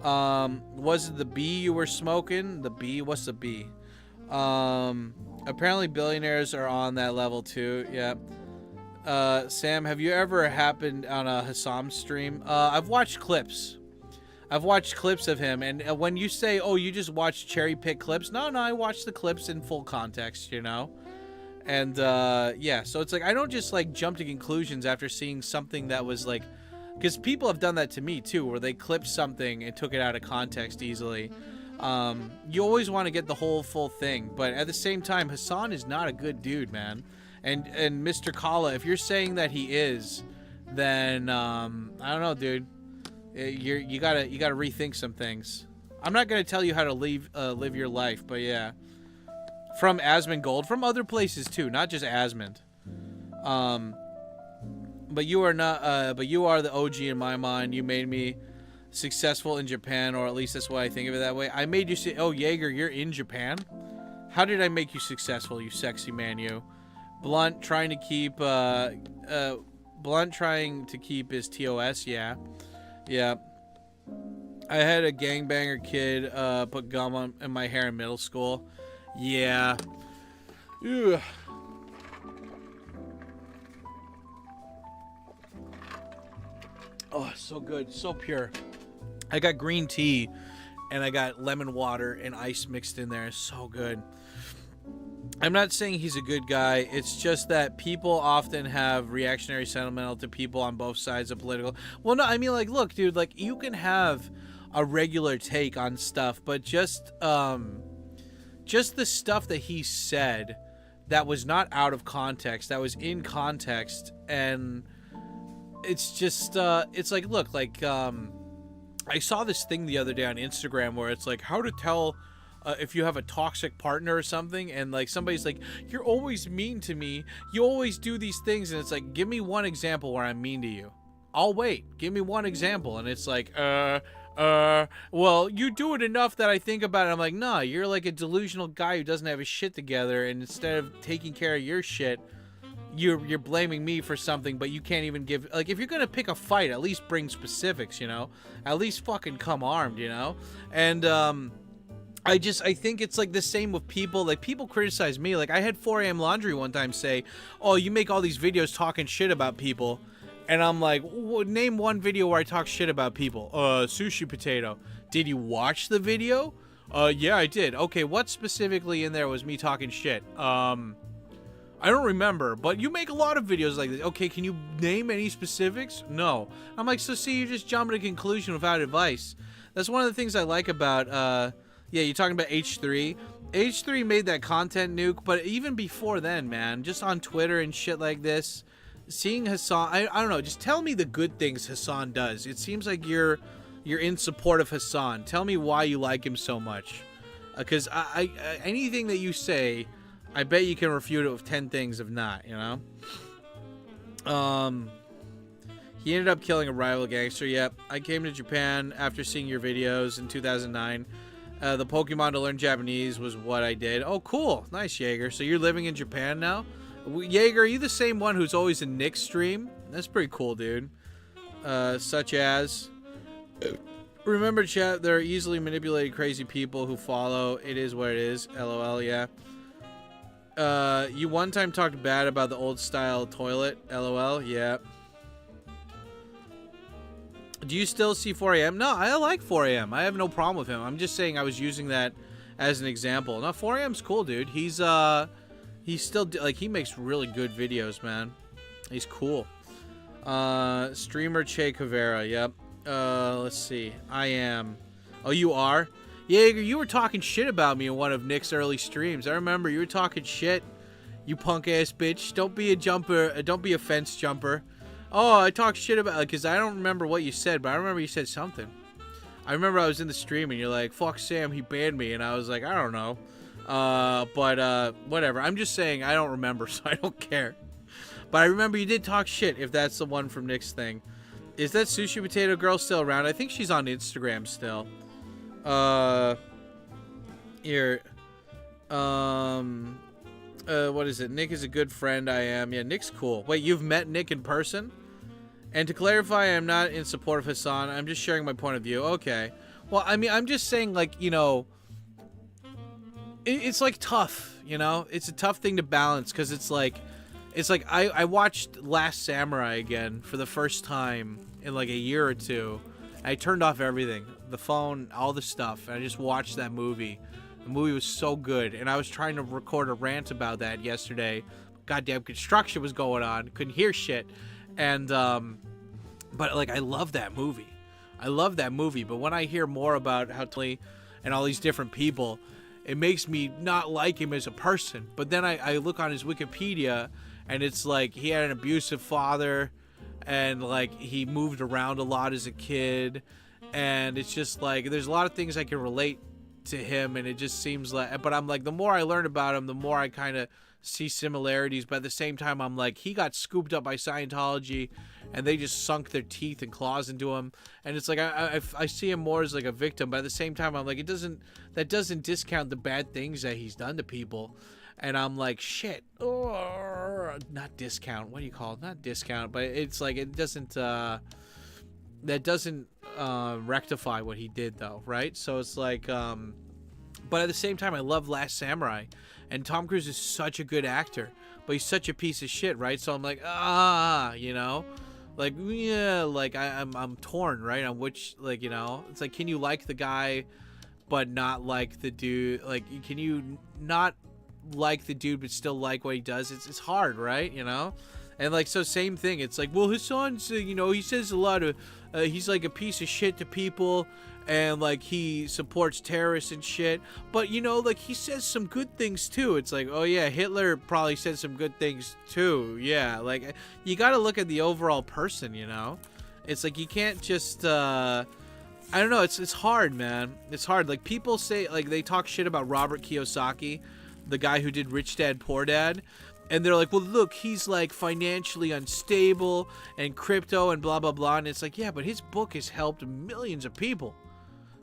Was it the B you were smoking? The B? What's the B? Apparently billionaires are on that level too. Yeah. Sam, have you ever happened on a Hassam stream? I've watched clips. I've watched clips of him, and when you say, oh, you just watch cherry pick clips, no, I watch the clips in full context, you know? And, yeah, so it's like, I don't just, like, jump to conclusions after seeing something that was, like, because people have done that to me, too, where they clipped something and took it out of context easily. You always want to get the whole full thing, but at the same time, Hassan is not a good dude, man. And Mr. Kala, if you're saying that he is, then, I don't know, dude. You gotta rethink some things. I'm not gonna tell you how to live your life, but yeah. From Asmund Gold, from other places too, not just Asmund. But you are not. But you are the OG in my mind. You made me successful in Japan, or at least that's why I think of it that way. I made you say, "Oh, Jaeger, you're in Japan." How did I make you successful, you sexy man? You, Blunt trying to keep. Blunt trying to keep his TOS. Yeah, yeah. I had a gangbanger kid put gum in my hair in middle school. Yeah. Ugh. Oh, so good. So pure. I got green tea and I got lemon water and ice mixed in there. It's so good. I'm not saying he's a good guy. It's just that people often have reactionary sentimental to people on both sides of political. Well, no, I mean, like, look, dude, like, you can have a regular take on stuff, but just the stuff that he said that was not out of context, that was in context, and it's just, it's like, look, like, I saw this thing the other day on Instagram where it's like, how to tell if you have a toxic partner or something, and like somebody's like, you're always mean to me, you always do these things, and it's like, give me one example where I'm mean to you. I'll wait. Give me one example. And it's like, well, you do it enough that I think about it. I'm like, nah, you're like a delusional guy who doesn't have his shit together, and instead of taking care of your shit, you're blaming me for something, but you can't even give, like, if you're gonna pick a fight, at least bring specifics, you know? At least fucking come armed, you know? And, I think it's like the same with people. Like, people criticize me. Like, I had 4 AM Laundry one time say, oh, you make all these videos talking shit about people. And I'm like, name one video where I talk shit about people. Sushi potato. Did you watch the video? Yeah, I did. Okay, what specifically in there was me talking shit? I don't remember, but you make a lot of videos like this. Okay, can you name any specifics? No. I'm like, so see, you just jump to a conclusion without advice. That's one of the things I like about, yeah, you're talking about H3. H3 made that content nuke, but even before then, man, just on Twitter and shit like this, seeing Hassan, I don't know, just tell me the good things Hassan does. It seems like you're in support of Hassan. Tell me why you like him so much. Because I anything that you say, I bet you can refute it with 10 things if not, you know? He ended up killing a rival gangster. Yep. I came to Japan after seeing your videos in 2009. The Pokemon to learn Japanese was what I did. Oh, cool. Nice, Jaeger. So you're living in Japan now? Jaeger, are you the same one who's always in Nick's stream? That's pretty cool, dude. Such as... Remember, chat, there are easily manipulated crazy people who follow. It is what it is. LOL, yeah. You one time talked bad about the old style toilet. LOL, yeah. Do you still see 4am? No, I like 4am. I have no problem with him. I'm just saying I was using that as an example. No, 4am's cool, dude. He's still, like, he makes really good videos, man. He's cool. Streamer Che Caveira, yep. Let's see. I am. Oh, you are? Jaeger, you were talking shit about me in one of Nick's early streams. I remember you were talking shit. You punk ass bitch. Don't be a jumper. Don't be a fence jumper. Oh, I talked shit about, because I don't remember what you said, but I remember you said something. I remember I was in the stream and you're like, fuck Sam, he banned me. And I was like, I don't know. But whatever. I'm just saying I don't remember, so I don't care. But I remember you did talk shit, if that's the one from Nick's thing. Is that Sushi Potato Girl still around? I think she's on Instagram still. Here. What is it? Nick is a good friend. I am. Yeah, Nick's cool. Wait, you've met Nick in person? And to clarify, I'm not in support of Hassan. I'm just sharing my point of view. Okay. Well, I mean, I'm just saying, like, you know, it's like tough, you know? It's a tough thing to balance, because it's like I watched Last Samurai again for the first time in like a year or two. I turned off everything, the phone, all the stuff, and I just watched that movie. The movie was so good, and I was trying to record a rant about that yesterday. Goddamn construction was going on, couldn't hear shit, and but like I love that movie. I love that movie, but when I hear more about how and all these different people, it makes me not like him as a person. But then I look on his Wikipedia, and it's like he had an abusive father, and like he moved around a lot as a kid, and it's just like there's a lot of things I can relate to him, and it just seems like, but I'm like, the more I learn about him, the more I kind of see similarities, but at the same time I'm like, he got scooped up by Scientology and they just sunk their teeth and claws into him, and it's like I see him more as like a victim, but at the same time I'm like, that doesn't discount the bad things that he's done to people. And I'm like, shit, not discount, what do you call it? Not discount, but it's like, it doesn't that doesn't rectify what he did, though, right? So it's like, but at the same time, I love Last Samurai, and Tom Cruise is such a good actor, but he's such a piece of shit, right? So I'm like, you know, like, yeah, like I'm torn, right, on which, like, you know, it's like, can you like the guy but not like the dude? Like, can you not like the dude but still like what he does? It's hard, right? You know? And like, so same thing, it's like, well, his son's, you know, he says a lot of he's like a piece of shit to people, and like he supports terrorists and shit, but you know, like he says some good things too. It's like, oh yeah, Hitler probably said some good things too. Yeah, like you got to look at the overall person, you know? It's like you can't just I don't know, it's hard, man. It's hard. Like, people say, like, they talk shit about Robert Kiyosaki, the guy who did Rich Dad Poor Dad, and they're like, well, look, he's like financially unstable and crypto and blah blah blah, and it's like, yeah, but his book has helped millions of people.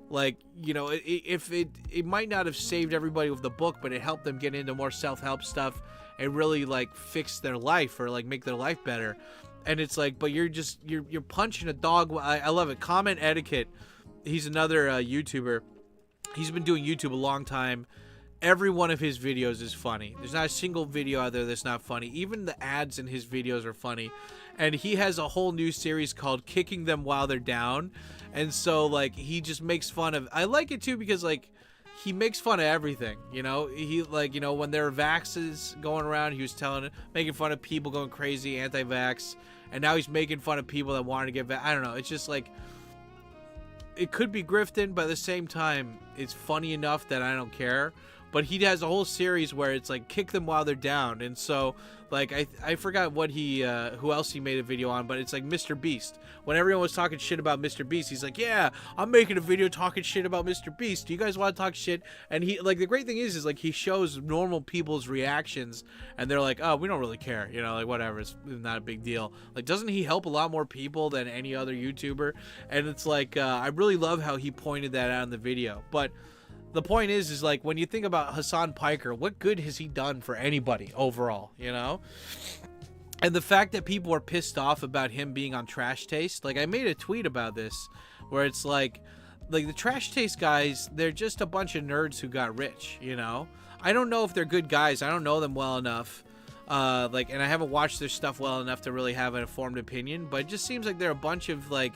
Like, you know, if it might not have saved everybody with the book, but it helped them get into more self-help stuff and really like fix their life or like make their life better. And it's like, but you're punching a dog. I love it. Comment Etiquette, he's another YouTuber. He's been doing YouTube a long time. Every one of his videos is funny. There's not a single video out there that's not funny. Even the ads in his videos are funny. And he has a whole new series called Kicking Them While They're Down. And so, like, he just makes fun of... I like it, too, because, like, he makes fun of everything, you know? He, like, you know, when there were vaxxes going around, he was making fun of people going crazy, anti-vax. And now he's making fun of people that wanted to get vax. I don't know. It's just, like... It could be grifting, but at the same time, it's funny enough that I don't care. But he has a whole series where it's like kick them while they're down, and so like I forgot what he who else he made a video on, but it's like Mr. Beast. When everyone was talking shit about Mr. Beast, he's like, yeah, I'm making a video talking shit about Mr. Beast. Do you guys want to talk shit? And he, like, the great thing is like he shows normal people's reactions, and they're like, oh, we don't really care, you know, like whatever, it's not a big deal. Like, doesn't he help a lot more people than any other YouTuber? And it's like I really love how he pointed that out in the video, but. The point is like, when you think about Hassan Piker, what good has he done for anybody overall, you know? And the fact that people are pissed off about him being on Trash Taste, like, I made a tweet about this, where it's like the Trash Taste guys, they're just a bunch of nerds who got rich, you know? I don't know if they're good guys. I don't know them well enough. And I haven't watched their stuff well enough to really have an informed opinion, but it just seems like they're a bunch of, like,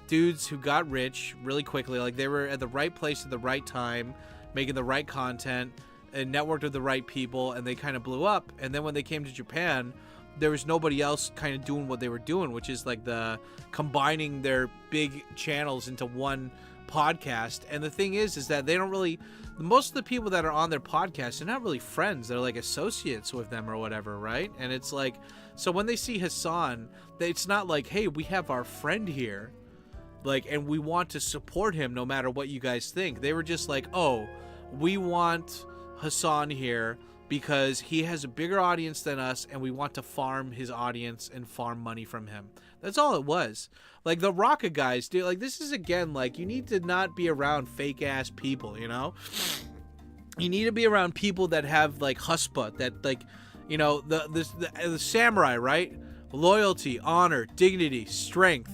dudes who got rich really quickly. Like, they were at the right place at the right time, making the right content, and networked with the right people, and they kind of blew up. And then when they came to Japan, there was nobody else kind of doing what they were doing, which is like the combining their big channels into one podcast. And the thing is that they don't really, most of the people that are on their podcast, they're not really friends. They're like associates with them or whatever, right? And it's like, so when they see Hassan, it's not like, hey, we have our friend here, like, and we want to support him no matter what you guys think. They were just like, oh, we want Hassan here because he has a bigger audience than us, and we want to farm his audience and farm money from him. That's all it was. Like, the Rocka guys, dude, like, this is, again, like, you need to not be around fake-ass people, you know? You need to be around people that have, like, chutzpah, that, like, you know, the samurai, right? Loyalty, honor, dignity, strength,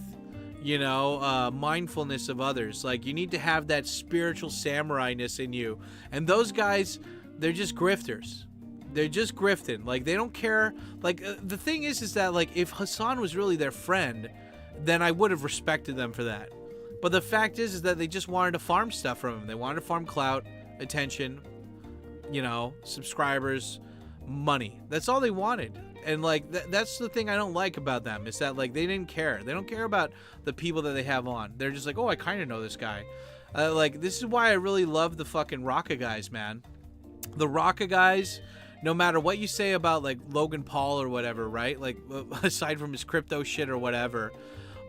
you know, mindfulness of others. Like, you need to have that spiritual samurai-ness in you. And those guys, they're just grifters. They're just grifting. Like, they don't care. Like, the thing is that, like, if Hassan was really their friend, then I would have respected them for that. But the fact is that they just wanted to farm stuff from him. They wanted to farm clout, attention, you know, subscribers, money. That's all they wanted. And, like, that's the thing I don't like about them, is that, like, they didn't care. They don't care about the people that they have on. They're just like, oh, I kind of know this guy. Like, this is why I really love the fucking Rocka guys, man. The Rocka guys, no matter what you say about, like, Logan Paul or whatever, right? Like, aside from his crypto shit or whatever,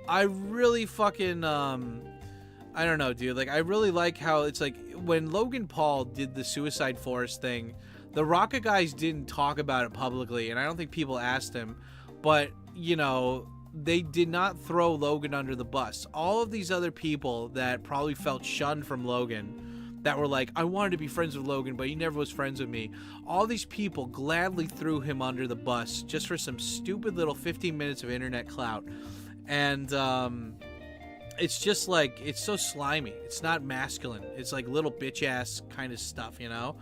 I really fucking, I don't know, dude. Like, I really like how it's like, when Logan Paul did the Suicide Forest thing, the Rocka guys didn't talk about it publicly, and I don't think people asked him, but, you know, they did not throw Logan under the bus. All of these other people that probably felt shunned from Logan, that were like, I wanted to be friends with Logan, but he never was friends with me. All these people gladly threw him under the bus just for some stupid little 15 minutes of internet clout. And it's just like, it's so slimy. It's not masculine. It's like little bitch ass kind of stuff, you know?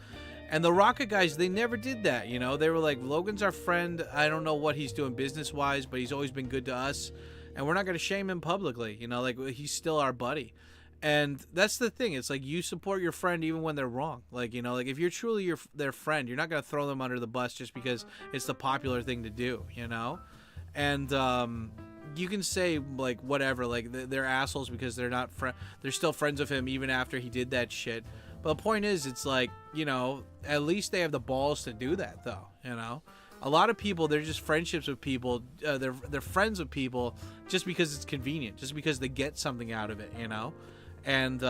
And the Rocket guys, they never did that, you know? They were like, Logan's our friend. I don't know what he's doing business-wise, but he's always been good to us. And we're not going to shame him publicly, you know? Like, he's still our buddy. And that's the thing. It's like, you support your friend even when they're wrong. Like, you know, like, if you're truly their friend, you're not going to throw them under the bus just because it's the popular thing to do, you know? And you can say, like, whatever, like, they're assholes because they're not they're still friends with him even after he did that shit. But the point is, it's like, you know, at least they have the balls to do that, though, you know? A lot of people, they're just friendships with people, they're friends with people just because it's convenient, just because they get something out of it, you know? And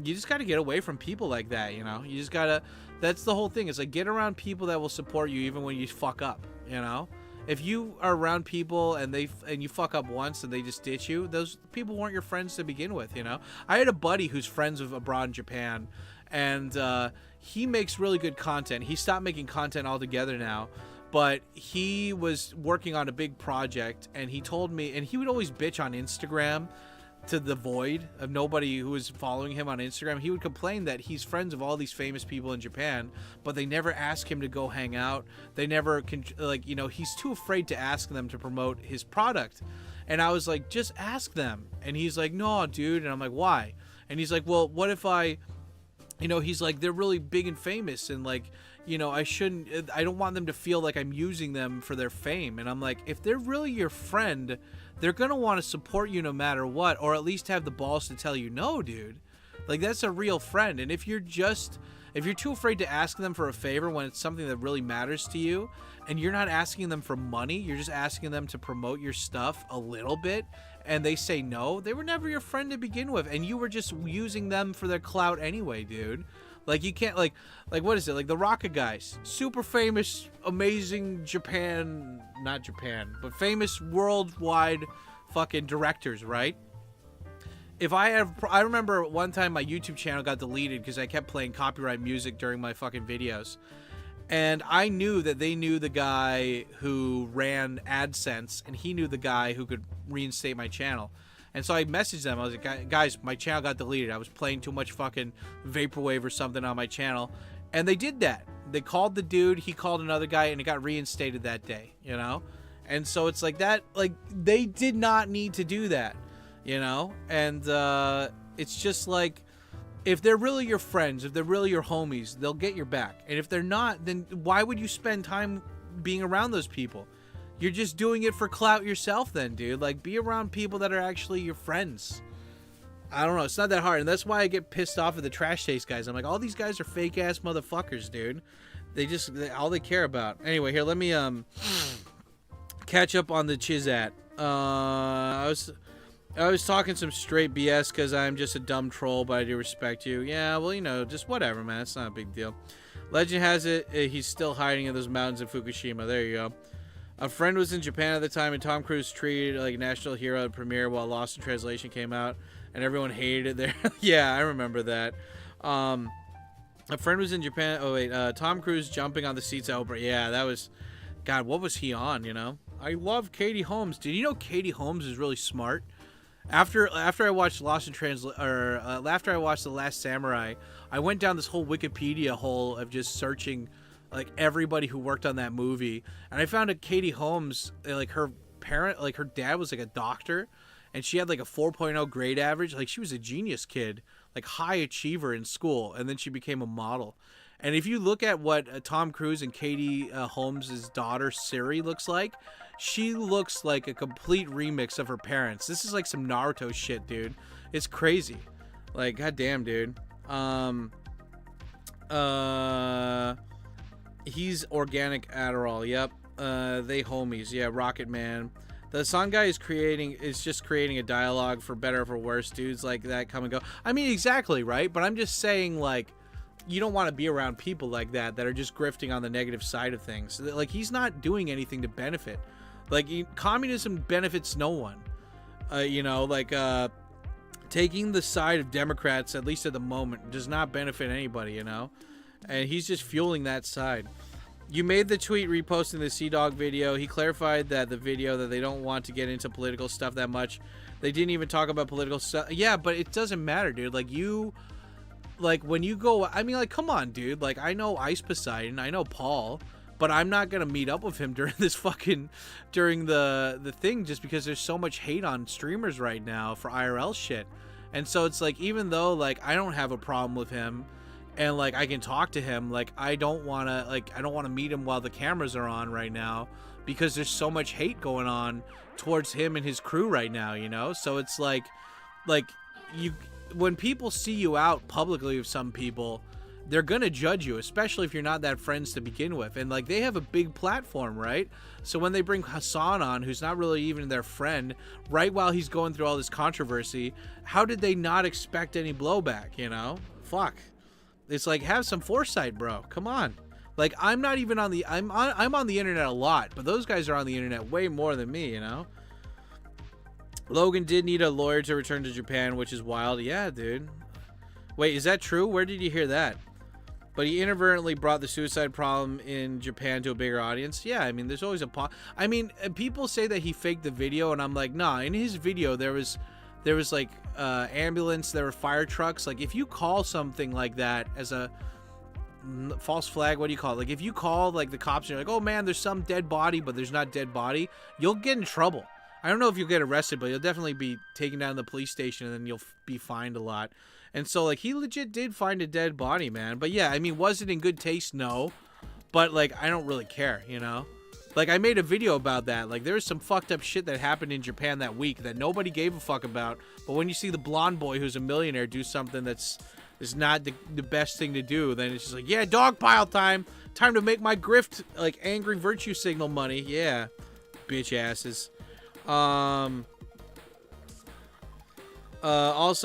you just got to get away from people like that, you know? You just got to, that's the whole thing. It's like, get around people that will support you even when you fuck up, you know? If you are around people and you fuck up once and they just ditch you, those people weren't your friends to begin with, you know? I had a buddy who's friends with abroad in Japan, and he makes really good content. He stopped making content altogether now, but he was working on a big project, and he told me, and he would always bitch on Instagram to the void of nobody who was following him on Instagram. He would complain that he's friends with all these famous people in Japan, but they never ask him to go hang out. They never, like, you know, he's too afraid to ask them to promote his product. And I was like, just ask them. And he's like, no, dude. And I'm like, why? And he's like, well, what if I, you know, he's like, they're really big and famous, and, like, you know, I don't want them to feel like I'm using them for their fame. And I'm like, if they're really your friend, they're going to want to support you no matter what, or at least have the balls to tell you no, dude. Like, that's a real friend. And if you're too afraid to ask them for a favor when it's something that really matters to you, and you're not asking them for money, you're just asking them to promote your stuff a little bit, and they say no, they were never your friend to begin with, and you were just using them for their clout anyway, dude. Like, you can't, like, what is it? Like, the Rocket guys, super famous, amazing not Japan, but famous worldwide fucking directors, right? I remember one time my YouTube channel got deleted because I kept playing copyright music during my fucking videos. And I knew that they knew the guy who ran AdSense, and he knew the guy who could reinstate my channel. And so I messaged them. I was like, guys, my channel got deleted. I was playing too much fucking Vaporwave or something on my channel. And they did that. They called the dude. He called another guy, and it got reinstated that day, you know? And so it's like that. Like, they did not need to do that. you know? And it's just like, if they're really your friends, if they're really your homies, they'll get your back. And if they're not, then why would you spend time being around those people? You're just doing it for clout yourself then, dude. Like, be around people that are actually your friends. I don't know. It's not that hard. And that's why I get pissed off at the trash taste guys. I'm like, all these guys are fake ass motherfuckers, dude. All they care about. Anyway, here, let me catch up on the Chizat. I was talking some straight BS because I'm just a dumb troll, but I do respect you. Yeah, well, you know, just whatever, man. It's not a big deal. Legend has it, he's still hiding in those mountains in Fukushima. There you go. A friend was in Japan at the time, and Tom Cruise treated like a national hero at premiere while Lost in Translation came out, and everyone hated it there. Yeah, I remember that. A friend was in Japan. Oh, wait. Tom Cruise jumping on the seats at Oprah. Yeah, that was... God, what was he on, you know? I love Katie Holmes. Did you know Katie Holmes is really smart? After I watched after I watched The Last Samurai, I went down this whole Wikipedia hole of just searching like everybody who worked on that movie, and I found that Katie Holmes, like her parent, like her dad was like a doctor, and she had like a 4.0 grade average. Like, she was a genius kid, like high achiever in school, and then she became a model. And if you look at what Tom Cruise and Katie Holmes' daughter Siri looks like, she looks like a complete remix of her parents. This is like some Naruto shit, dude. It's crazy. Like, goddamn, dude. He's organic Adderall. Yep. They homies. Yeah, Rocket Man. The song guy is just creating a dialogue for better or for worse. Dudes like that come and go. I mean, exactly, right? But I'm just saying, like, you don't want to be around people like that are just grifting on the negative side of things. Like, he's not doing anything to benefit. Like, communism benefits no one. You know, like, taking the side of Democrats, at least at the moment, does not benefit anybody, you know? And he's just fueling that side. You made the tweet reposting the Sea Dog video. He clarified that the video that they don't want to get into political stuff that much. They didn't even talk about political stuff. Yeah, but it doesn't matter, dude. Like, when you go, I mean, like, come on, dude. Like, I know Ice Poseidon, I know Paul, but I'm not gonna meet up with him during the thing, just because there's so much hate on streamers right now for IRL shit. And so it's like, even though, like, I don't have a problem with him, and like I can talk to him, like, I don't want to meet him while the cameras are on right now, because there's so much hate going on towards him and his crew right now, you know? So it's like when people see you out publicly with some people, they're gonna judge you, especially if you're not that friends to begin with. And like, they have a big platform, right? So when they bring Hassan on, who's not really even their friend, right while he's going through all this controversy, how did they not expect any blowback, you know? Fuck. It's like, have some foresight, bro. Come on. Like, I'm not even on the... I'm on the internet a lot, but those guys are on the internet way more than me, you know? Logan did need a lawyer to return to Japan, which is wild. Yeah, dude. Wait, is that true? Where did you hear that? But he inadvertently brought the suicide problem in Japan to a bigger audience. Yeah, I mean, there's always a... I mean, people say that he faked the video, and I'm like, nah. In his video, there was like ambulance, there were fire trucks. Like, if you call something like that as a false flag, what do you call it? Like, if you call like the cops and you're like, oh man, there's some dead body, but there's not dead body, you'll get in trouble. I don't know if you'll get arrested, but you'll definitely be taken down to the police station, and then you'll be fined a lot. And so, like, he legit did find a dead body, man. But yeah, I mean, was it in good taste? No. But like, I don't really care, you know? Like, I made a video about that. Like, there's some fucked up shit that happened in Japan that week that nobody gave a fuck about. But when you see the blonde boy who's a millionaire do something that's not the best thing to do, then it's just like, yeah, dog pile time. Time to make my grift, like, angry virtue signal money. Yeah, bitch asses. Also,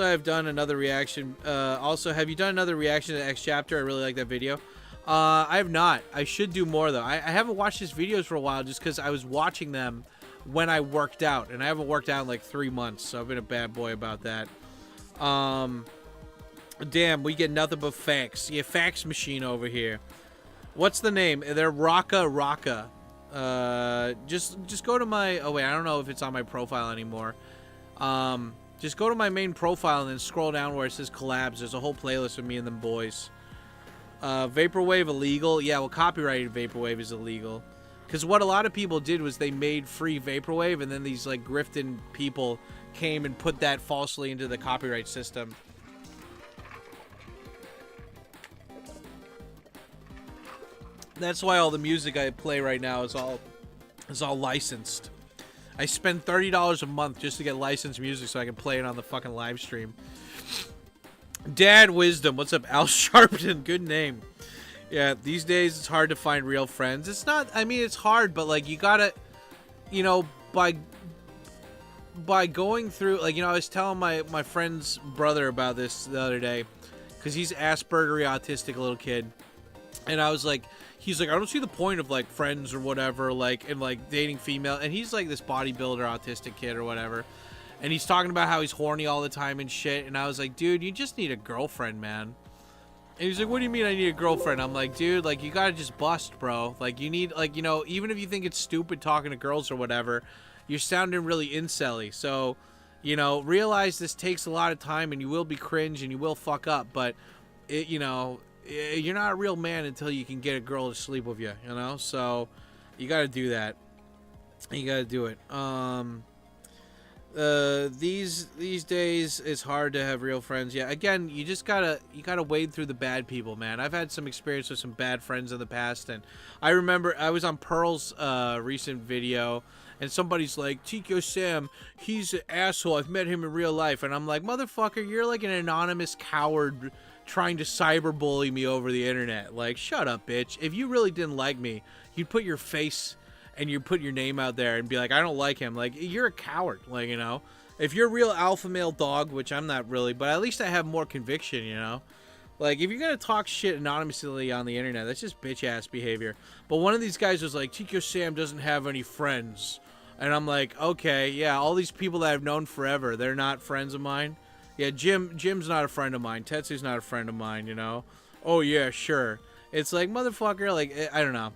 I've done another reaction. Also, have you done another reaction to X Chapter? I really like that video. I have not. I should do more, though. I haven't watched his videos for a while just because I was watching them when I worked out, and I haven't worked out in like 3 months, so I've been a bad boy about that. Damn, we get nothing but facts. Yeah, fax machine over here. What's the name? They're Raka. Just go to my... Oh, wait, I don't know if it's on my profile anymore. Just go to my main profile and then scroll down where it says collabs. There's a whole playlist of me and them boys. Vaporwave illegal. Yeah, well, copyrighted Vaporwave is illegal. Because what a lot of people did was they made free vaporwave, and then these like grifting people came and put that falsely into the copyright system. That's why all the music I play right now is all licensed. I spend $30 a month just to get licensed music so I can play it on the fucking live stream. Dad Wisdom, what's up? Al Sharpton, good name. Yeah, these days it's hard to find real friends. It's not, I mean, it's hard, but like you gotta, you know, by going through, like, you know, I was telling my friend's brother about this the other day, because he's Asperger autistic little kid, and I was like, he's like, I don't see the point of like friends or whatever, like, and like dating female, and he's like this bodybuilder autistic kid or whatever, and he's talking about how he's horny all the time and shit, and I was like, dude, you just need a girlfriend, man. And he's like, what do you mean I need a girlfriend? I'm like, dude, like, you gotta just bust, bro. Like, you need, like, you know, even if you think it's stupid talking to girls or whatever, you're sounding really incel-y. So, you know, realize this takes a lot of time, and you will be cringe, and you will fuck up, but, it, you know, you're not a real man until you can get a girl to sleep with you, you know? So, you gotta do that. You gotta do it. These days it's hard to have real friends. Yeah, again, you gotta wade through the bad people, man. I've had some experience with some bad friends in the past, and I remember I was on Pearl's recent video, and somebody's like, Tkyosam, he's an asshole, I've met him in real life, and I'm like, motherfucker, you're like an anonymous coward trying to cyberbully me over the internet. Like, shut up, bitch. If you really didn't like me, you'd put your face and you put your name out there and be like, I don't like him. Like, you're a coward. Like, you know, if you're a real alpha male dog, which I'm not really, but at least I have more conviction, you know. Like, if you're gonna talk shit anonymously on the internet, that's just bitch ass behavior. But one of these guys was like, Tkyosam doesn't have any friends, and I'm like, okay, yeah, all these people that I've known forever, they're not friends of mine. Yeah, Jim's not a friend of mine. Tetsu's not a friend of mine, you know. Oh yeah, sure. It's like, motherfucker, like, I don't know.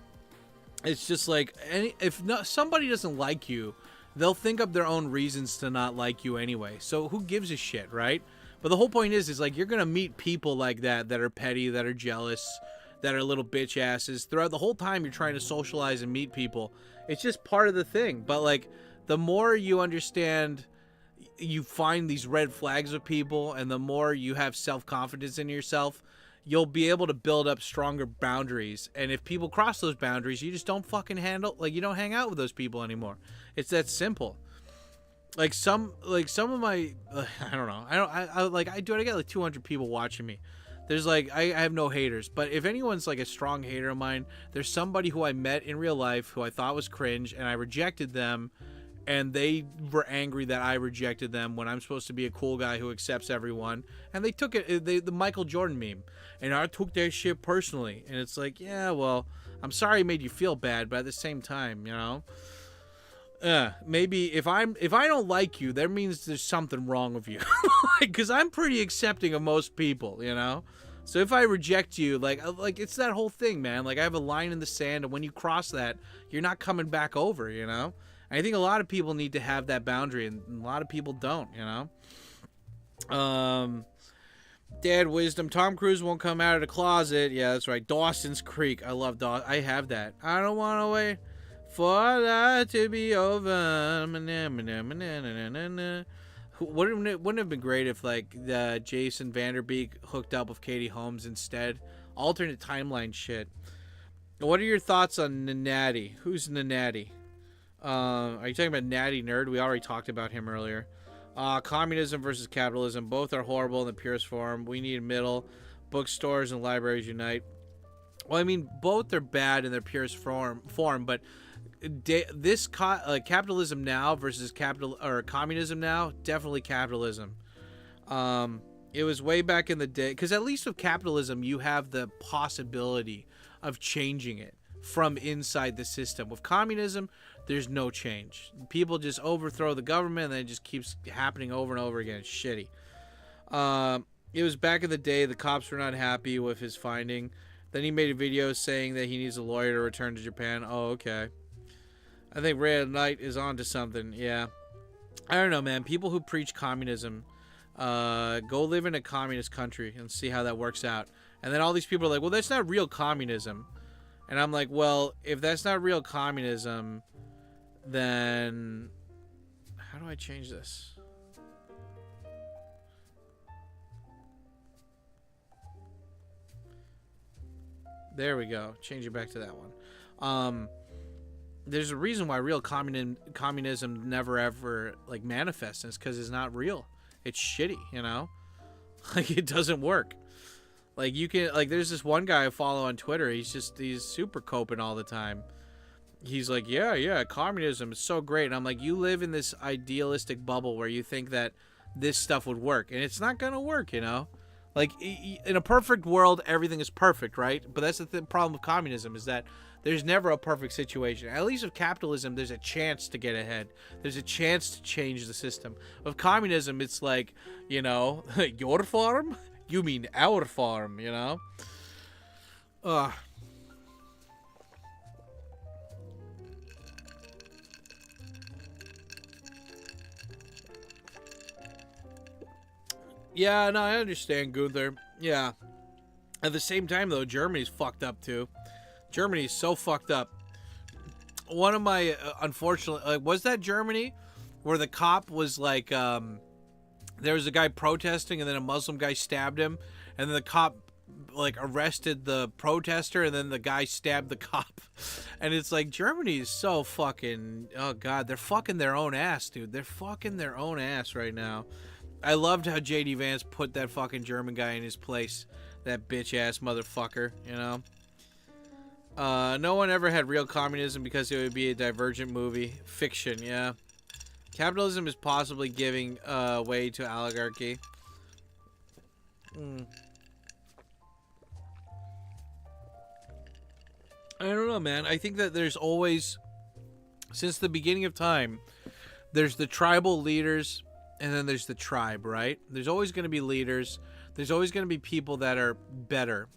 It's just like, if somebody doesn't like you, they'll think up their own reasons to not like you anyway. So who gives a shit, right? But the whole point is like, you're going to meet people like that are petty, that are jealous, that are little bitch asses. Throughout the whole time you're trying to socialize and meet people. It's just part of the thing. But like, the more you understand, you find these red flags with people, and the more you have self-confidence in yourself, you'll be able to build up stronger boundaries. And if people cross those boundaries, you just don't fucking you don't hang out with those people anymore. It's that simple. Like some of my, I don't know. I get like 200 people watching me. There's like, I have no haters, but if anyone's like a strong hater of mine, there's somebody who I met in real life who I thought was cringe, and I rejected them, and they were angry that I rejected them when I'm supposed to be a cool guy who accepts everyone. And they took it, the Michael Jordan meme. And I took that shit personally. And it's like, yeah, well, I'm sorry it made you feel bad, but at the same time, you know, maybe if I don't like you, that means there's something wrong with you. Because I'm pretty accepting of most people, you know. So if I reject you, like it's that whole thing, man. Like, I have a line in the sand, and when you cross that, you're not coming back over, you know. I think a lot of people need to have that boundary, and a lot of people don't, you know. Dad Wisdom, Tom Cruise won't come out of the closet. Yeah, that's right. Dawson's Creek. I love Dawson. I have that. I don't want to wait for that to be over. Wouldn't it have been great if, like, Jason Vanderbeek hooked up with Katie Holmes instead? Alternate timeline shit. What are your thoughts on Natty? Who's Natty? Are you talking about Natty Nerd? We already talked about him earlier. Communism versus capitalism. Both are horrible in the purest form. We need a middle. Bookstores and libraries unite. Well, I mean, both are bad in their purest form, but this capitalism now versus communism now, definitely capitalism. It was way back in the day, because at least with capitalism, you have the possibility of changing it from inside the system. With communism, there's no change. People just overthrow the government, and then it just keeps happening over and over again. It's shitty. It was back in the day, the cops were not happy with his finding. Then he made a video saying that he needs a lawyer to return to Japan. Oh, okay. I think Red Knight is onto something. Yeah. I don't know, man. People who preach communism, go live in a communist country and see how that works out. And then all these people are like, well, that's not real communism. And I'm like, well, if that's not real communism, then how do I change this? There we go. Change it back to that one. There's a reason why real communism never ever like manifests. It's because it's not real. It's shitty, you know? Like, it doesn't work. Like, you can, like, there's this one guy I follow on Twitter. He's super coping all the time. He's like, yeah, communism is so great. And I'm like, you live in this idealistic bubble where you think that this stuff would work. And it's not going to work, you know? Like, in a perfect world, everything is perfect, right? But that's the problem with communism, is that there's never a perfect situation. At least with capitalism, there's a chance to get ahead. There's a chance to change the system. With communism, it's like, you know, your farm? You mean our farm, you know? Yeah, no, I understand, Gunther. Yeah. At the same time, though, Germany's fucked up, too. Germany's so fucked up. One of my, unfortunately, was that Germany? Where the cop was like, there was a guy protesting and then a Muslim guy stabbed him. And then the cop, like, arrested the protester and then the guy stabbed the cop. And it's like, Germany is so fucking, oh God, they're fucking their own ass, dude. They're fucking their own ass right now. I loved how J.D. Vance put that fucking German guy in his place. That bitch-ass motherfucker, you know? No one ever had real communism because it would be a divergent movie. Fiction, yeah. Capitalism is possibly giving way to oligarchy. I don't know, man. I think that there's always, since the beginning of time, there's the tribal leaders, and then there's the tribe, right? There's always going to be leaders. There's always going to be people that are better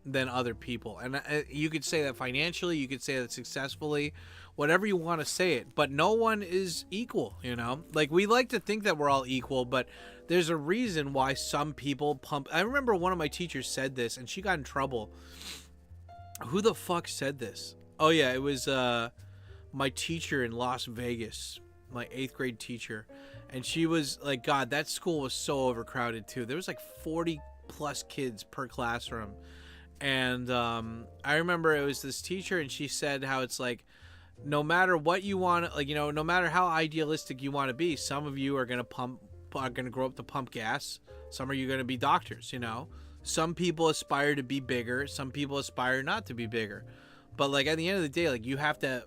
than other people. And you could say that financially, you could say that successfully, whatever you want to say it. But no one is equal, you know? Like, we like to think that we're all equal, but there's a reason why some people pump. I remember one of my teachers said this, and she got in trouble. Who the fuck said this? Oh, yeah, it was my teacher in Las Vegas, my 8th grade teacher. And she was like, God, that school was so overcrowded too. There was like 40 plus kids per classroom. And I remember it was this teacher, and she said how it's like, no matter what you want, like, you know, no matter how idealistic you want to be, some of you are going to grow up to pump gas. Some of you are going to be doctors, you know. Some people aspire to be bigger. Some people aspire not to be bigger. But like, at the end of the day, like, you have to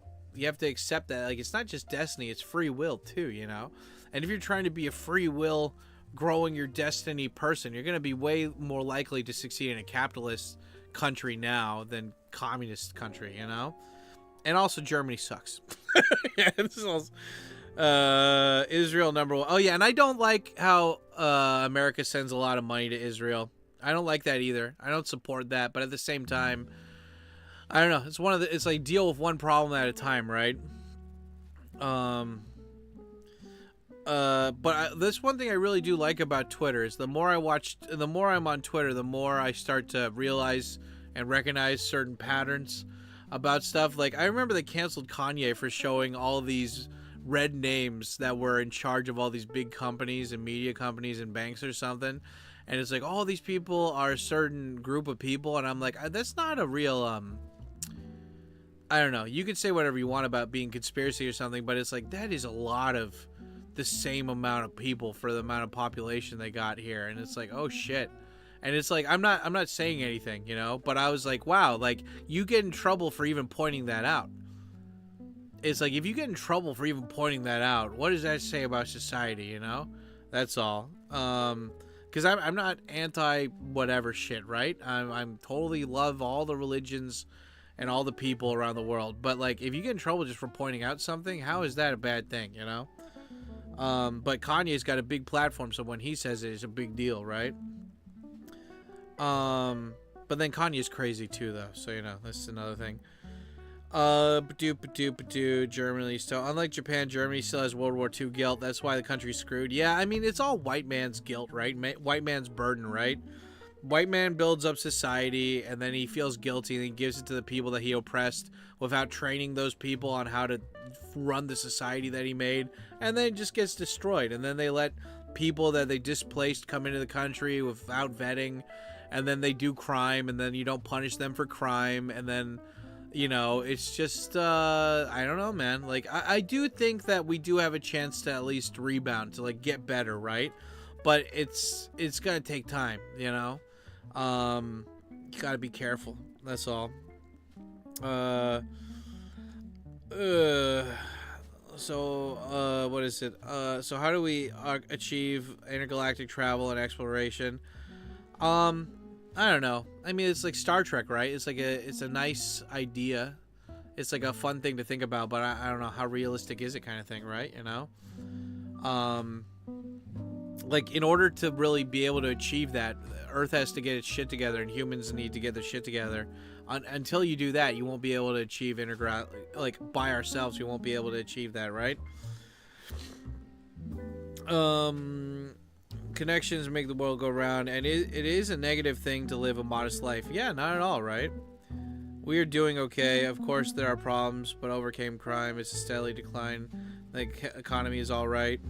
accept that, like, it's not just destiny, it's free will too, you know. And if you're trying to be a free will, growing your destiny person, you're going to be way more likely to succeed in a capitalist country now than communist country, you know? And also, Germany sucks. Yeah, this is also, Israel #1. Oh, yeah, and I don't like how America sends a lot of money to Israel. I don't like that either. I don't support that, but at the same time, I don't know. It's like deal with one problem at a time, right? But this one thing I really do like about Twitter is the more I'm on Twitter, the more I start to realize and recognize certain patterns about stuff. Like, I remember they canceled Kanye for showing all these red names that were in charge of all these big companies and media companies and banks or something. And it's like, all these people are a certain group of people. And I'm like, that's not a real, I don't know. You could say whatever you want about being conspiracy or something, but it's like, that is a lot of the same amount of people for the amount of population they got here. And it's like, oh shit. And it's like, I'm not saying anything, you know, but I was like, wow, like, you get in trouble for even pointing that out. It's like, if you get in trouble for even pointing that out, what does that say about society, you know? That's all. Because I'm not anti whatever shit, right? I'm totally love all the religions and all the people around the world. But like, if you get in trouble just for pointing out something, how is that a bad thing, you know? But Kanye's got a big platform, so when he says it, it's a big deal, right? But then Kanye's crazy too, though, so, you know, that's another thing. Germany still, unlike Japan, Germany still has World War II guilt. That's why the country's screwed. Yeah, I mean, it's all white man's guilt, right? White man's burden, right? White man builds up society, and then he feels guilty, and he gives it to the people that he oppressed without training those people on how to run the society that he made, and then it just gets destroyed. And then they let people that they displaced come into the country without vetting, and then they do crime, and then you don't punish them for crime, and then, you know, it's just, I don't know, man. Like, I do think that we do have a chance to at least rebound, to, like, get better, right? But it's gonna take time, you know? You gotta be careful. That's all. So, what is it? So how do we achieve intergalactic travel and exploration? I don't know. I mean, it's like Star Trek, right? It's like it's a nice idea. It's like a fun thing to think about, but I don't know how realistic is it, kind of thing, right? You know? Like, in order to really be able to achieve that, Earth has to get its shit together, and humans need to get their shit together. Until you do that, you won't be able to achieve like, by ourselves, we won't be able to achieve that, right? Connections make the world go round, and it is a negative thing to live a modest life. Yeah, not at all, right? We are doing okay. Of course, there are problems, but overcame crime. It's a steadily decline. The economy is all right.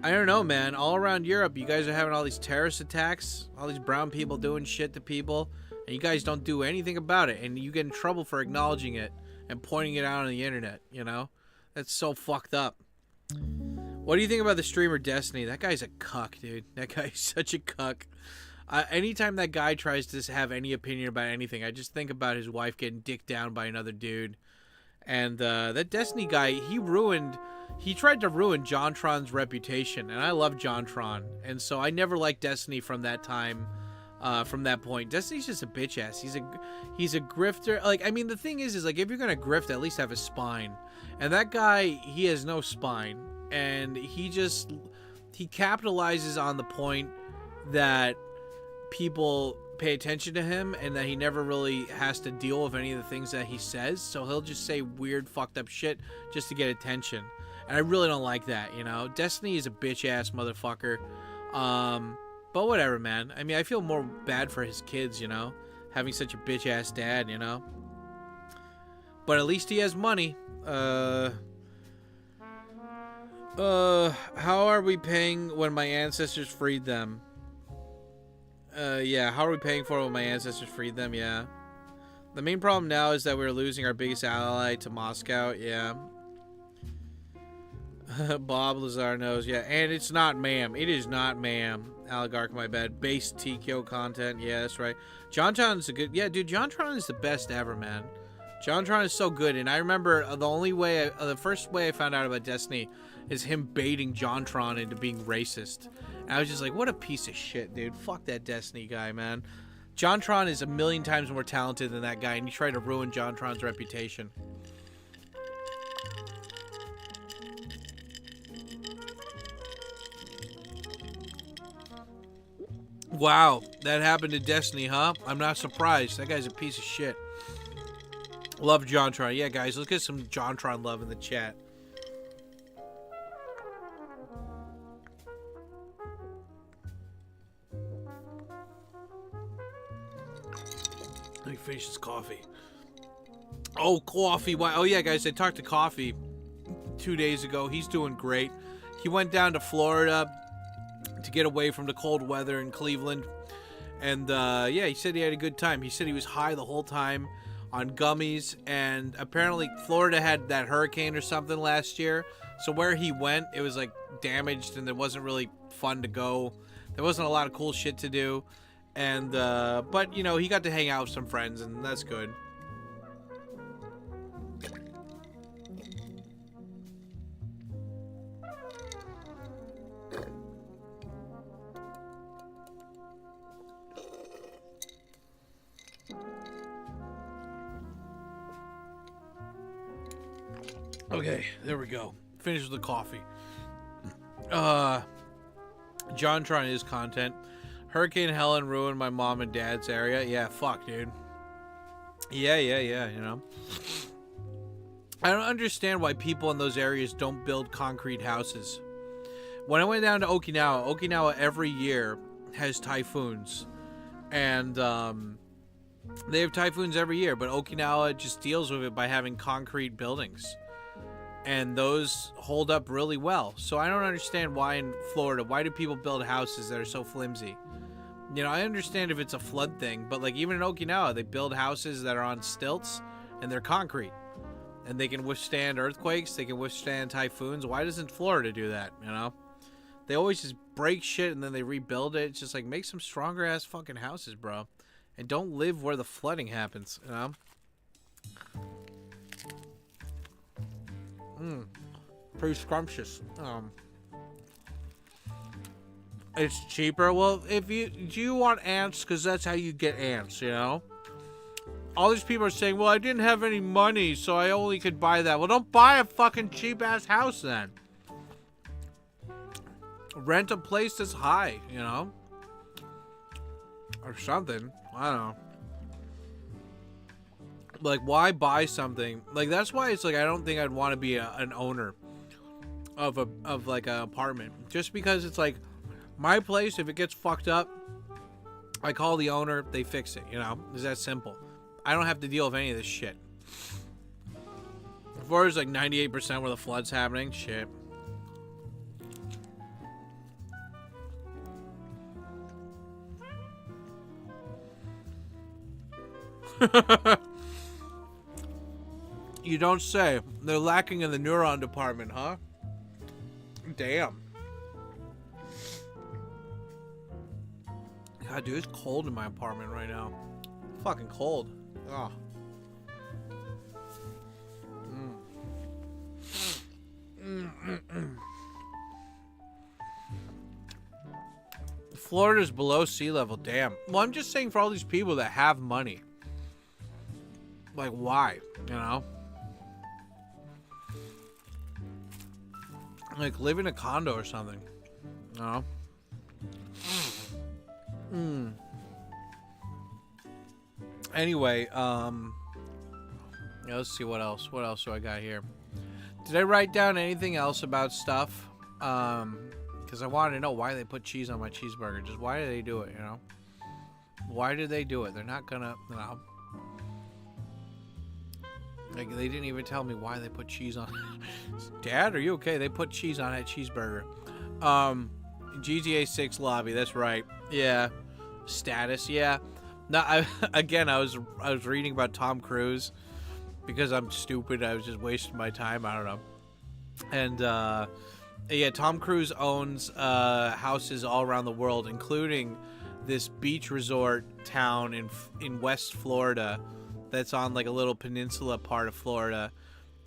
I don't know, man. All around Europe, you guys are having all these terrorist attacks, all these brown people doing shit to people, and you guys don't do anything about it, and you get in trouble for acknowledging it and pointing it out on the internet, you know? That's so fucked up. What do you think about the streamer Destiny? That guy's a cuck, dude. That guy's such a cuck. Anytime that guy tries to have any opinion about anything, I just think about his wife getting dicked down by another dude. And that Destiny guy, he tried to ruin JonTron's reputation, and I love JonTron, and so I never liked Destiny from that time, from that point. Destiny's just a bitch ass. He's a grifter. Like, I mean, the thing is like, if you're gonna grift, at least have a spine. And that guy, he has no spine, and he capitalizes on the point that people pay attention to him, and that he never really has to deal with any of the things that he says, so he'll just say weird fucked up shit just to get attention. And I really don't like that, you know? Destiny is a bitch-ass motherfucker. But whatever, man. I mean, I feel more bad for his kids, you know? Having such a bitch-ass dad, you know? But at least he has money. How are we paying when my ancestors freed them? Yeah, how are we paying for it when my ancestors freed them? Yeah. The main problem now is that we're losing our biggest ally to Moscow. Yeah. Bob Lazar knows, yeah, and it's not ma'am. It is not ma'am. Oligarch, my bad. Base TKO content, yeah, that's right. JonTron's a good, yeah, dude. JonTron is the best ever, man. JonTron is so good, and I remember the first way I found out about Destiny is him baiting JonTron into being racist. And I was just like, what a piece of shit, dude. Fuck that Destiny guy, man. JonTron is a million times more talented than that guy, and he tried to ruin JonTron's reputation. Wow, that happened to Destiny, huh? I'm not surprised. That guy's a piece of shit. Love JonTron. Yeah, guys, let's get some JonTron love in the chat. Let me finish this coffee. Oh, coffee. Wow. Oh, yeah, guys, I talked to Coffee 2 days ago. He's doing great. He went down to Florida to get away from the cold weather in Cleveland, and yeah, he said he had a good time. He said he was high the whole time on gummies, and apparently Florida had that hurricane or something last year, so where he went, it was like damaged, and it wasn't really fun to go. There wasn't a lot of cool shit to do, and but you know, he got to hang out with some friends, and that's good. Okay, there we go. Finished with the coffee. JonTron is content. Hurricane Helen ruined my mom and dad's area. Yeah, fuck, dude. Yeah, you know. I don't understand why people in those areas don't build concrete houses. When I went down to Okinawa every year has typhoons, and they have typhoons every year, but Okinawa just deals with it by having concrete buildings, and those hold up really well. So I don't understand why in Florida, why do people build houses that are so flimsy? You know, I understand if it's a flood thing, but like even in Okinawa, they build houses that are on stilts and they're concrete, and they can withstand earthquakes, they can withstand typhoons. Why doesn't Florida do that? You know, they always just break shit and then they rebuild it. It's just like, make some stronger ass fucking houses, bro, and don't live where the flooding happens. You know. Pretty scrumptious. It's cheaper. Well, do you want ants? Because that's how you get ants, you know? All these people are saying, well, I didn't have any money, so I only could buy that. Well, don't buy a fucking cheap-ass house, then. Rent a place that's high, you know? Or something. I don't know. Like, why buy something? Like, that's why it's like, I don't think I'd want to be an owner of like an apartment. Just because it's like, my place, if it gets fucked up, I call the owner, they fix it, you know? It's that simple. I don't have to deal with any of this shit. As far as like 98% where the flood's happening, shit. You don't say. They're lacking in the neuron department, huh? Damn. God, dude, it's cold in my apartment right now. Fucking cold. Oh. Florida's below sea level. Damn. Well, I'm just saying for all these people that have money. Like, why? You know? Like, live in a condo or something. You know? Anyway, yeah, let's see what else. What else do I got here? Did I write down anything else about stuff? Because I wanted to know why they put cheese on my cheeseburger. Just why do they do it, you know? Why did they do it? They're not gonna, you know. Like, they didn't even tell me why they put cheese on it. Dad, are you okay? They put cheese on that cheeseburger. GTA 6 lobby, that's right. Yeah. Status, yeah. No, I was reading about Tom Cruise because I'm stupid. I was just wasting my time. I don't know. And yeah, Tom Cruise owns houses all around the world, including this beach resort town in West Florida that's on like a little peninsula part of Florida.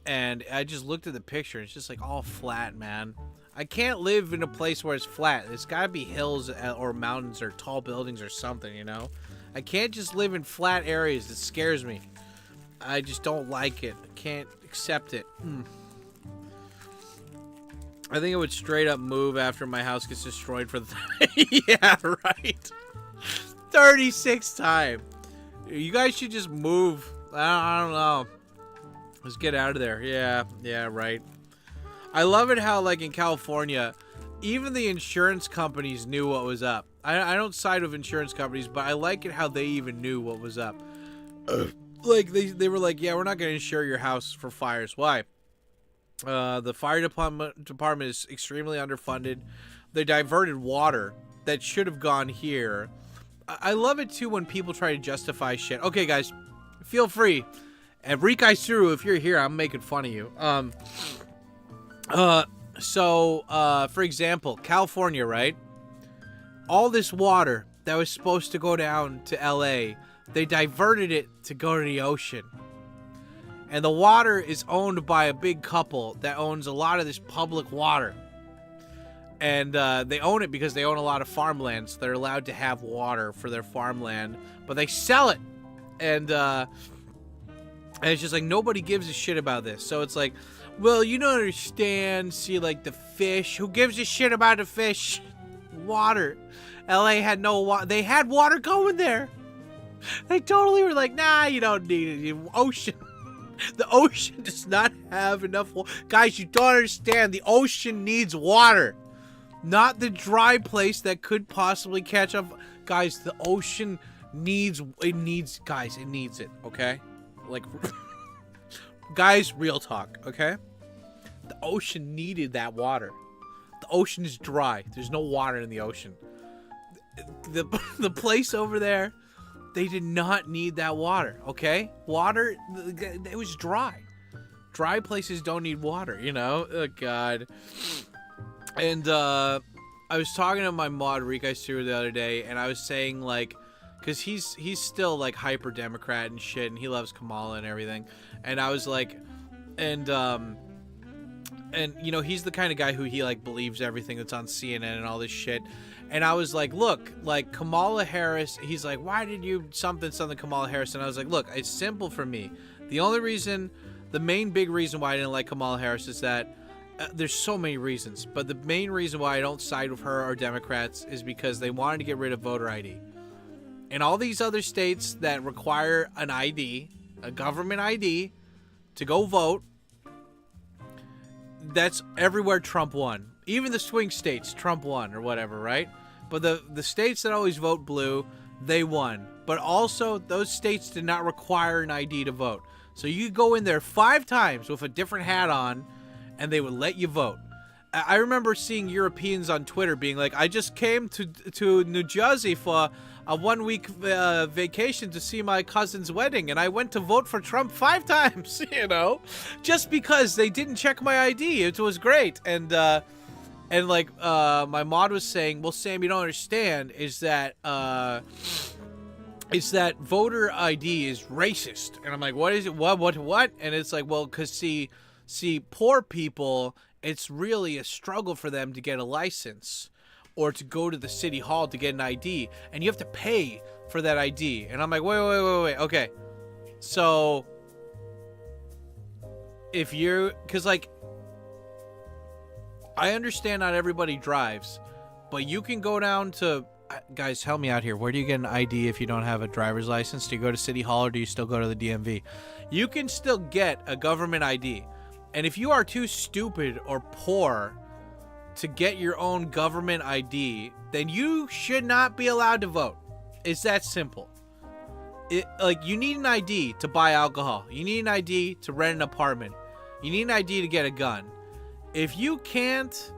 And I just looked at the picture. It's just like all flat, man. I can't live in a place where it's flat. There's got to be hills or mountains or tall buildings or something, you know? I can't just live in flat areas. It scares me. I just don't like it. I can't accept it. I think I would straight up move after my house gets destroyed for the... Yeah, right. 36th time. You guys should just move. I don't know. Let's get out of there. Yeah, right. I love it how, like, in California, even the insurance companies knew what was up. I don't side with insurance companies, but I like it how they even knew what was up. Like, they were like, yeah, we're not going to insure your house for fires. Why? The fire department is extremely underfunded. They diverted water that should have gone here. I love it, too, when people try to justify shit. Okay, guys, feel free. And Rikai Suru, if you're here, I'm making fun of you. For example, California, right? All this water that was supposed to go down to LA, they diverted it to go to the ocean. And the water is owned by a big couple that owns a lot of this public water. And they own it because they own a lot of farmland, so they're allowed to have water for their farmland. But they sell it. And it's just like, nobody gives a shit about this. So it's like, well, you don't understand. See, like, the fish. Who gives a shit about the fish? Water. LA had no water. They had water going there. They totally were like, nah, you don't need it. Ocean. The ocean does not have enough water. Guys, you don't understand. The ocean needs water. not the dry place that could possibly catch up. Guys, the ocean needs it, okay? Like, guys, real talk, okay? The ocean needed that water. The ocean is dry. There's no water in the ocean. The place over there, they did not need that water, okay? Water, it was dry. Dry places don't need water, you know? Oh, God. And, I was talking to my mod, Rikai Stewart, the other day, and I was saying, like, because he's still, like, hyper-Democrat and shit, and he loves Kamala and everything. And I was like, and, you know, he's the kind of guy who he, like, believes everything that's on CNN and all this shit. And I was like, look, like, Kamala Harris, he's like, why did you something Kamala Harris? And I was like, look, it's simple for me. The main big reason why I didn't like Kamala Harris is that there's so many reasons, but the main reason why I don't side with her or Democrats is because they wanted to get rid of voter ID. And all these other states that require an ID, a government ID, to go vote, that's everywhere Trump won. Even the swing states, Trump won or whatever, right? But the states that always vote blue, they won. But also, those states did not require an ID to vote. So you could go in there 5 times with a different hat on, and they would let you vote. I remember seeing Europeans on Twitter being like, I just came to New Jersey for a 1-week vacation to see my cousin's wedding, and I went to vote for Trump 5 times, you know, just because they didn't check my ID. It was great. And like my mod was saying, well, Sam, you don't understand, is that voter ID is racist. And I'm like, what is it? What? And it's like, well, because see, poor people, it's really a struggle for them to get a license or to go to the city hall to get an ID, and you have to pay for that ID. And I'm like, wait. Okay. So if you're, because like, I understand not everybody drives, but you can go down to, guys, help me out here. Where do you get an ID if you don't have a driver's license? Do you go to City Hall or do you still go to the DMV? You can still get a government ID. And if you are too stupid or poor to get your own government ID, then you should not be allowed to vote. It's that simple. Like, you need an ID to buy alcohol. You need an ID to rent an apartment. You need an ID to get a gun. If you can't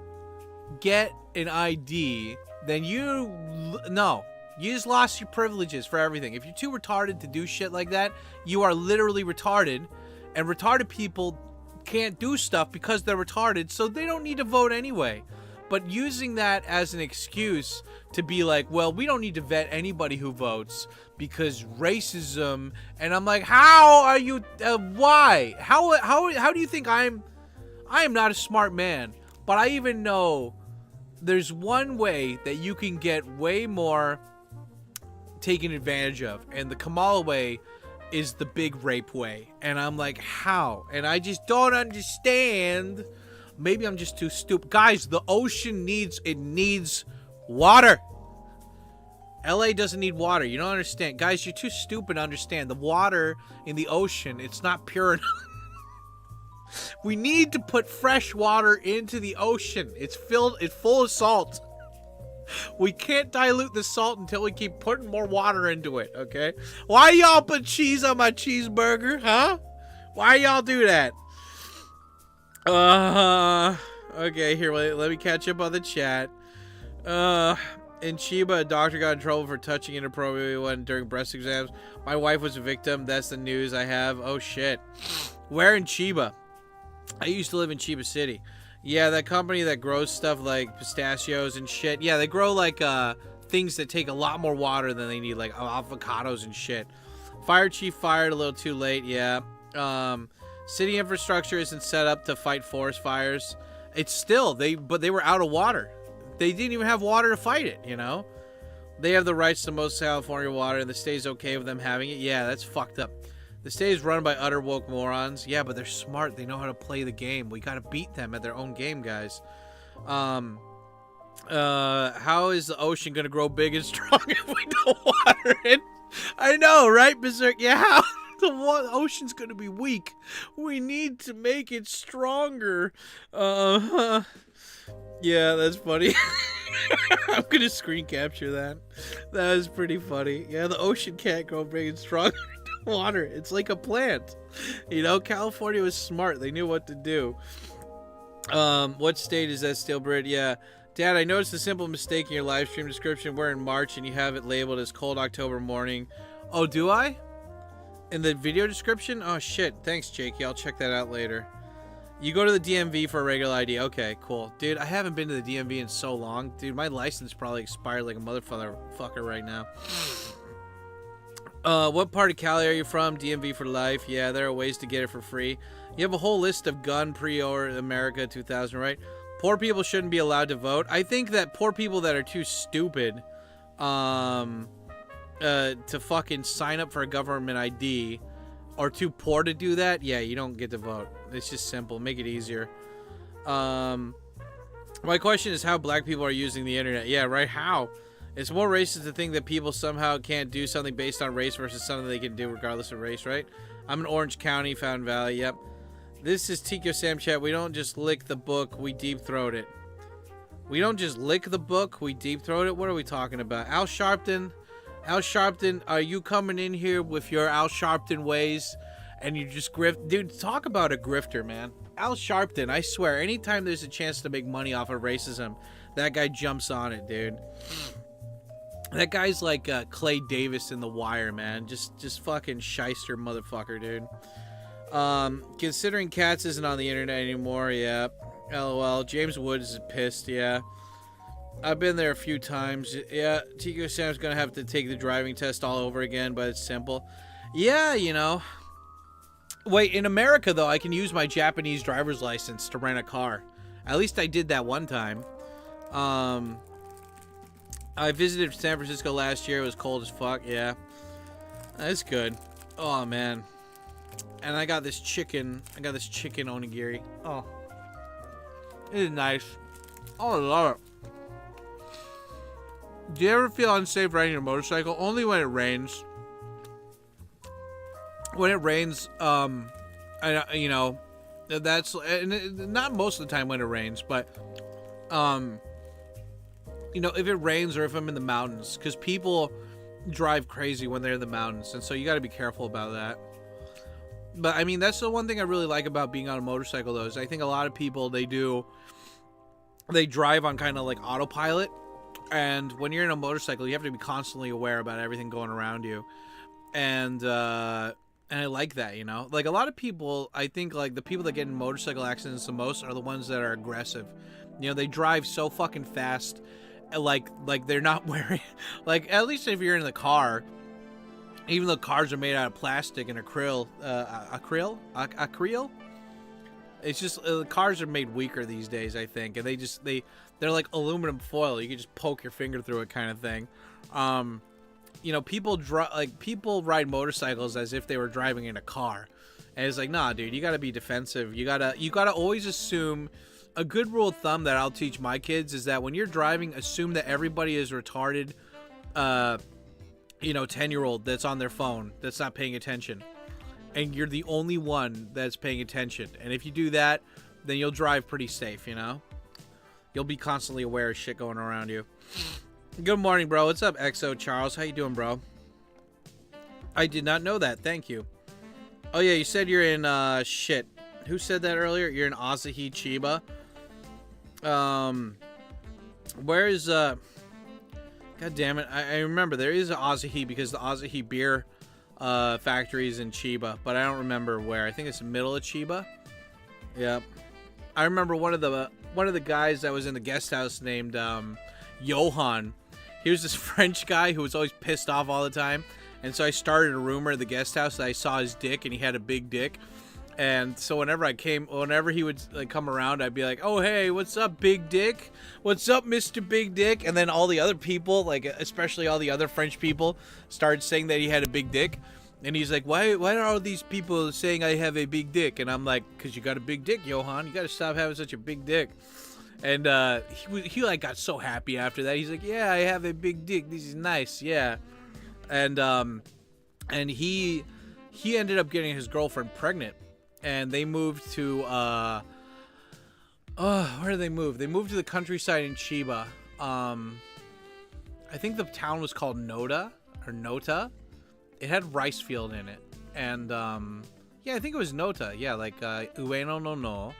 get an ID, then you just lost your privileges for everything. If you're too retarded to do shit like that, you are literally retarded, and retarded people can't do stuff because they're retarded, so they don't need to vote anyway. But using that as an excuse to be like, well, we don't need to vet anybody who votes because racism, and I'm like, how are you, why? How do you think I am not a smart man, but I even know there's one way that you can get way more taken advantage of, and the Kamala way is the big rape way. And I'm like, how? And I just don't understand. Maybe I'm just too stupid. Guys, the ocean needs water. LA doesn't need water. You don't understand. Guys, you're too stupid to understand. The water in the ocean, it's not pure enough. We need to put fresh water into the ocean. It's full of salt. We can't dilute the salt until we keep putting more water into it, okay? Why y'all put cheese on my cheeseburger, huh? Why y'all do that? Okay, here, let me catch up on the chat. In Chiba, a doctor got in trouble for touching inappropriately during breast exams. My wife was a victim. That's the news I have. Oh, shit. Where in Chiba? I used to live in Chiba City. Yeah, that company that grows stuff like pistachios and shit. Yeah, they grow like things that take a lot more water than they need, like avocados and shit. Fire chief fired a little too late. Yeah. City infrastructure isn't set up to fight forest fires. It's still but they were out of water. They didn't even have water to fight it. You know, they have the rights to most California water, and the state's okay with them having it. Yeah, that's fucked up. The state is run by utter woke morons. Yeah, but they're smart. They know how to play the game. We gotta beat them at their own game, guys. How is the ocean gonna grow big and strong if we don't water it? I know, right, Berserk? Yeah, how? The ocean's gonna be weak. We need to make it stronger. Yeah, that's funny. I'm gonna screen capture that. That is pretty funny. Yeah, the ocean can't go big strong water. It's like a plant. You know, California was smart. They knew what to do. What state is that still, Brit? Yeah. Dad, I noticed a simple mistake in your live stream description. We're in March and you have it labeled as cold October morning. Oh, do I? In the video description? Oh, shit. Thanks, Jakey. I'll check that out later. You go to the DMV for a regular ID. Okay, cool. Dude, I haven't been to the DMV in so long. Dude, my license probably expired like a motherfucker right now. What part of Cali are you from? DMV for life. Yeah, there are ways to get it for free. You have a whole list of gun pre-order America 2000, right? Poor people shouldn't be allowed to vote. I think that poor people that are too stupid to fucking sign up for a government ID or too poor to do that, yeah, you don't get to vote. It's just simple. Make it easier. My question is how black people are using the internet. Yeah, right? How? It's more racist to think that people somehow can't do something based on race versus something they can do regardless of race, right? I'm in Orange County, Fountain Valley. Yep. This is Tkyosam chat. We don't just lick the book, we deep throat it. We don't just lick the book, we deep throat it? What are we talking about? Al Sharpton, are you coming in here with your Al Sharpton ways and you just grift? Dude, talk about a grifter, man. Al Sharpton, I swear, anytime there's a chance to make money off of racism, that guy jumps on it, dude. That guy's like Clay Davis in The Wire, man. Just fucking shyster motherfucker, dude. Considering Cats isn't on the internet anymore, yeah. LOL. James Woods is pissed, yeah. I've been there a few times. Yeah, Tkyosam gonna have to take the driving test all over again, but it's simple. Yeah, you know. Wait, in America, though, I can use my Japanese driver's license to rent a car. At least I did that one time. I visited San Francisco last year. It was cold as fuck, yeah. That's good. Oh, man. And I got this chicken. Onigiri. Oh. It is nice. Oh, I love it. Do you ever feel unsafe riding your motorcycle? Only when it rains. When it rains, you know, that's not most of the time when it rains, but, you know, if it rains or if I'm in the mountains, because people drive crazy when they're in the mountains, and so you got to be careful about that. But I mean, that's the one thing I really like about being on a motorcycle, though, is I think a lot of people they drive on kind of like autopilot. And when you're in a motorcycle, you have to be constantly aware about everything going around you. And I like that, you know? Like, a lot of people, I think, like, the people that get in motorcycle accidents the most are the ones that are aggressive. You know, they drive so fucking fast, like they're not wearing... Like, at least if you're in the car, even though cars are made out of plastic and acryl... It's just, cars are made weaker these days, I think. And they're like aluminum foil. You can just poke your finger through it kind of thing. You know, people ride motorcycles as if they were driving in a car. And it's like, nah, dude, you gotta be defensive. You gotta always assume... A good rule of thumb that I'll teach my kids is that when you're driving, assume that everybody is retarded, you know, 10-year-old that's on their phone, that's not paying attention. And you're the only one that's paying attention. And if you do that, then you'll drive pretty safe, you know? You'll be constantly aware of shit going around you. Good morning, bro. What's up, XO Charles? How you doing, bro? I did not know that. Thank you. Oh, yeah, you said you're in, shit. Who said that earlier? You're in Asahi, Chiba. Where's, God damn it. I remember there is an Asahi because the Asahi beer factory is in Chiba, but I don't remember where. I think it's the middle of Chiba. Yep. I remember one of the guys that was in the guest house named Johan. He was this French guy who was always pissed off all the time, and so I started a rumor at the guest house that I saw his dick and he had a big dick. And so whenever he would like come around, I'd be like, "Oh hey, what's up, Big Dick? What's up, Mr. Big Dick?" And then all the other people, like especially all the other French people, started saying that he had a big dick. And he's like, "Why are all these people saying I have a big dick?" And I'm like, "'Cause you got a big dick, Johan. You got to stop having such a big dick." And he like got so happy after that. He's like, "Yeah, I have a big dick. This is nice, yeah." And he ended up getting his girlfriend pregnant. And they moved to Where did they move? They moved to the countryside in Chiba. I think the town was called Nota or Nota. It had rice field in it, and yeah, I think it was Nota. Yeah, like Ueno no,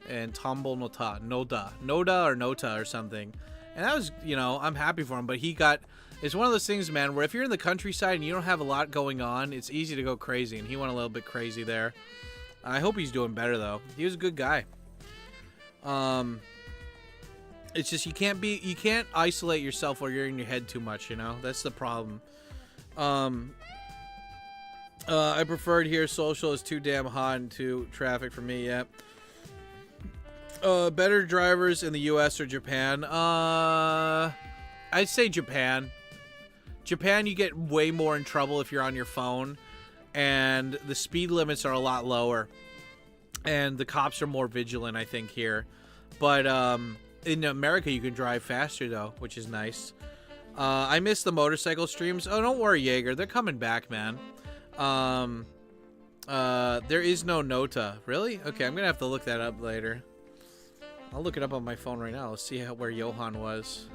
and Tombo no ta, Noda or Nota or something. And that was, you know, I'm happy for him. But he got. It's one of those things, man, where if you're in the countryside and you don't have a lot going on, it's easy to go crazy. And he went a little bit crazy there. I hope he's doing better though. He was a good guy. It's just you can't isolate yourself while you're in your head too much, you know? That's the problem. I preferred here. Social is too damn hot and too traffic for me, yeah. Better drivers in the US or Japan? I'd say Japan. Japan, you get way more in trouble if you're on your phone, and the speed limits are a lot lower, and the cops are more vigilant, I think, here. But in America, you can drive faster, though, which is nice. I miss the motorcycle streams. Oh, don't worry, Jaeger. They're coming back, man. There is no Nota. Really? Okay, I'm going to have to look that up later. I'll look it up on my phone right now. Let's see where Johan was.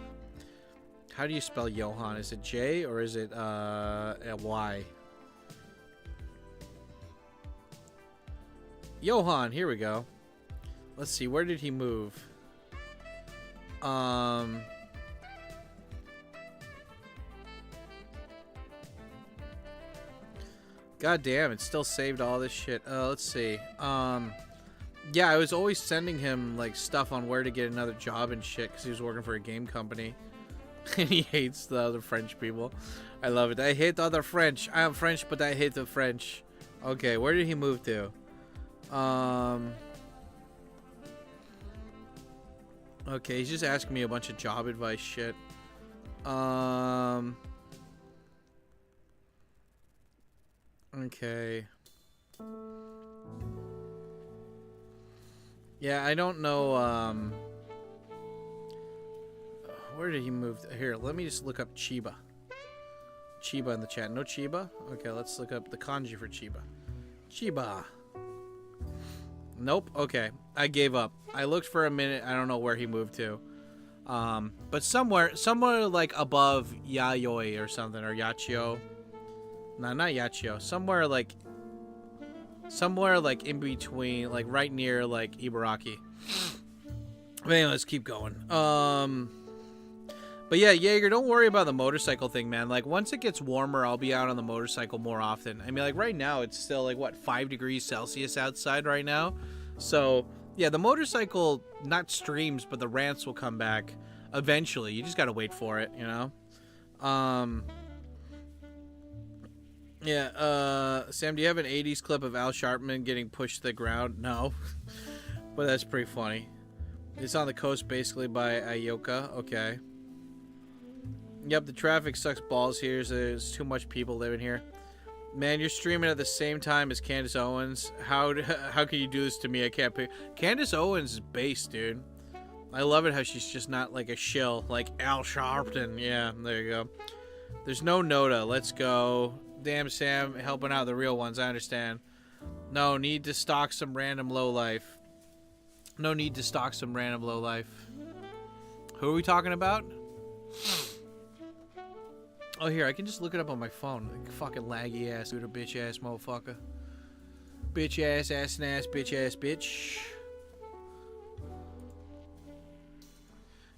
How do you spell Johan? Is it J or is it a Y? Johan, here we go. Let's see, where did he move? God damn, it still saved all this shit. Let's see. Yeah, I was always sending him like stuff on where to get another job and shit because he was working for a game company. And he hates the other French people. I love it. I hate the other French. I am French, but I hate the French. Okay, where did he move to? Okay, he's just asking me a bunch of job advice shit. Okay. Yeah, I don't know, where did he move? Here, let me just look up Chiba. Chiba in the chat. No Chiba? Okay, let's look up the kanji for Chiba. Chiba. Nope. Okay, I gave up. I looked for a minute. I don't know where he moved to. But somewhere like above Yayoi or something, or Yachio. No, not Yachio. Somewhere like in between, like right near like Ibaraki. But anyway, let's keep going. But yeah, Jaeger, don't worry about the motorcycle thing, man. Like, once it gets warmer, I'll be out on the motorcycle more often. I mean, like, right now, it's still, like, what, 5 degrees Celsius outside right now? So, yeah, the motorcycle, not streams, but the rants will come back eventually. You just gotta wait for it, you know? Yeah, Sam, do you have an 80s clip of Al Sharpton getting pushed to the ground? No. But that's pretty funny. It's on the coast, basically, by Ayoka. Okay. Yep, the traffic sucks balls here. There's too much people living here. Man, you're streaming at the same time as Candace Owens. How can you do this to me? I can't pay. Candace Owens is base, dude. I love it how she's just not like a shill, like Al Sharpton. Yeah, there you go. There's no Nota. Let's go. Damn, Sam, helping out the real ones. I understand. No need to stalk some random lowlife. No need to stalk some random lowlife. Who are we talking about? Oh, here, I can just look it up on my phone. Like, fucking laggy ass, dude, a bitch ass motherfucker. Bitch ass, ass and ass, bitch ass, bitch.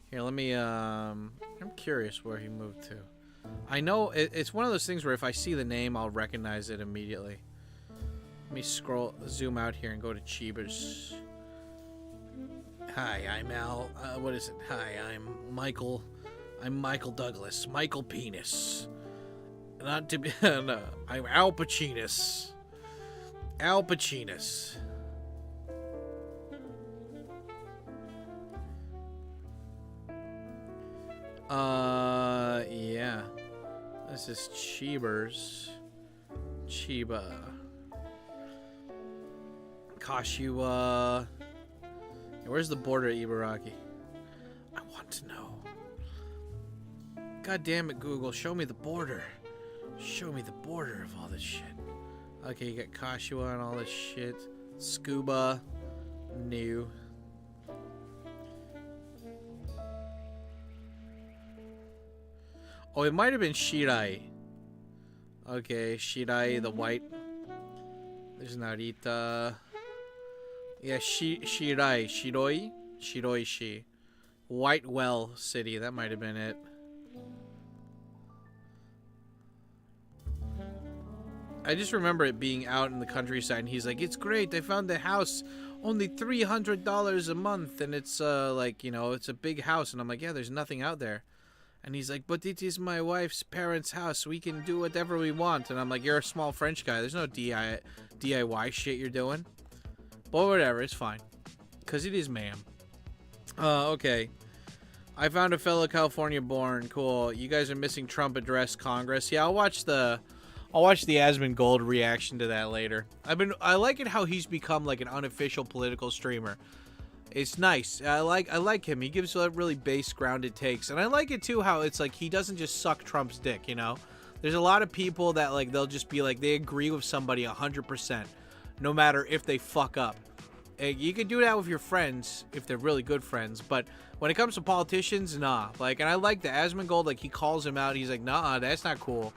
Here, let me, I'm curious where he moved to. I know, it's one of those things where if I see the name, I'll recognize it immediately. Let me zoom out here and go to Cheebers. Hi, I'm Al, what is it? Hi, I'm Michael. I'm Michael Douglas. Michael Penis. Not to be... No, I'm Al Pacinis. Al Pacinis. Yeah. This is Cheebers. Chiba. Kashiwa. Where's the border of Ibaraki? I want to know. God damn it, Google. Show me the border. Show me the border of all this shit. Okay, you got Kashiwa and all this shit. Scuba. New. Oh, it might have been Shirai. Okay, Shirai, the white. There's Narita. Yeah, Shirai. Shiroi? Shiroishi. White Well City. That might have been it. I just remember it being out in the countryside, and he's like, it's great, I found the house, only $300 a month, and it's, like, you know, it's a big house, and I'm like, yeah, there's nothing out there. And he's like, but it is my wife's parents' house, we can do whatever we want. And I'm like, you're a small French guy, there's no DIY shit you're doing. But whatever, it's fine. Because it is ma'am. Okay. I found a fellow California born, cool. You guys are missing Trump address Congress. Yeah, I'll watch the Asmongold reaction to that later. I like it how he's become like an unofficial political streamer. It's nice. I like him. He gives really base grounded takes. And I like it too how it's like he doesn't just suck Trump's dick, you know? There's a lot of people that like they'll just be like they agree with somebody 100% no matter if they fuck up. You can do that with your friends if they're really good friends, but when it comes to politicians, nah. Like, and I like the Asmongold, like he calls him out. He's like, nah, that's not cool.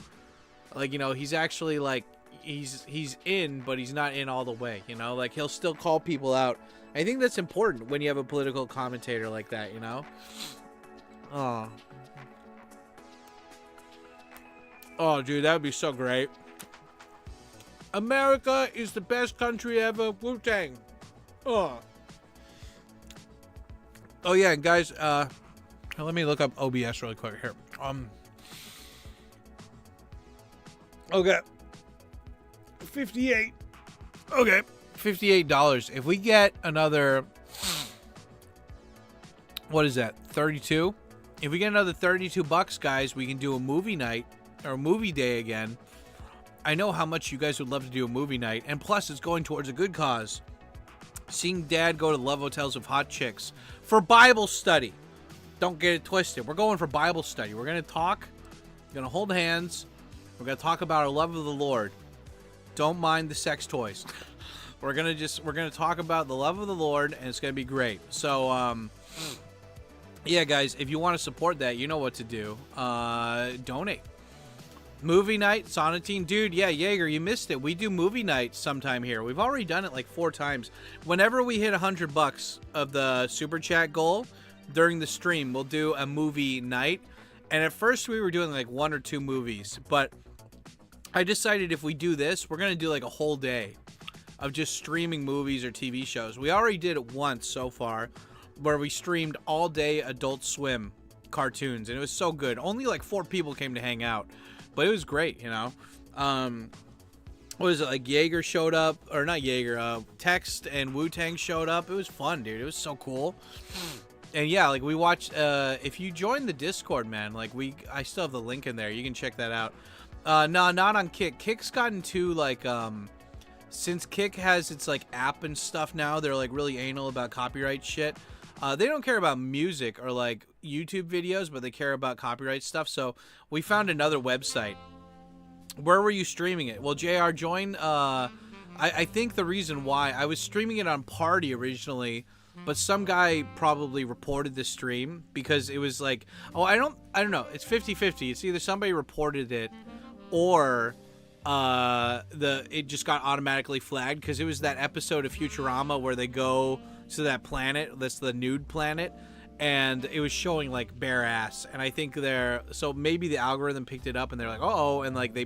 Like, you know, he's actually like he's in, but he's not in all the way, you know? Like he'll still call people out. I think that's important when you have a political commentator like that, you know? Oh, dude, that would be so great. America is the best country ever. Wu-Tang. Oh yeah, guys, let me look up OBS really quick here. Okay. 58. Okay. $58. If we get another, what is that? 32? If we get another $32, guys, we can do a movie night or movie day again. I know how much you guys would love to do a movie night, and plus it's going towards a good cause. Seeing Dad go to love hotels with hot chicks for Bible study. Don't get it twisted. We're going for Bible study. We're going to talk. We're going to hold hands. We're going to talk about our love of the Lord. Don't mind the sex toys. We're going to talk about the love of the Lord, and it's going to be great. So, yeah, guys, if you want to support that, you know what to do. Donate. Movie night, Sonatine. Dude, yeah, Jaeger, you missed it. We do movie night sometime here. We've already done it like 4 times. Whenever we hit $100 of the super chat goal during the stream, we'll do a movie night. And at first we were doing like 1 or 2 movies, but I decided if we do this, we're going to do like a whole day of just streaming movies or TV shows. We already did it once so far where we streamed all day Adult Swim cartoons, and it was so good. Only like 4 people came to hang out. But it was great, you know. What is it, like Jaeger showed up, or not Jaeger, Text and Wu-Tang showed up. It was fun, dude. It was so cool. And yeah, like we watched, if you join the Discord, man, like I still have the link in there. You can check that out. No, not on Kick. Kick's gotten too, like, since Kick has its, like, app and stuff now, they're, like, really anal about copyright shit. They don't care about music or like YouTube videos, but they care about copyright stuff. So we found another website. Where were you streaming it? Well, JR, join. I think the reason why I was streaming it on Party originally, but some guy probably reported the stream because it was like, oh, I don't know. It's 50-50. It's either somebody reported it or it just got automatically flagged because it was that episode of Futurama where they go to that planet, that's the nude planet, and it was showing like bare ass, and I think so maybe the algorithm picked it up and they're like, oh, and like they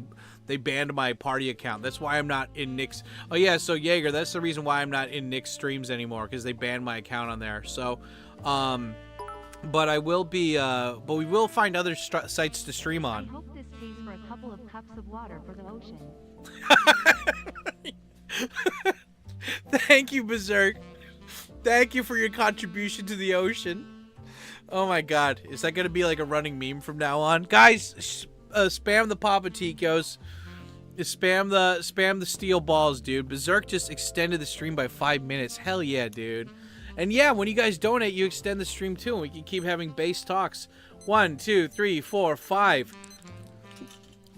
banned my Party account. That's why I'm not in Nick's. Oh yeah, so Jaeger, that's the reason why I'm not in Nick's streams anymore, because they banned my account on there. So but I will be but we will find other sites to stream I on. hope this pays for a couple of cups of water for the ocean. Thank you, Berserk. Thank you for your contribution to the ocean. Oh my god. Is that going to be like a running meme from now on? Guys, spam the Papa Ticos. Spam the steel balls, dude. Berserk just extended the stream by 5 minutes. Hell yeah, dude. And yeah, when you guys donate, you extend the stream too, and we can keep having base talks. 1, 2, 3, 4, 5.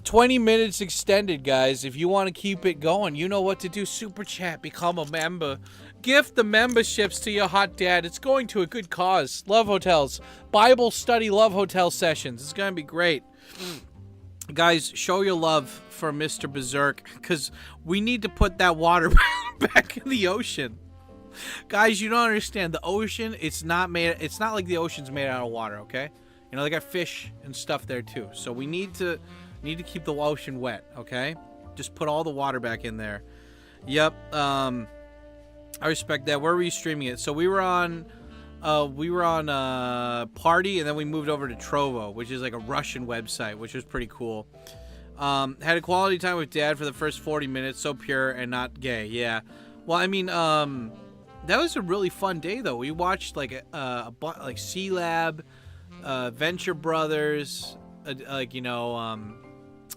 20 minutes extended, guys. If you want to keep it going, you know what to do. Super chat, become a member. Gift the memberships to your hot dad. It's going to a good cause. Love hotels. Bible study love hotel sessions. It's going to be great. Guys, show your love for Mr. Berserk, because we need to put that water back in the ocean. Guys, you don't understand. The ocean, it's not like the ocean's made out of water, okay? You know, they got fish and stuff there too. So we need to keep the ocean wet, okay? Just put all the water back in there. Yep. I respect that. We're restreaming it. So we were on Party, and then we moved over to Trovo, which is like a Russian website, which was pretty cool. Had a quality time with Dad for the first 40 minutes. So pure and not gay. Yeah. Well, I mean, that was a really fun day though. We watched like like C Lab, Venture Brothers,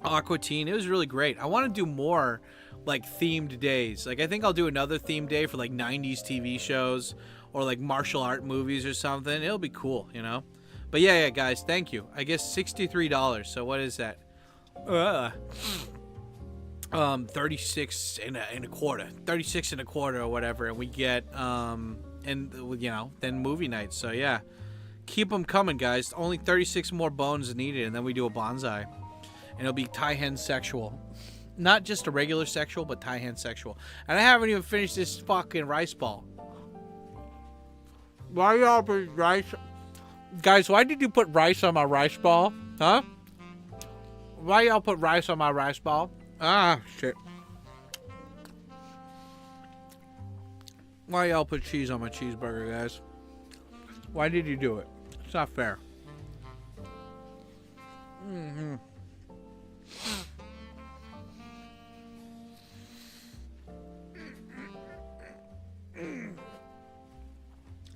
Aqua Teen. It was really great. I want to do more like themed days. Like I think I'll do another themed day for like 90s TV shows or like martial art movies or something. It'll be cool, you know. But yeah, guys, thank you. I guess $63. So what is that? 36 and a quarter. 36 and a quarter or whatever, and we get and you know, then movie nights. So yeah. Keep them coming, guys. Only 36 more bones needed, and then we do a bonsai. And it'll be tie-hen sexual. Not just a regular sexual, but tie-hen sexual. And I haven't even finished this fucking rice ball. Why y'all put rice? Guys, why did you put rice on my rice ball? Huh? Why y'all put rice on my rice ball? Ah, shit. Why y'all put cheese on my cheeseburger, guys? Why did you do it? It's not fair. Mm-hmm.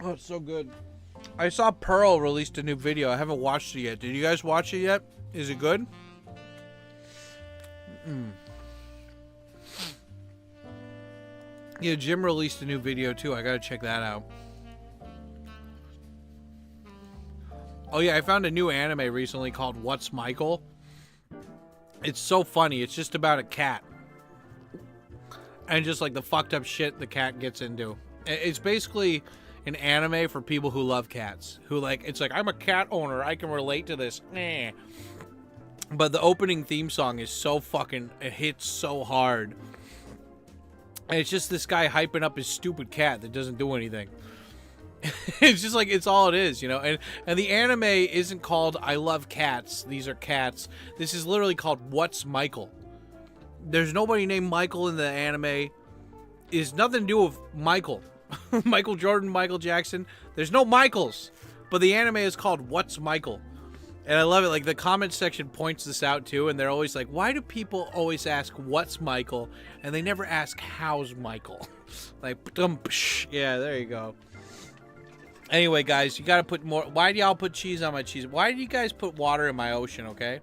Oh, it's so good. I saw Pearl released a new video. I haven't watched it yet. Did you guys watch it yet? Is it good? Yeah, Jim released a new video too. I gotta check that out. Oh yeah, I found a new anime recently called What's Michael? It's so funny. It's just about a cat. And just like the fucked up shit the cat gets into. It's basically an anime for people who love cats. Who like, it's like, I'm a cat owner. I can relate to this. But the opening theme song is so fucking, it hits so hard. And it's just this guy hyping up his stupid cat that doesn't do anything. It's just like, it's all it is, you know. And the anime isn't called I Love Cats. These are cats. This is literally called What's Michael. There's nobody named Michael in the anime. It's nothing to do with Michael. Michael Jordan, Michael Jackson. There's no Michaels. But the anime is called What's Michael. And I love it. Like, the comment section points this out, too. And they're always like, why do people always ask, what's Michael? And they never ask, how's Michael? Like, yeah, there you go. Anyway, guys, you gotta put more. Why do y'all put cheese on my cheese? Why do you guys put water in my ocean, okay?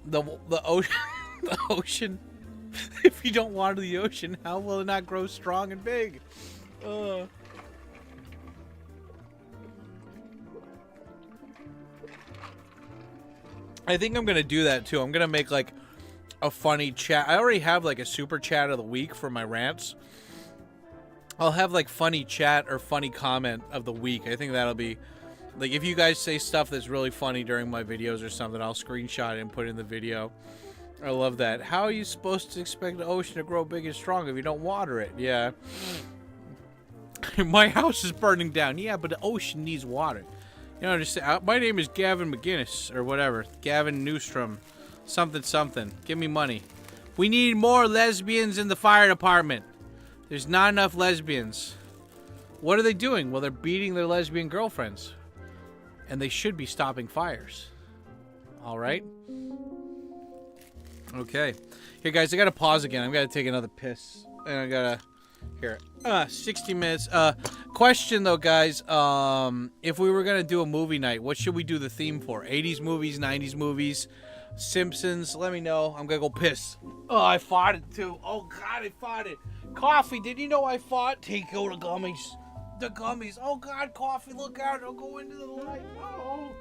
The ocean... The ocean... If you don't water the ocean, how will it not grow strong and big? I think I'm gonna do that too. I'm gonna make like a funny chat. I already have like a super chat of the week for my rants. I'll have like funny chat or funny comment of the week. I think that'll be like, if you guys say stuff that's really funny during my videos or something, I'll screenshot it and put it in the video. I love that. How are you supposed to expect the ocean to grow big and strong if you don't water it? Yeah. My house is burning down. Yeah, but the ocean needs water. You know, just my name is Gavin McGinnis or whatever. Gavin Newstrom. Something, something. Give me money. We need more lesbians in the fire department. There's not enough lesbians. What are they doing? Well, they're beating their lesbian girlfriends. And they should be stopping fires. Alright? Okay. Here, guys, I gotta pause again. I'm gonna take another piss. And I gotta... Here. 60 minutes. Question, though, guys. If we were gonna do a movie night, what should we do the theme for? 80s movies, 90s movies, Simpsons? Let me know. I'm gonna go piss. Oh, I farted, too. Oh, God, I farted. Coffee, did you know I fought? Take out the gummies. The gummies. Oh, God, Coffee, look out. Don't go into the light. Oh.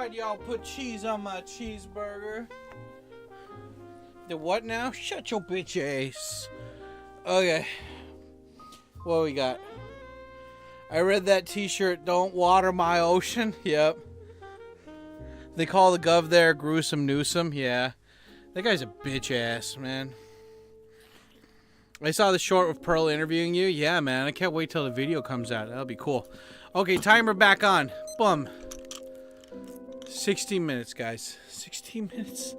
God y'all put cheese on my cheeseburger. The what now? Shut your bitch ass. Okay. What we got? I read that t-shirt, don't water my ocean. Yep. They call the gov there Gruesome Newsome. Yeah. That guy's a bitch ass, man. I saw the short with Pearl interviewing you. Yeah, man. I can't wait till the video comes out. That'll be cool. Okay, timer back on. Boom. 16 minutes, guys. 16 minutes.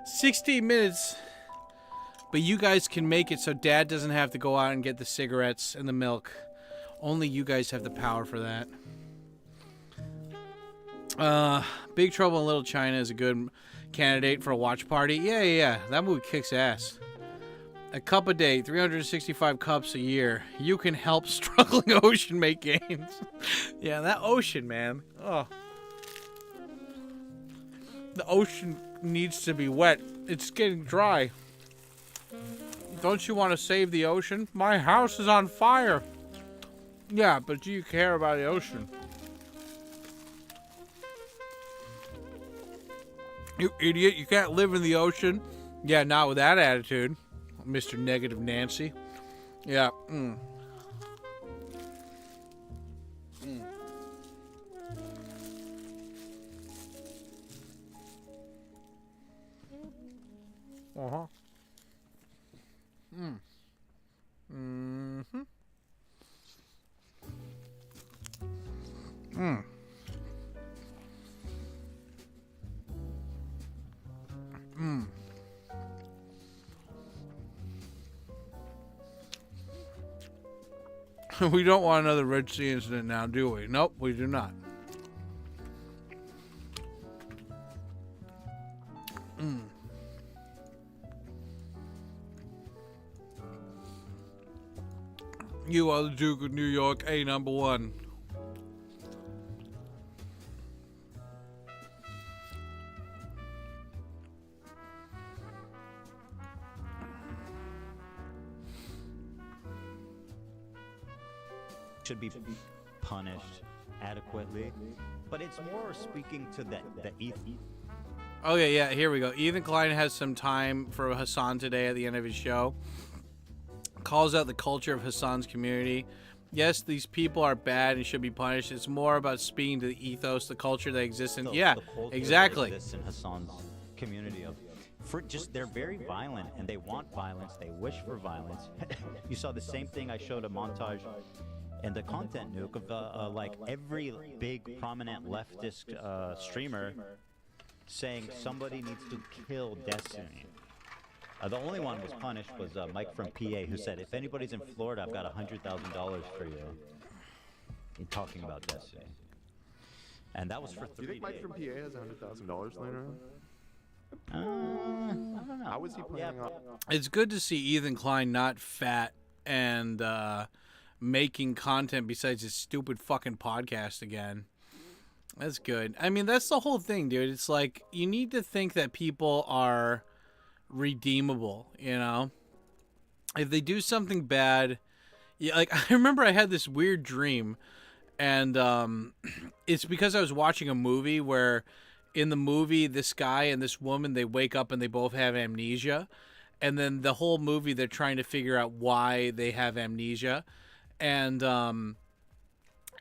16 minutes. But you guys can make it so Dad doesn't have to go out and get the cigarettes and the milk. Only you guys have the power for that. Big Trouble in Little China is a good candidate for a watch party. Yeah. That movie kicks ass. A cup a day, 365 cups a year. You can help struggling ocean make gains. Yeah, that ocean, man. Oh. The ocean needs to be wet. It's getting dry. Don't you want to save the ocean? My house is on fire. Yeah, but do you care about the ocean? You idiot, you can't live in the ocean. Yeah, not with that attitude, Mr. Negative Nancy. Yeah. Uh-huh. We don't want another Red Sea incident now, do we? Nope, we do not. You are the Duke of New York, A number one. Should be punished adequately, but it's more speaking to the Ethan. Okay, yeah, here we go. Ethan Klein has some time for Hassan today at the end of his show. Calls out the culture of Hassan's community. Yes, these people are bad and should be punished. It's more about speaking to the ethos, the culture that exists in. Yeah, exactly. That exists in Hassan's community of, they're very violent and they want violence. They wish for violence. You saw the same thing. I showed a montage and the content nuke of like every big prominent leftist streamer saying somebody needs to kill Destiny. The only one was punished was Mike from PA, who said, if anybody's in Florida, I've got $100,000 for you. In talking about Destiny. And that was for 3 days. Do you think Mike from PA has $100,000 laying around? I don't know. How was he planning on? It's good to see Ethan Klein not fat and making content besides his stupid fucking podcast again. That's good. I mean, that's the whole thing, dude. It's like, you need to think that people are redeemable, you know? If they do something bad, yeah, like, I remember I had this weird dream, and it's because I was watching a movie where in the movie, this guy and this woman, they wake up and they both have amnesia, and then the whole movie they're trying to figure out why they have amnesia, and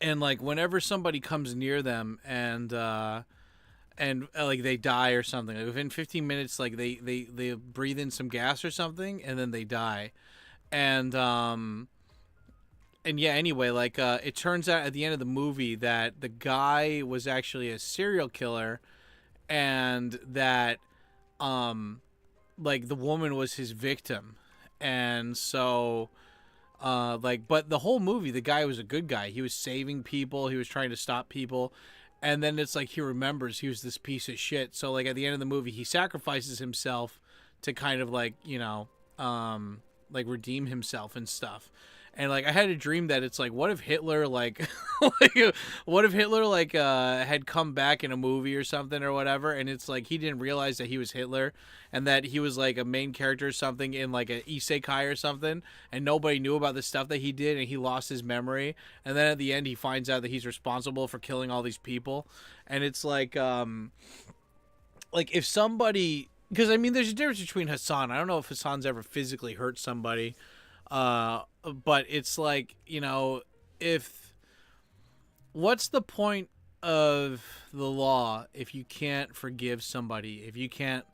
like whenever somebody comes near them and like they die or something, like within 15 minutes, like they breathe in some gas or something and then they die. And yeah, anyway, like it turns out at the end of the movie that the guy was actually a serial killer and that like the woman was his victim. And so like, but the whole movie, the guy was a good guy. He was saving people. He was trying to stop people. And then it's like he remembers he was this piece of shit. So, like, at the end of the movie, he sacrifices himself to kind of, like, you know, like, redeem himself and stuff. And like I had a dream that it's like, what if Hitler like, like what if Hitler like had come back in a movie or something or whatever, and it's like he didn't realize that he was Hitler and that he was like a main character or something in like an isekai or something, and nobody knew about the stuff that he did, and he lost his memory, and then at the end he finds out that he's responsible for killing all these people, and it's like if somebody, because I mean there's a difference between Hassan. I don't know if Hassan's ever physically hurt somebody. But it's like, you know, what's the point of the law if you can't forgive somebody, if you can't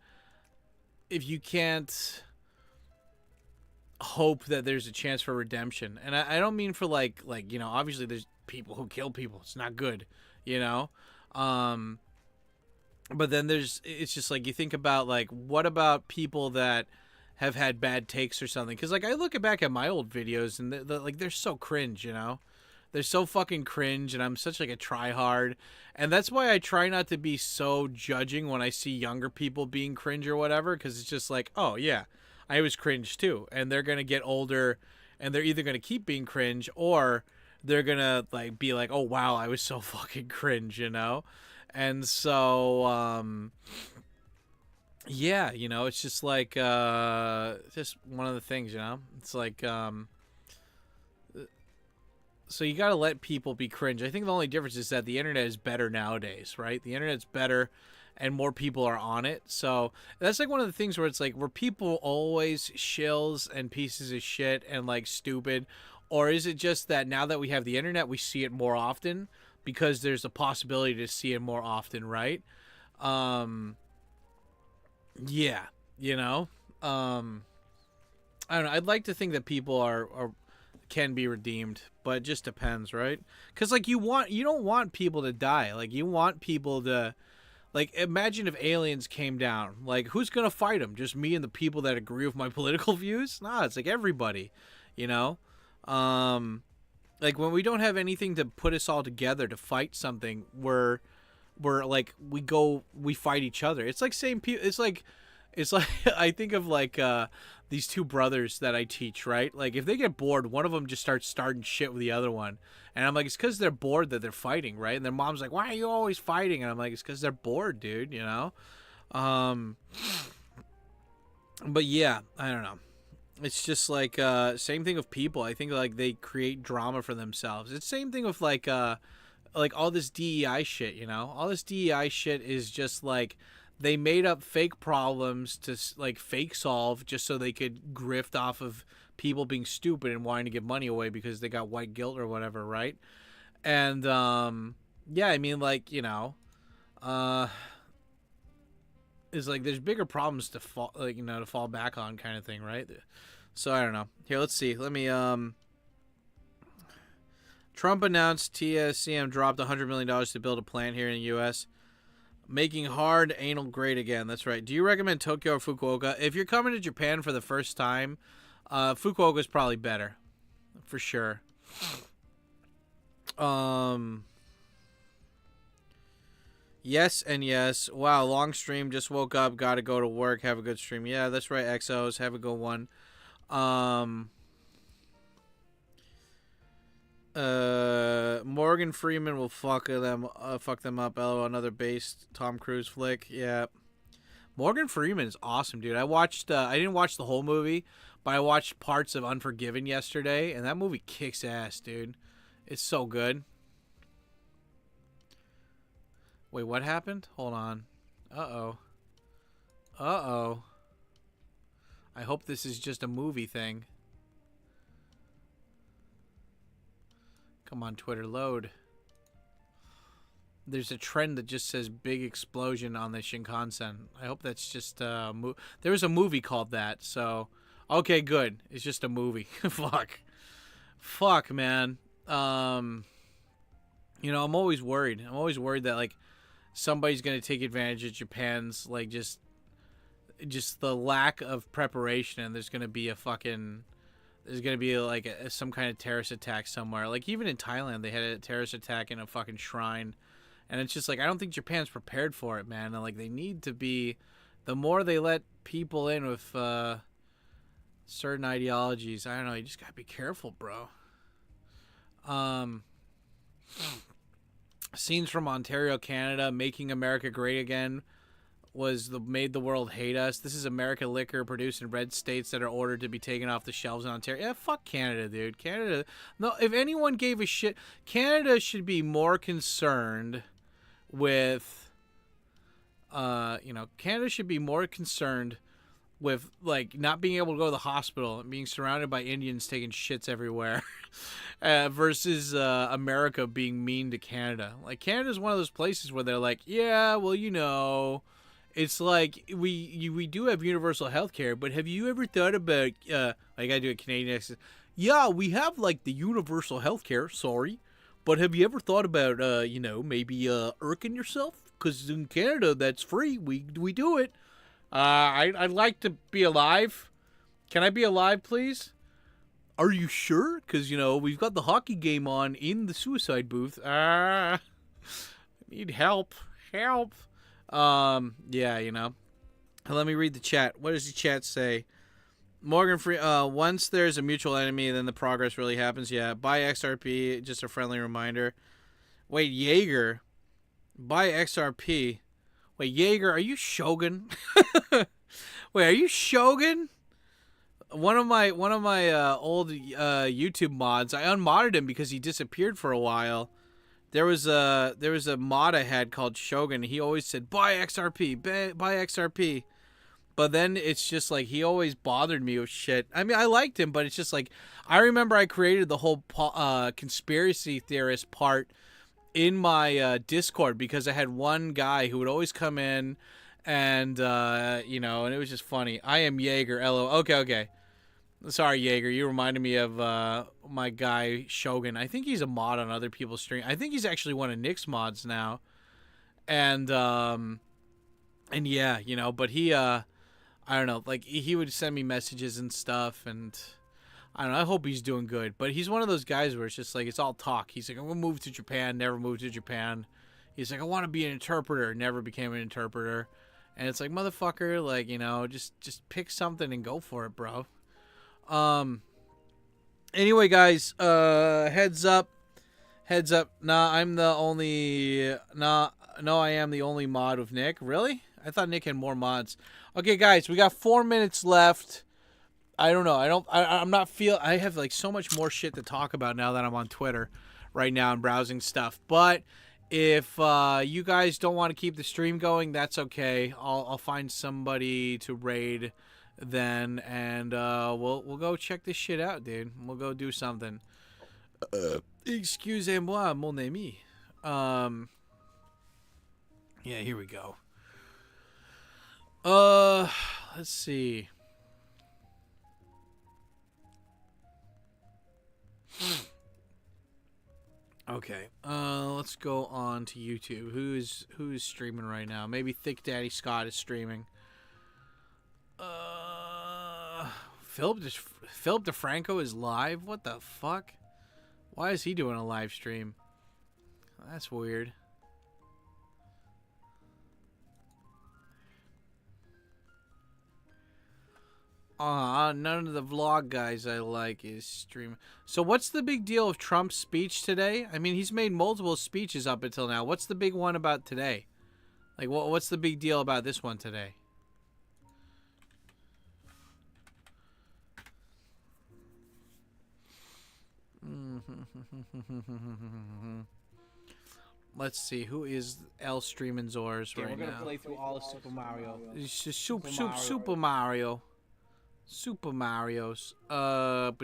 hope that there's a chance for redemption? And I don't mean for like, you know, obviously there's people who kill people. It's not good, you know? But then it's just like, you think about like, what about people that have had bad takes or something? Because like I look back at my old videos and they're so cringe, you know, they're so fucking cringe, and I'm such like a tryhard, and that's why I try not to be so judging when I see younger people being cringe or whatever, because it's just like, oh yeah, I was cringe too, and they're gonna get older and they're either gonna keep being cringe or they're gonna like be like, oh wow, I was so fucking cringe, you know. And so yeah, you know, it's just like just one of the things, you know. It's like so you got to let people be cringe. I think the only difference is that the internet is better nowadays, right? The internet's better and more people are on it. So that's like one of the things where it's like, were people always shills and pieces of shit and like stupid, or is it just that now that we have the internet we see it more often because there's a possibility to see it more often, right? Yeah, you know, I don't know. I'd like to think that people can be redeemed, but it just depends, right? Because like you don't want people to die. Like you want people to, like, imagine if aliens came down. Like, who's gonna fight them? Just me and the people that agree with my political views? Nah, it's like everybody, you know. Like when we don't have anything to put us all together to fight something, we're like we fight each other. It's like same people. It's like I think of like these two brothers that I teach, right? Like if they get bored, one of them just starts starting shit with the other one, and I'm like, it's because they're bored that they're fighting, right? And their mom's like, why are you always fighting? And I'm like, it's because they're bored, dude, you know. But yeah, I don't know. It's just like same thing with people. I think like they create drama for themselves. It's same thing with like all this DEI shit, you know? All this DEI shit is just like they made up fake problems to like fake solve just so they could grift off of people being stupid and wanting to give money away because they got white guilt or whatever, right? And yeah, I mean, like, you know, it's like there's bigger problems to fall, like, you know, to fall back on, kind of thing, right? So I don't know. Here, let's see. Let me Trump announced TSCM dropped $100 million to build a plant here in the U.S., making hard anal great again. That's right. Do you recommend Tokyo or Fukuoka? If you're coming to Japan for the first time, Fukuoka is probably better, for sure. Yes and yes. Wow, long stream. Just woke up. Got to go to work. Have a good stream. Yeah, that's right, Exos. Have a good one. Morgan Freeman will fuck them up. LOL, another based Tom Cruise flick. Yeah, Morgan Freeman is awesome, dude. I watched. I didn't watch the whole movie, but I watched parts of Unforgiven yesterday, and that movie kicks ass, dude. It's so good. Wait, what happened? Hold on. Uh-oh. Uh-oh. I hope this is just a movie thing. Come on, Twitter, load. There's a trend that just says big explosion on the Shinkansen. I hope that's just there was a movie called that, so okay, good. It's just a movie. Fuck, man. You know, I'm always worried. I'm always worried that like somebody's gonna take advantage of Japan's like just the lack of preparation, and there's gonna be like some kind of terrorist attack somewhere. Like even in Thailand, they had a terrorist attack in a fucking shrine, and it's just like I don't think Japan's prepared for it, man. And like they need to be. The more they let people in with certain ideologies. I don't know. You just gotta be careful, bro. Scenes from Ontario, Canada, making America great again made the world hate us. This is American liquor produced in red states that are ordered to be taken off the shelves in Ontario. Yeah, fuck Canada, dude. Canada. No, if anyone gave a shit, Canada should be more concerned with, Canada should be more concerned with, like, not being able to go to the hospital and being surrounded by Indians taking shits everywhere versus America being mean to Canada. Like, Canada's one of those places where they're like, yeah, well, it's like we do have universal health care, but have you ever thought about, I gotta do a Canadian accent. Yeah, we have, like, the universal health care, sorry, but have you ever thought about, maybe irking yourself? Because in Canada, that's free. We do it. I'd like to be alive. Can I be alive, please? Are you sure? Because, we've got the hockey game on in the suicide booth. I need help. Help. Yeah. Let me read the chat. What does the chat say? Morgan Free, once there's a mutual enemy, then the progress really happens. Yeah. Buy XRP, just a friendly reminder. Wait, Jaeger. Buy XRP. Wait, Jaeger, are you Shogun? Wait, are you Shogun? One of my old YouTube mods, I unmodded him because he disappeared for a while. There was a mod I had called Shogun. He always said, buy XRP, buy XRP. But then it's just like, he always bothered me with shit. I mean, I liked him, but it's just like, I remember I created the whole conspiracy theorist part in my Discord because I had one guy who would always come in and, and it was just funny. I am Jaeger, LO. Okay. Sorry, Jaeger. You reminded me of my guy, Shogun. I think he's a mod on other people's stream. I think he's actually one of Nick's mods now. And yeah, but he, I don't know, like, he would send me messages and stuff, and I don't know, I hope he's doing good. But he's one of those guys where it's just like, it's all talk. He's like, I'm going to move to Japan, never moved to Japan. He's like, I want to be an interpreter, never became an interpreter. And it's like, motherfucker, like, just pick something and go for it, bro. Anyway, guys, heads up. Nah, I'm the only, no, I am the only mod with Nick. Really? I thought Nick had more mods. Okay, guys, we got 4 minutes left. I don't know. I have like so much more shit to talk about now that I'm on Twitter right now and browsing stuff. But if you guys don't want to keep the stream going, that's okay. I'll find somebody to raid then, and we'll go check this shit out, dude. We'll go do something. Excusez-moi, mon ami. Yeah, here we go. Let's see. Okay. Let's go on to YouTube. Who is streaming right now? Maybe Thick Daddy Scott is streaming. Philip DeFranco is live? What the fuck? Why is he doing a live stream? That's weird. None of the vlog guys I like is streaming. So what's the big deal of Trump's speech today? I mean, he's made multiple speeches up until now. What's the big one about today? Like, what's the big deal about this one today? Let's see, who is L streaming Zors right now? We're gonna play through all of Super Mario. It's just Super Mario. Super Mario's. Badoo.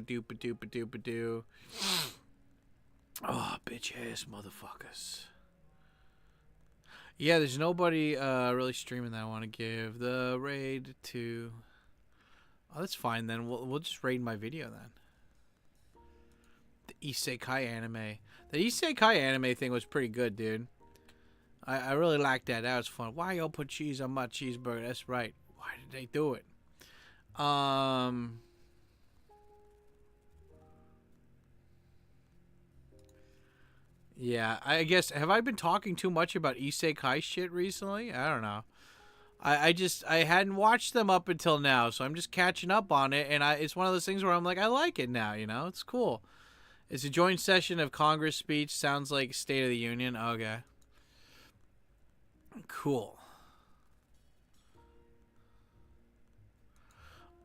Oh, bitch ass motherfuckers. Yeah, there's nobody really streaming that I want to give the raid to. Oh, that's fine then. We'll just raid my video then. The Isekai anime. The Isekai anime thing was pretty good, dude. I really liked that. That was fun. Why y'all put cheese on my cheeseburger? That's right. Why did they do it? Yeah, I guess, have I been talking too much about Isekai shit recently? I don't know. I hadn't watched them up until now, so I'm just catching up on it, and it's one of those things where I'm like, I like it now, you know? It's cool. It's a joint session of Congress speech. Sounds like State of the Union. Okay. Cool.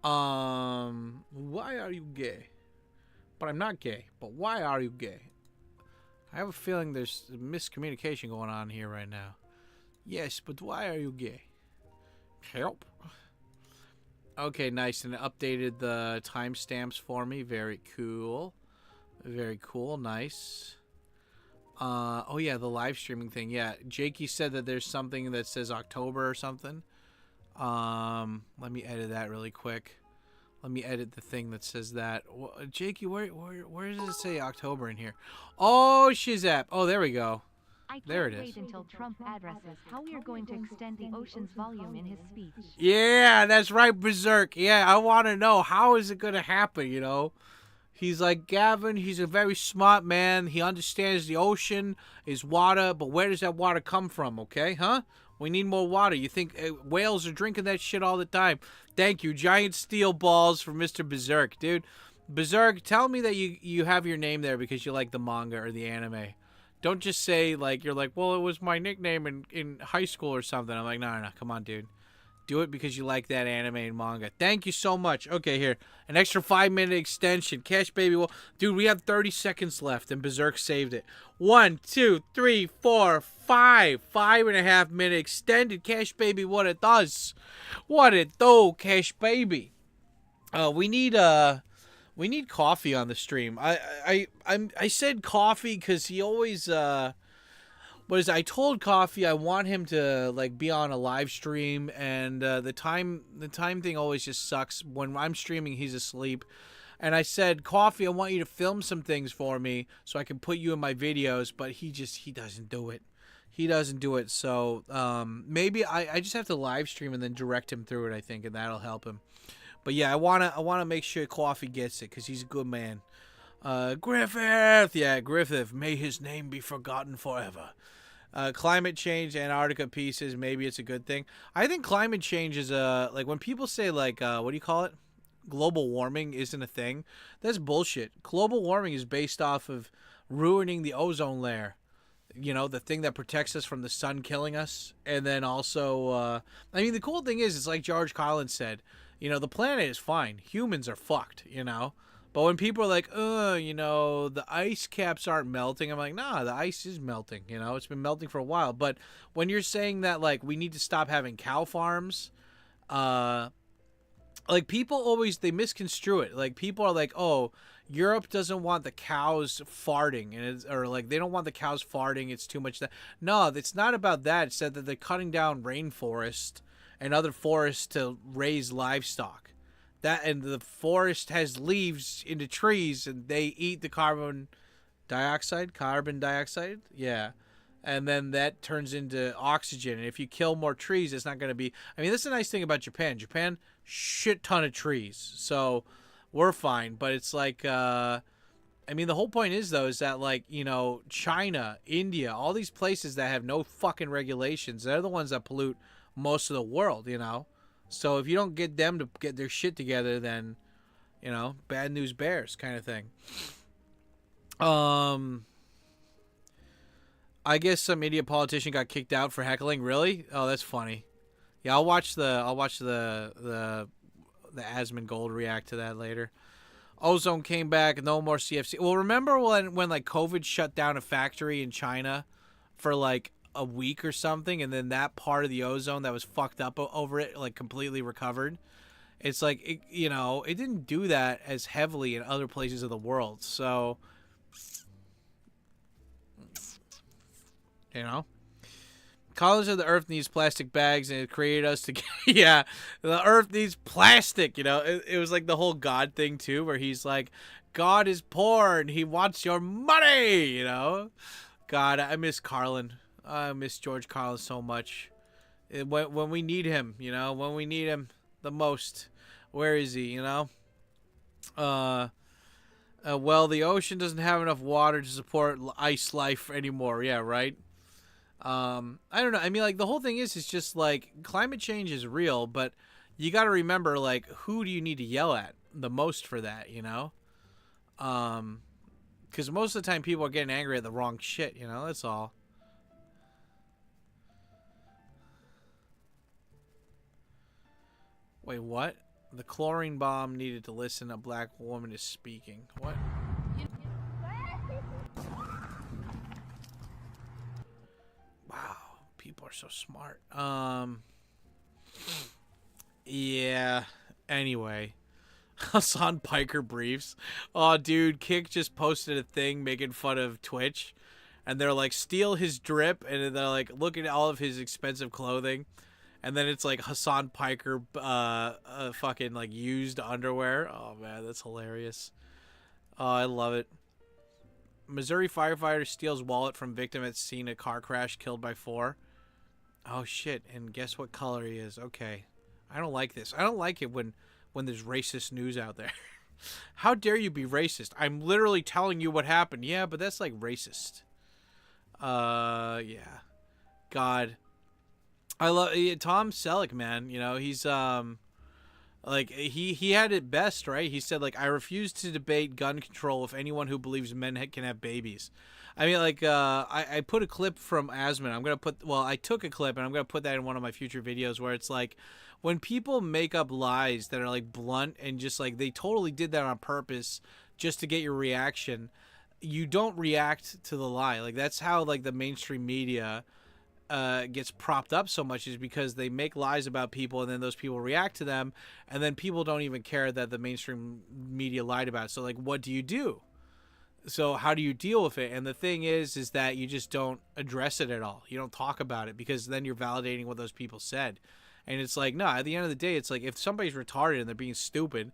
Why are you gay? But I'm not gay. But why are you gay? I have a feeling there's miscommunication going on here right now. Yes, but why are you gay? Help. Okay, nice. And it updated the timestamps for me. Very cool. Very cool. Nice. Oh yeah, the live streaming thing. Yeah, Jakey said that there's something that says October or something. Let me edit that really quick. Let me edit the thing that says that. Jakey, where does it say October in here? Oh, Shizap. Oh, there we go. I can't There it is. wait until Trump addresses how we are going to extend the ocean's volume in his speech. Yeah, that's right, Berserk. Yeah, I want to know, how is it going to happen, you know? He's like, Gavin, he's a very smart man. He understands the ocean is water, but where does that water come from, okay? Huh? We need more water. You think whales are drinking that shit all the time? Thank you. Giant steel balls for Mr. Berserk. Dude, Berserk, tell me that you have your name there because you like the manga or the anime. Don't just say, like, you're like, well, it was my nickname in high school or something. I'm like, no, come on, dude. Do it because you like that anime and manga. Thank you so much. Okay, here. An extra 5-minute extension. Cash Baby. Well, dude, we have 30 seconds left, and Berserk saved it. 1, 2, 3, 4, 5. 5.5 minute extended. Cash Baby, what it does. What it do, Cash Baby. We need coffee on the stream. I said coffee because he always I told Coffee I want him to like be on a live stream, and the time thing always just sucks. When I'm streaming, he's asleep. And I said, Coffee, I want you to film some things for me so I can put you in my videos, but he doesn't do it. He doesn't do it. So maybe I just have to live stream and then direct him through it, I think, and that'll help him. But yeah, I wanna make sure Coffee gets it because he's a good man. Griffith, yeah, Griffith. May his name be forgotten forever. Climate change, Antarctica pieces. Maybe it's a good thing. I think climate change is like when people say like what do you call it? Global warming isn't a thing. That's bullshit. Global warming is based off of ruining the ozone layer. You know, the thing that protects us from the sun killing us, and then also, I mean, the cool thing is, it's like George Carlin said. You know, the planet is fine. Humans are fucked, you know? But when people are like, you know, the ice caps aren't melting, I'm like, nah, the ice is melting, you know? It's been melting for a while. But when you're saying that, like, we need to stop having cow farms, like, people always, they misconstrue it. Like, people are like, oh, Europe doesn't want the cows farting, and or, like, they don't want the cows farting, it's too much that. No, it's not about that. It's that they're cutting down rainforest and other forests to raise livestock. And the forest has leaves into trees, and they eat the carbon dioxide. Yeah. And then that turns into oxygen. And if you kill more trees, it's not going to be... I mean, that's the nice thing about Japan. Japan, shit ton of trees. So we're fine. But it's like... I mean, the whole point is, though, is that, like, you know, China, India, all these places that have no fucking regulations, they're the ones that pollute most of the world, you know? So if you don't get them to get their shit together, then, you know, bad news bears kind of thing. I guess some idiot politician got kicked out for heckling. Really? Oh, that's funny. Yeah, I'll watch the Asmongold react to that later. Ozone came back. No more CFC. Well, remember when like COVID shut down a factory in China for like a week or something, and then that part of the ozone that was fucked up over it like completely recovered? It's like you know, it didn't do that as heavily in other places of the world. So, you know, College of the Earth needs plastic bags, and it created us to yeah, the Earth needs plastic. You know, it was like the whole God thing too, where he's like, God is poor and he wants your money. You know, God, I miss Carlin. I miss George Carlin so much. When we need him, you know, when we need him the most, where is he? You know. Well, the ocean doesn't have enough water to support ice life anymore. Yeah, right. I don't know. I mean, like, the whole thing is just like climate change is real, but you got to remember, like, who do you need to yell at the most for that, you know? Because most of the time people are getting angry at the wrong shit, you know? That's all. Wait, what? The chlorine bomb needed to listen. A black woman is speaking. What? Wow, people are so smart. Yeah. Anyway, Hassan Piker briefs. Oh, dude, Kick just posted a thing making fun of Twitch, and they're like, steal his drip, and they're like, look at all of his expensive clothing, and then it's like Hassan Piker, fucking like used underwear. Oh man, that's hilarious. Oh, I love it. Missouri firefighter steals wallet from victim at scene of car crash, killed by 4. Oh shit! And guess what color he is? Okay, I don't like this. I don't like it when there's racist news out there. How dare you be racist? I'm literally telling you what happened. Yeah, but that's like racist. Yeah. God. I love Tom Selleck, man. You know, he's like he had it best, right? He said, like, I refuse to debate gun control with anyone who believes men can have babies. I mean, like, I put a clip from Asman. I took a clip and I'm gonna put that in one of my future videos where it's like, when people make up lies that are like blunt and just like they totally did that on purpose just to get your reaction, you don't react to the lie. Like, that's how like the mainstream media gets propped up so much, is because they make lies about people and then those people react to them, and then people don't even care that the mainstream media lied about it. So like, what do? So how do you deal with it? And the thing is that you just don't address it at all. You don't talk about it, because then you're validating what those people said. And it's like, no, at the end of the day, it's like, if somebody's retarded and they're being stupid,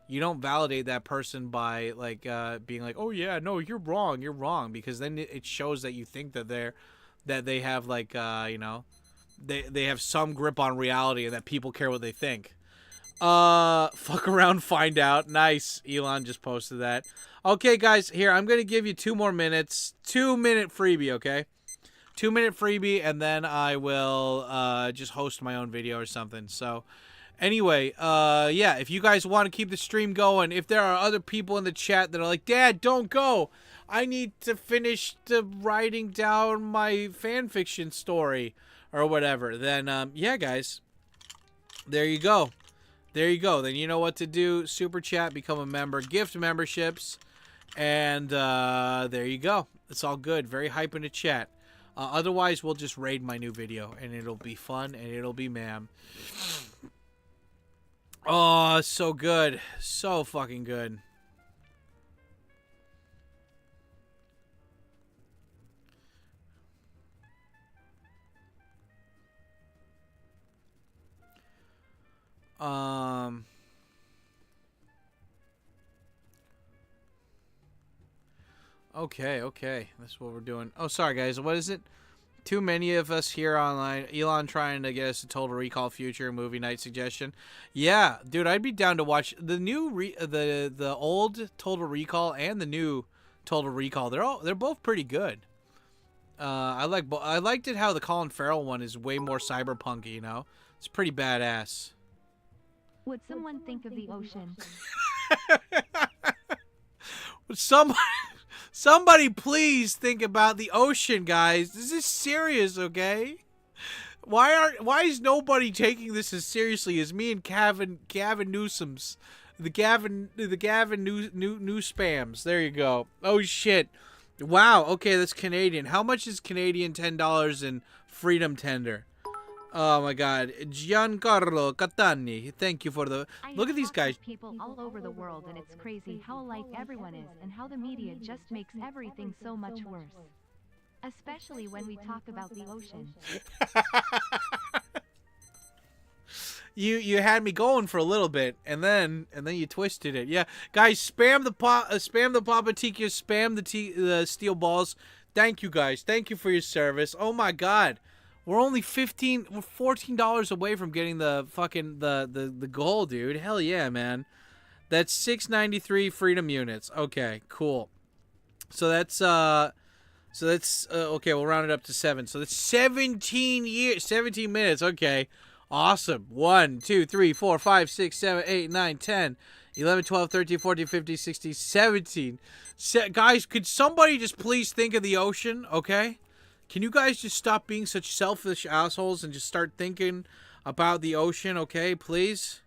you don't validate that person by like being like, oh yeah, no, you're wrong, because then it shows that you think that they have like you know, they have some grip on reality and that people care what they think. Fuck around, find out. Nice. Elon just posted that. Okay, guys, here, I'm gonna give you 2 more minutes. 2-minute freebie, okay? 2-minute freebie, and then I will just host my own video or something. So anyway, yeah, if you guys want to keep the stream going, if there are other people in the chat that are like, Dad, don't go, I need to finish writing down my fan fiction story or whatever, then yeah, guys, there you go. Then you know what to do. Super chat, become a member, gift memberships, and there you go. It's all good. Very hype in the chat. Otherwise, we'll just raid my new video, and it'll be fun, and it'll be ma'am. Oh, so good. So fucking good. Okay. That's what we're doing. Oh, sorry, guys. What is it? Too many of us here online. Elon trying to get us a Total Recall future movie night suggestion. Yeah, dude, I'd be down to watch the new the old Total Recall and the new Total Recall. They're both pretty good. I liked it how the Colin Farrell one is way more cyberpunk-y, you know? It's pretty badass. Would someone think of the ocean? Somebody please think about the ocean, guys. This is serious, okay? Why is nobody taking this as seriously as me and Gavin Newsom's the Gavin new spams? There you go. Oh shit. Wow, okay, that's Canadian. How much is Canadian $10 in Freedom Tender? Oh my God, Giancarlo Catani, thank you for the. Look at these guys. People all over the world, and it's crazy how alike everyone is, and how the media just makes everything so much worse. Especially when we talk about the ocean. You had me going for a little bit, and then you twisted it. Yeah, guys, spam the Papatika, spam the steel balls. Thank you, guys. Thank you for your service. Oh my God. We're only $14 away from getting the fucking the goal, dude. Hell yeah, man. That's 693 freedom units. Okay, cool. So that's So that's okay. We'll round it up to 7. So that's 17 years, 17 minutes. Okay, awesome. 1, 2, 3, 4, 5, 6, 7, 8, 9, 10, 11, 12, 13, 14, 15, 16, 17. Guys, could somebody just please think of the ocean? Okay, can you guys just stop being such selfish assholes and just start thinking about the ocean? Okay, please,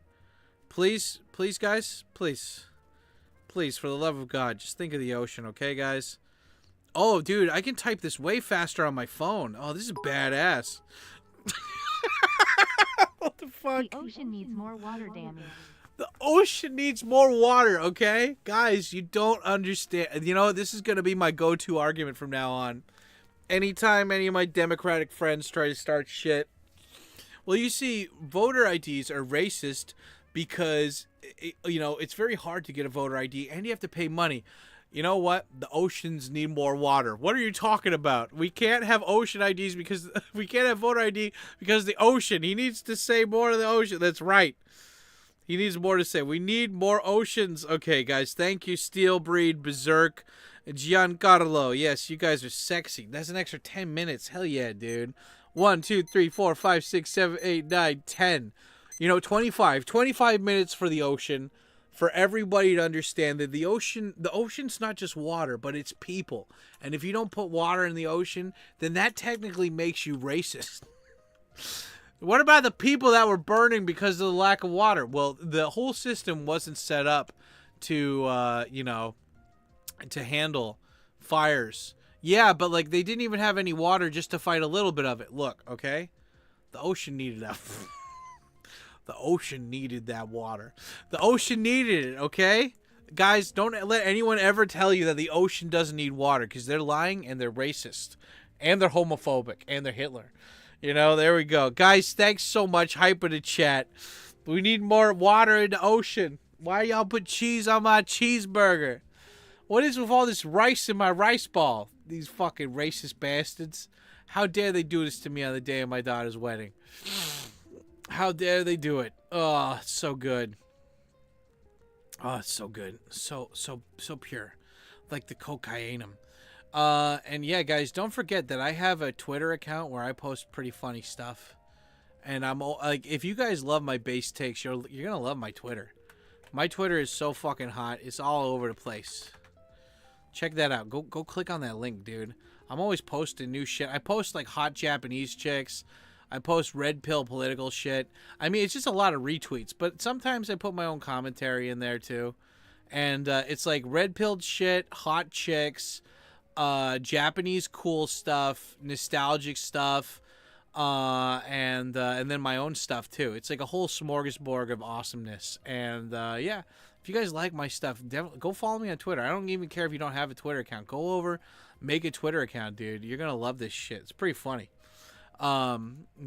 please, please, guys, please, please, for the love of God, just think of the ocean. Okay, guys. Oh, dude, I can type this way faster on my phone. Oh, this is badass. What the fuck? The ocean needs more water, damage. The ocean needs more water, okay? Guys, you don't understand. You know, this is going to be my go-to argument from now on. Anytime any of my Democratic friends try to start shit. Well, you see, voter IDs are racist because, you know, it's very hard to get a voter ID and you have to pay money. You know what? The oceans need more water. What are you talking about? We can't have ocean IDs because we can't have voter ID because the ocean. He needs to say more to the ocean. That's right. He needs more to say. We need more oceans. Okay, guys. Thank you, Steel Breed, Berserk, Giancarlo. Yes, you guys are sexy. That's an extra 10 minutes. Hell yeah, dude. 1, 2, 3, 4, 5, 6, 7, 8, 9, 10. You know, 25. 25 minutes for the ocean. For everybody to understand that the ocean's not just water, but it's people. And if you don't put water in the ocean, then that technically makes you racist. What about the people that were burning because of the lack of water? Well, the whole system wasn't set up to, you know, to handle fires. Yeah, but, like, they didn't even have any water just to fight a little bit of it. Look, okay? The ocean needed that. The ocean needed that water. The ocean needed it, okay? Guys, don't let anyone ever tell you that the ocean doesn't need water because they're lying and they're racist. And they're homophobic. And they're Hitler. You know, there we go. Guys, thanks so much. Hype in the chat. We need more water in the ocean. Why y'all put cheese on my cheeseburger? What is with all this rice in my rice ball? These fucking racist bastards. How dare they do this to me on the day of my daughter's wedding? How dare they do it? Oh, it's so good. Oh, it's so good. So pure. Like the cocainum. And yeah, guys, don't forget that I have a Twitter account where I post pretty funny stuff. And I'm like, if you guys love my base takes, you're gonna love my Twitter. My Twitter is so fucking hot. It's all over the place. Check that out. Go click on that link, dude. I'm always posting new shit. I post like hot Japanese chicks. I post red pill political shit. I mean, it's just a lot of retweets, but sometimes I put my own commentary in there too. And it's like red pilled shit, hot chicks, Japanese cool stuff, nostalgic stuff, and then my own stuff too. It's like a whole smorgasbord of awesomeness. And yeah, if you guys like my stuff, definitely go follow me on Twitter. I don't even care if you don't have a Twitter account. Go over, make a Twitter account, dude. You're gonna love this shit. It's pretty funny.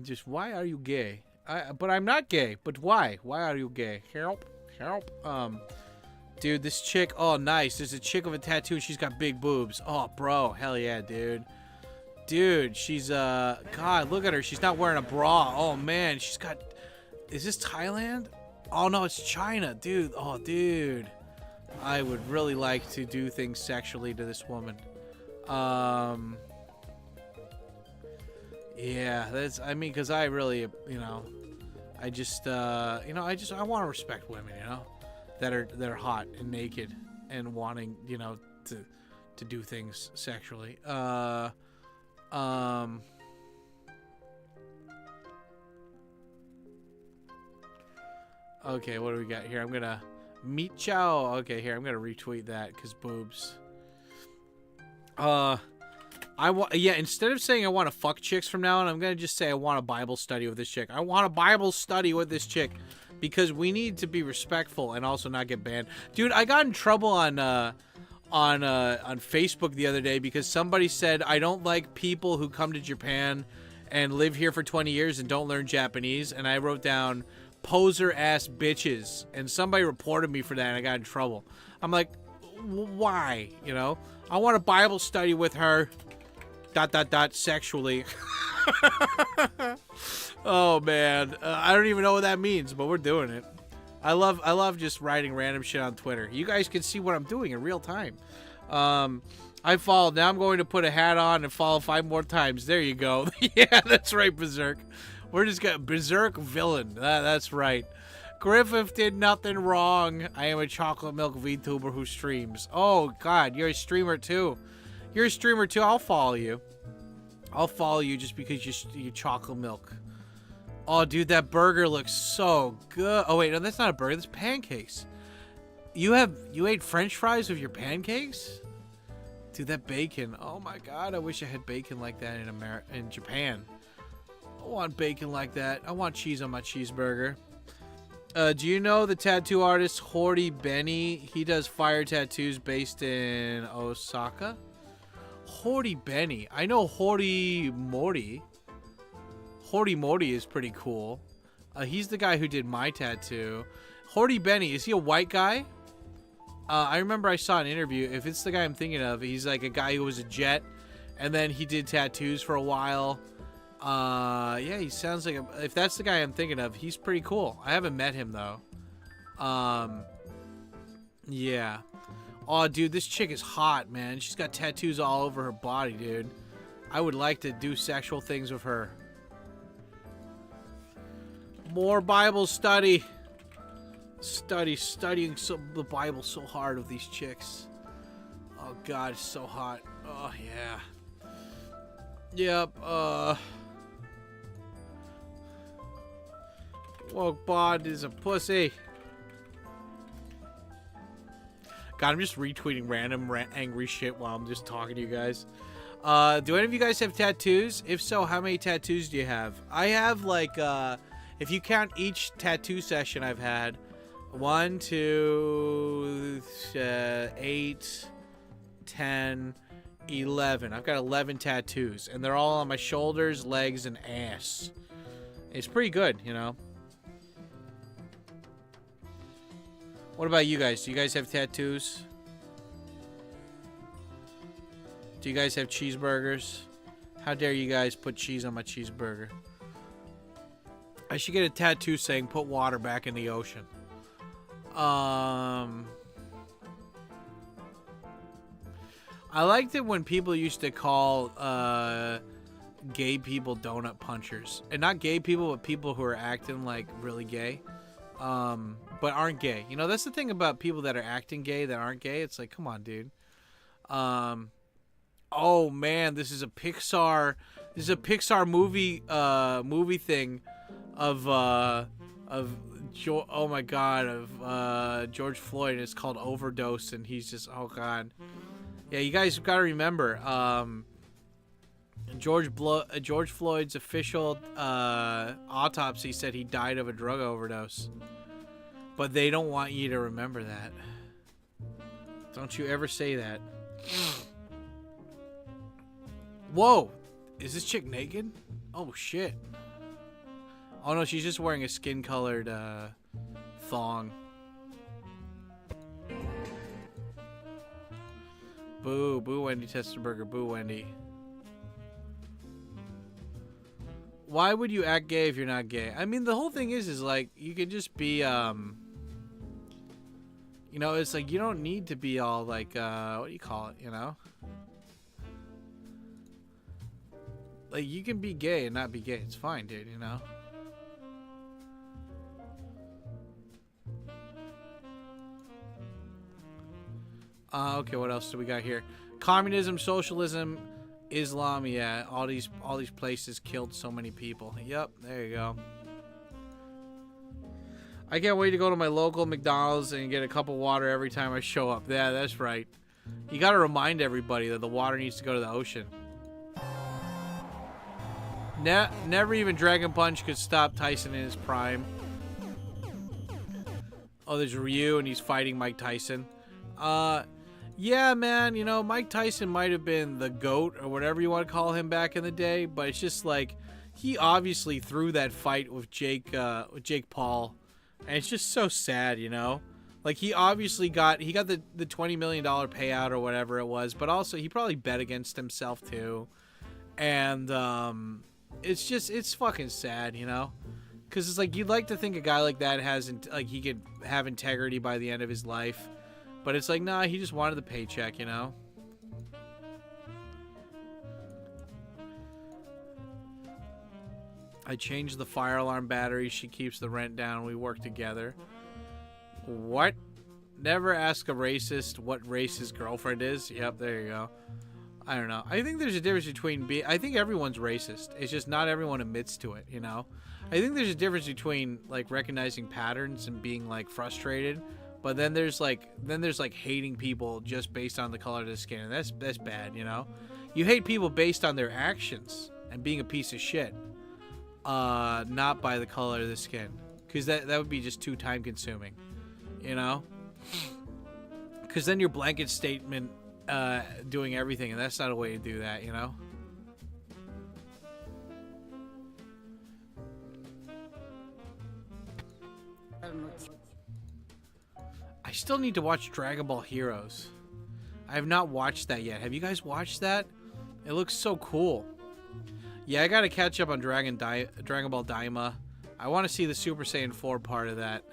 Just why are you gay? But I'm not gay. But why? Why are you gay? Help. Dude, this chick. Oh, nice. There's a chick with a tattoo. And she's got big boobs. Oh, bro. Hell yeah, dude. Dude, she's God, look at her. She's not wearing a bra. Oh man, she's got. Is this Thailand? Oh no, it's China, dude. Oh, dude. I would really like to do things sexually to this woman. Yeah, that's, I mean, because I really, you know, I just, you know, I want to respect women, you know, that are hot and naked and wanting, you know, to do things sexually. Okay, what do we got here? I'm gonna meet Chow. Okay, here, I'm gonna retweet that because boobs. Yeah, instead of saying I want to fuck chicks from now on, I'm going to just say I want a Bible study with this chick. I want a Bible study with this chick because we need to be respectful and also not get banned. Dude, I got in trouble on Facebook the other day because somebody said I don't like people who come to Japan and live here for 20 years and don't learn Japanese, and I wrote down poser ass bitches, and somebody reported me for that and I got in trouble. I'm like, why? You know, I want a Bible study with her. ... sexually. Oh man, I don't even know what that means, but we're doing it. I love just writing random shit on Twitter. You guys can see what I'm doing in real time. I followed. Now I'm going to put a hat on and follow 5 more times. There you go. Yeah, that's right, Berserk. We're just got Berserk villain. That's right. Griffith did nothing wrong. I am a chocolate milk VTuber who streams. Oh, God, you're a streamer, too. You're a streamer, too. I'll follow you. I'll follow you just because you chocolate milk. Oh, dude, that burger looks so good. Oh, wait, no, that's not a burger. That's pancakes. You ate French fries with your pancakes? Dude, that bacon. Oh, my God, I wish I had bacon like that in Japan. I want bacon like that. I want cheese on my cheeseburger. Do you know the tattoo artist Hori Benny? He does fire tattoos based in Osaka. Hori Benny. I know Hori Mori. Hori Mori is pretty cool. He's the guy who did my tattoo. Hori Benny, is he a white guy? I remember I saw an interview. If it's the guy I'm thinking of, he's like a guy who was a jet, and then he did tattoos for a while. Yeah, he sounds like if that's the guy I'm thinking of, he's pretty cool. I haven't met him though. Yeah. Oh, dude, this chick is hot, man. She's got tattoos all over her body, dude. I would like to do sexual things with her. More Bible study. Studying the Bible so hard with these chicks. Oh, God, it's so hot. Oh, yeah. Yep, Woke bod is a pussy. God, I'm just retweeting random angry shit while I'm just talking to you guys. Do any of you guys have tattoos? If so, how many tattoos do you have? I have, like, if you count each tattoo session I've had, 1, 2, 8, 10, 11. I've got 11 tattoos, and they're all on my shoulders, legs, and ass. It's pretty good, you know. What about you guys? Do you guys have tattoos? Do you guys have cheeseburgers? How dare you guys put cheese on my cheeseburger? I should get a tattoo saying put water back in the ocean. I liked it when people used to call gay people donut punchers. And not gay people, but people who are acting like really gay. But aren't gay. You know, that's the thing about people that are acting gay that aren't gay. It's like, come on, dude. Oh man, this is a Pixar movie thing of George Floyd. It's called Overdose, and he's just, oh God. Yeah, you guys got to remember, George Floyd's official autopsy said he died of a drug overdose. But they don't want you to remember that. Don't you ever say that. Whoa! Is this chick naked? Oh, shit. Oh, no, she's just wearing a skin-colored thong. Boo. Boo, Wendy Testerberger. Boo, Wendy. Why would you act gay if you're not gay? I mean, the whole thing is like, you could just be, you know, it's like, you don't need to be all like, what do you call it, you know? Like, you can be gay and not be gay. It's fine, dude, you know? Okay, what else do we got here? Communism, socialism, Islam, yeah. All these places killed so many people. Yep, there you go. I can't wait to go to my local McDonald's and get a cup of water every time I show up. Yeah, that's right. You gotta remind everybody that the water needs to go to the ocean. Never even Dragon Punch could stop Tyson in his prime. Oh, there's Ryu, and he's fighting Mike Tyson. Yeah, man, you know, Mike Tyson might have been the GOAT or whatever you want to call him back in the day, but it's just like, he obviously threw that fight with Jake Paul, and it's just so sad, you know? Like, he obviously got the $20 million payout or whatever it was, but also he probably bet against himself too. And it's fucking sad, you know? Because it's like, you'd like to think a guy like that he could have integrity by the end of his life. But it's like, nah, he just wanted the paycheck, you know? I changed the fire alarm battery. She keeps the rent down. We work together. What? Never ask a racist what race his girlfriend is. Yep, there you go. I don't know. I think there's a difference between I think everyone's racist. It's just not everyone admits to it, you know? I think there's a difference between, like, recognizing patterns and being, like, frustrated. But then there's, like, hating people just based on the color of the skin. And that's bad, you know? You hate people based on their actions and being a piece of shit. Not by the color of the skin. Because that would be just too time consuming. You know? Because then your blanket statement doing everything, and that's not a way to do that, you know? I still need to watch Dragon Ball Heroes. I have not watched that yet. Have you guys watched that? It looks so cool. Yeah, I gotta catch up on Dragon Ball Daima. I want to see the Super Saiyan 4 part of that.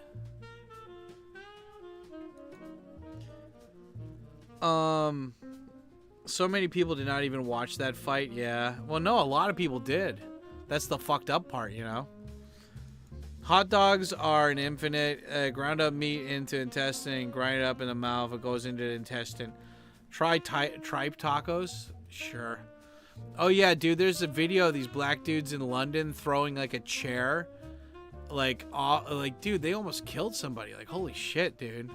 So many people did not even watch that fight. Yeah. Well, no, a lot of people did. That's the fucked up part, you know? Hot dogs are an infinite. Ground up meat into intestine, grind it up in the mouth. It goes into the intestine. Try tripe tacos? Sure. Oh, yeah, dude, there's a video of these black dudes in London throwing, like, a chair. Like, dude, they almost killed somebody. Like, holy shit, dude.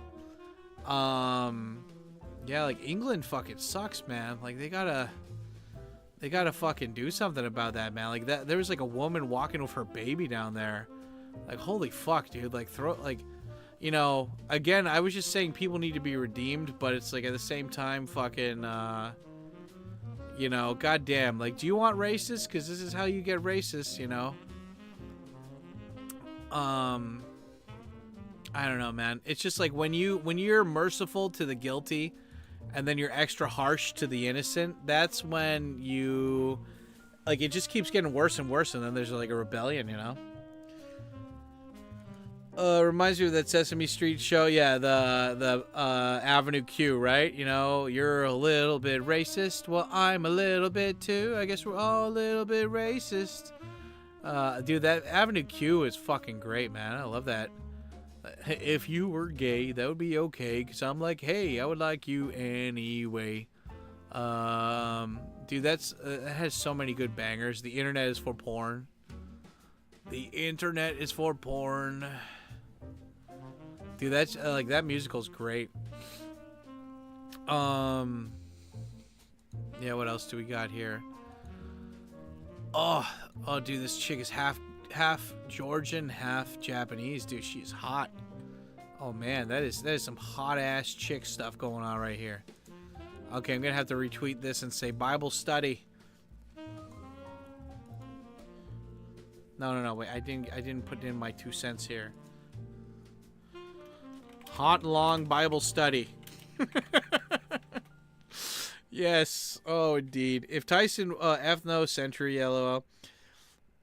Yeah, like, England fucking sucks, man. Like, they gotta fucking do something about that, man. Like, there was, like, a woman walking with her baby down there. Like, holy fuck, dude. Like, you know, again, I was just saying people need to be redeemed, but it's, like, at the same time, fucking, you know, goddamn. Like, do you want racists? Because this is how you get racist, you know? I don't know, man. It's just like when you're merciful to the guilty and then you're extra harsh to the innocent, that's when you, like, it just keeps getting worse and worse, and then there's like a rebellion, you know? Reminds me of that Sesame Street show. Yeah, the Avenue Q, right? You know, you're a little bit racist. Well, I'm a little bit too. I guess we're all a little bit racist. Dude, that Avenue Q is fucking great, man. I love that. If you were gay, that would be okay. Because I'm like, hey, I would like you anyway. Dude, that has so many good bangers. The internet is for porn. The internet is for porn. Dude, that's like that musical's great. Yeah, what else do we got here? Oh, dude, this chick is half Georgian, half Japanese. Dude, she's hot. Oh man, that is some hot ass chick stuff going on right here. Okay, I'm gonna have to retweet this and say Bible study. No, wait, I didn't put in my 2 cents here. Hot long Bible study. Yes. Oh, indeed. If Tyson, ethnocentric, LOL.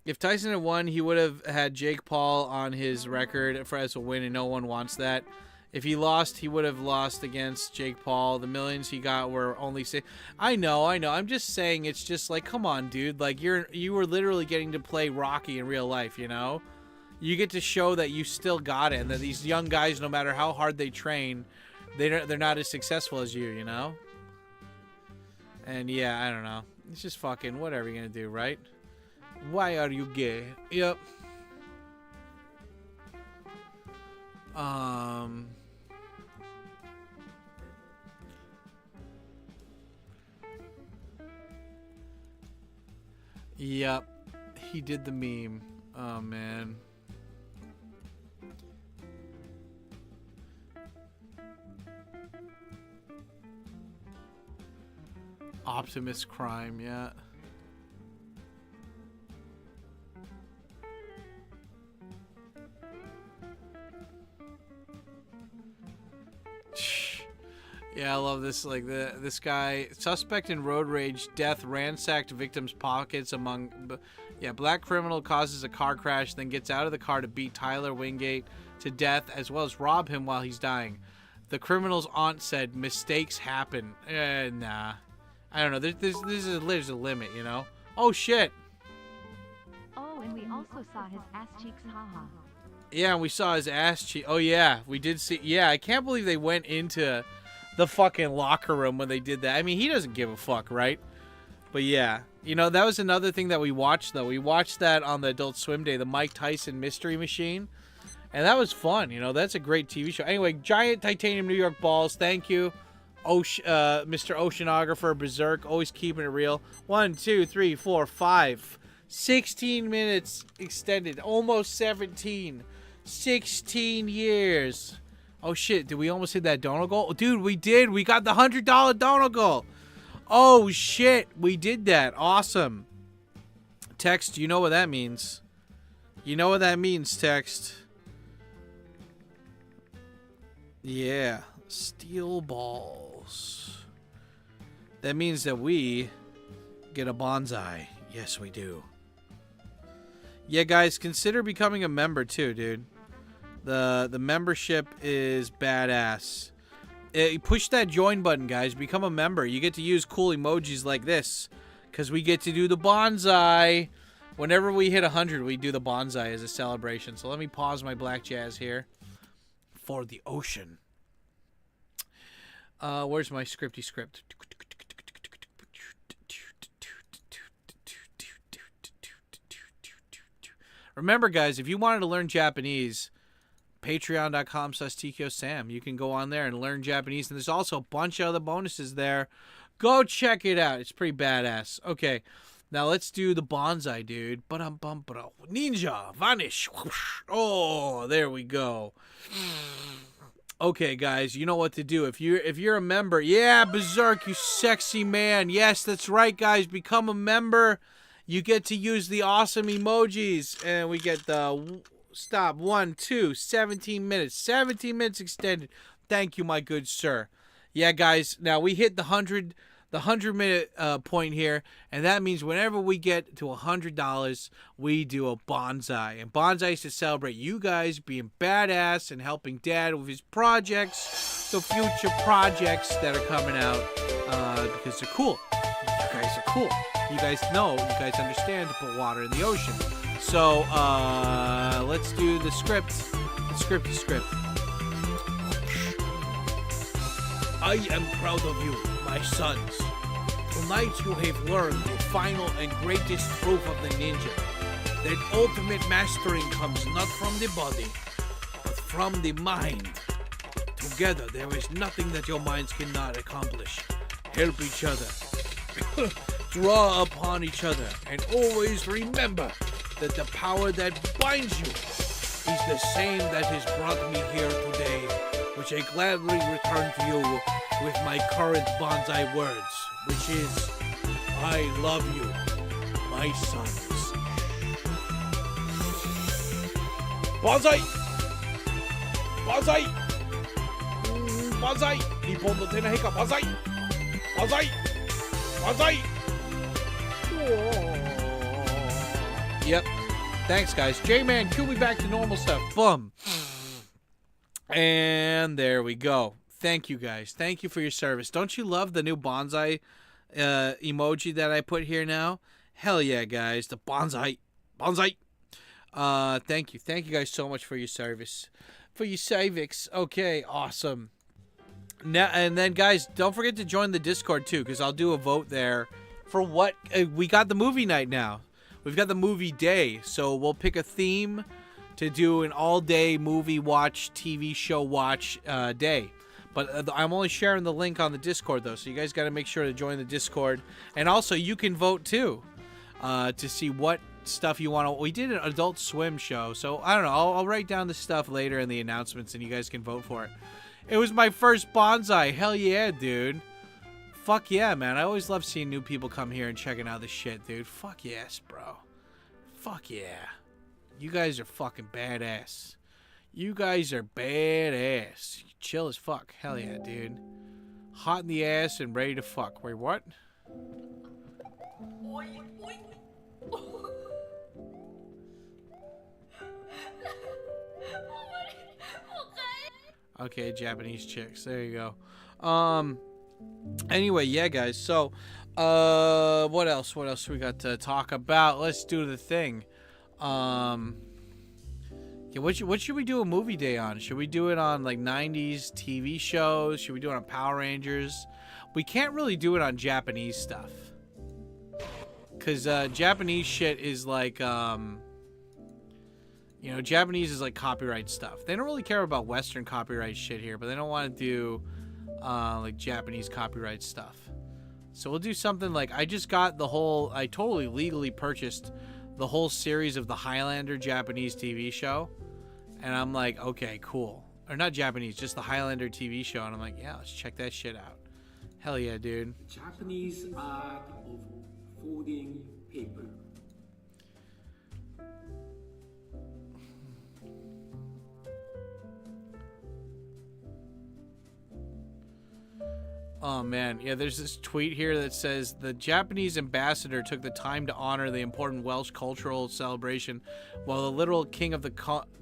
If Tyson had won, he would have had Jake Paul on his record for as a win, and no one wants that. If he lost, he would have lost against Jake Paul. The millions he got were only I know. I'm just saying, it's just like, come on, dude. Like, you were literally getting to play Rocky in real life, you know? You get to show that you still got it, and that these young guys, no matter how hard they train, they're not as successful as you know? And yeah, I don't know. It's just fucking whatever you're gonna do, right? Why are you gay? Yep. Yep. He did the meme. Oh, man. Optimus Crime, yeah. Yeah, I love this. Like this guy, suspect in road rage death, ransacked victim's pockets among. Yeah, black criminal causes a car crash, then gets out of the car to beat Tyler Wingate to death, as well as rob him while he's dying. The criminal's aunt said mistakes happen. Nah, I don't know. There's a limit, you know. Oh shit. Oh, when we also saw his ass cheeks, haha. Yeah, we saw his ass cheek. Oh, yeah, we did see. Yeah, I can't believe they went into the fucking locker room when they did that. I mean, he doesn't give a fuck, right? But yeah, you know, that was another thing that we watched, though. We watched that on the Adult Swim Day, the Mike Tyson Mystery Machine. And that was fun, you know. That's a great TV show. Anyway, giant titanium New York balls. Thank you, Mr. Oceanographer Berserk. Always keeping it real. 1, 2, 3, 4, 5. 16 minutes extended. Almost 17. 16 years. Oh, shit. Did we almost hit that donut goal? Dude, we did. We got the $100 donut goal. Oh, shit. We did that. Awesome. Text, you know what that means. You know what that means, Text. Yeah, steel balls. That means that we get a bonsai. Yes, we do. Yeah, guys, consider becoming a member too, dude. The membership is badass. Push that join button, guys. Become a member. You get to use cool emojis like this because we get to do the bonsai. Whenever we hit 100, we do the bonsai as a celebration. So let me pause my black jazz here. For the ocean. Where's my scripty script? Remember, guys, if you wanted to learn Japanese, patreon.com/Tkyosam. You can go on there and learn Japanese. And there's also a bunch of other bonuses there. Go check it out. It's pretty badass. Okay. Now let's do the bonsai, dude. Ninja, vanish. Oh, there we go. Okay, guys, you know what to do. If you're a member, yeah, Berserk, you sexy man. Yes, that's right, guys. Become a member. You get to use the awesome emojis, and we get the stop 1, 2, 17 minutes. 17 minutes extended. Thank you, my good sir. Yeah, guys. Now we hit the 100-minute point here, and that means whenever we get to $100, we do a bonsai. And bonsai is to celebrate you guys being badass and helping Dad with his projects, the future projects that are coming out, because they're cool. You guys are cool. You guys know, you guys understand to put water in the ocean. So, let's do the script. The script. I am proud of you, my sons. Tonight you have learned the final and greatest proof of the ninja. That ultimate mastering comes not from the body, but from the mind. Together there is nothing that your minds cannot accomplish. Help each other. Draw upon each other. And always remember that the power that binds you is the same that has brought me here today, which I gladly return to you with my current bonsai words, which is, I love you, my sons. Bonsai! Bonsai! Bonsai! Nippon no tenaheka, bonsai! Bonsai! Bonsai! Yep. Thanks, guys. J-Man, cue me back to normal stuff. Boom. And there we go. Thank you, guys. Thank you for your service. Don't you love the new bonsai emoji that I put here now? Hell yeah, guys. The bonsai. Bonsai. Thank you. Thank you guys so much for your service. For your civics. Okay, awesome. Now, and then, guys, don't forget to join the Discord, too, because I'll do a vote there for what... we got the movie night now. We've got the movie day, so we'll pick a theme to do an all-day movie watch, TV show watch day. But I'm only sharing the link on the Discord, though, so you guys got to make sure to join the Discord. And also, you can vote, too, to see what stuff you want to... We did an Adult Swim show, so I don't know. I'll write down the stuff later in the announcements, and you guys can vote for it. It was my first bonsai. Hell yeah, dude. Fuck yeah, man. I always love seeing new people come here and checking out this shit, dude. Fuck yes, bro. Fuck yeah. You guys are fucking badass. You guys are badass. Chill as fuck. Hell yeah, dude. Hot in the ass and ready to fuck. Wait, what? Okay, Japanese chicks. There you go. Anyway, yeah, guys. So, what else? What else we got to talk about? Let's do the thing. Yeah, what should we do a movie day on? Should we do it on like 90s TV shows? Should we do it on Power Rangers? We can't really do it on Japanese stuff. Because Japanese shit is like, Japanese is like copyright stuff. They don't really care about Western copyright shit here, but they don't want to do like Japanese copyright stuff. So we'll do something like, I totally legally purchased the whole series of the Highlander Japanese TV show. And I'm like, okay, cool. Or not Japanese, just the Highlander TV show. And I'm like, yeah, let's check that shit out. Hell yeah, dude. Japanese art of folding paper. Oh man, yeah, there's this tweet here that says the Japanese ambassador took the time to honor the important Welsh cultural celebration while the literal king of the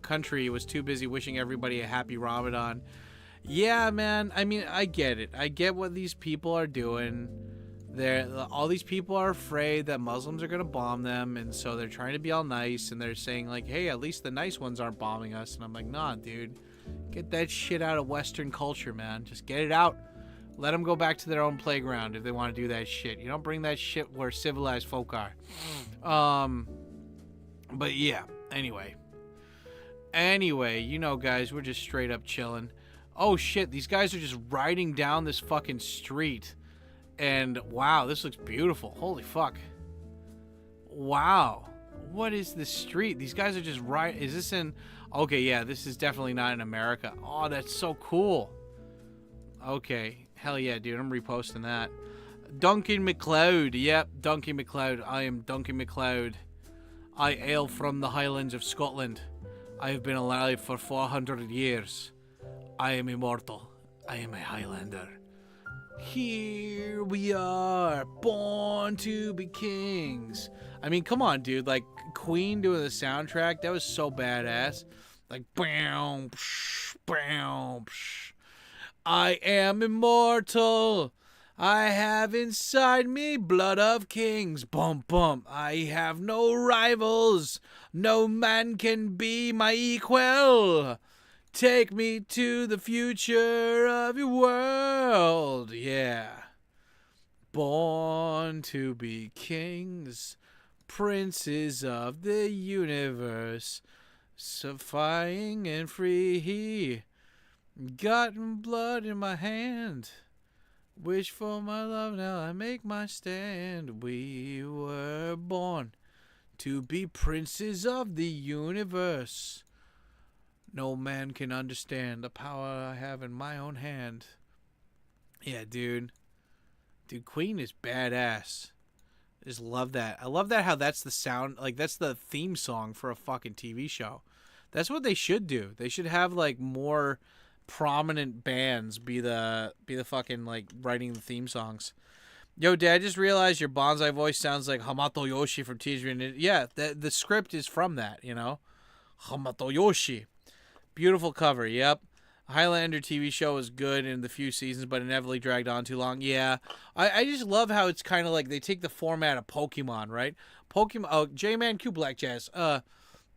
country was too busy wishing everybody a happy Ramadan. Yeah, man, I mean, I get it. I get what these people are doing. All these people are afraid that Muslims are going to bomb them, and so they're trying to be all nice, and they're saying like, hey, at least the nice ones aren't bombing us. And I'm like, nah, dude, get that shit out of Western culture, man. Just get it out. Let them go back to their own playground if they want to do that shit. You don't bring that shit where civilized folk are. But yeah, anyway, guys, we're just straight up chilling. Oh shit, these guys are just riding down this fucking street. And wow, this looks beautiful. Holy fuck. Wow. What is this street? These guys are just is this in... Okay, yeah, this is definitely not in America. Oh, that's so cool. Okay. Hell yeah, dude. I'm reposting that. Duncan MacLeod. Yep, Duncan MacLeod. I am Duncan MacLeod. I hail from the Highlands of Scotland. I have been alive for 400 years. I am immortal. I am a Highlander. Here we are, born to be kings. I mean, come on, dude. Like, Queen doing the soundtrack, that was so badass. Like, bam, psh, bam, psh. I am immortal. I have inside me blood of kings. Bump, bump. I have no rivals. No man can be my equal. Take me to the future of your world. Yeah. Born to be kings. Princes of the universe. Suffering and free. Got blood in my hand. Wish for my love, now I make my stand. We were born to be princes of the universe. No man can understand the power I have in my own hand. Yeah, dude. Dude, Queen is badass. Just love that. I love that how that's the sound, like that's the theme song for a fucking TV show. That's what they should do. They should have like more prominent bands be the fucking like writing the theme songs. Yo, Dad, I just realized your bonsai voice sounds like Hamato Yoshi from Teenage Mutant Ninja. Yeah, the script is from that, you know? Hamato Yoshi. Beautiful cover, yep. Highlander TV show was good in the few seasons, but inevitably dragged on too long. Yeah, I just love how it's kind of like they take the format of Pokemon, right? J-Man Q Black Jazz.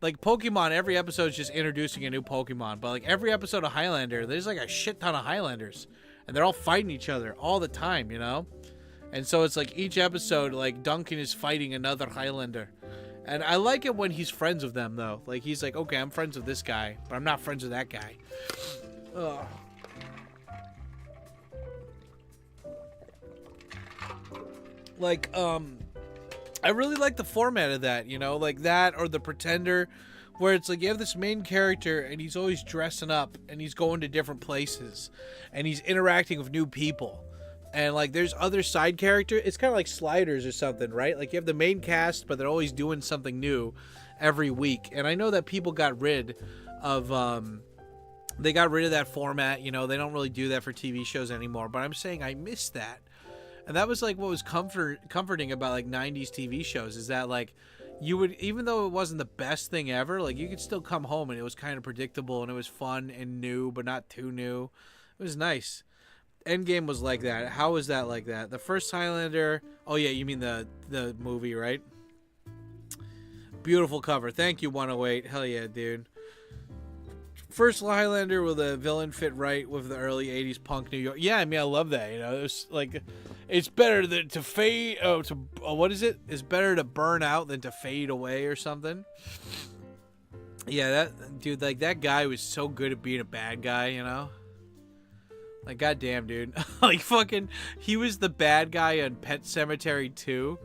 Like Pokemon, every episode is just introducing a new Pokemon, but like every episode of Highlander, there's like a shit ton of Highlanders, and they're all fighting each other all the time, you know? And so it's like each episode, like Duncan is fighting another Highlander. And I like it when he's friends with them, though. Like, he's like, okay, I'm friends with this guy, but I'm not friends with that guy. Ugh. Like, I really like the format of that, you know? Like that or The Pretender, where it's like you have this main character, and he's always dressing up, and he's going to different places, and he's interacting with new people. And, like, there's other side characters. It's kind of like Sliders or something, right? Like, you have the main cast, but they're always doing something new every week. And I know that people got rid of, they got rid of that format. You know, they don't really do that for TV shows anymore. But I'm saying I miss that. And that was, like, what was comforting about, like, 90s TV shows is that, like, you would, even though it wasn't the best thing ever, like, you could still come home and it was kind of predictable and it was fun and new, but not too new. It was nice. Endgame was like that. How was that like that? The first Highlander... Oh, yeah, you mean the movie, right? Beautiful cover. Thank you, 108. Hell yeah, dude. First Highlander with a villain fit right with the early 80s punk New York. Yeah, I mean, I love that. You know, it's like, it's better to fade. What is it? It's better to burn out than to fade away or something. Yeah, that dude, like that guy was so good at being a bad guy, you know? Like, goddamn, dude. Like, fucking, he was the bad guy on Pet Sematary 2.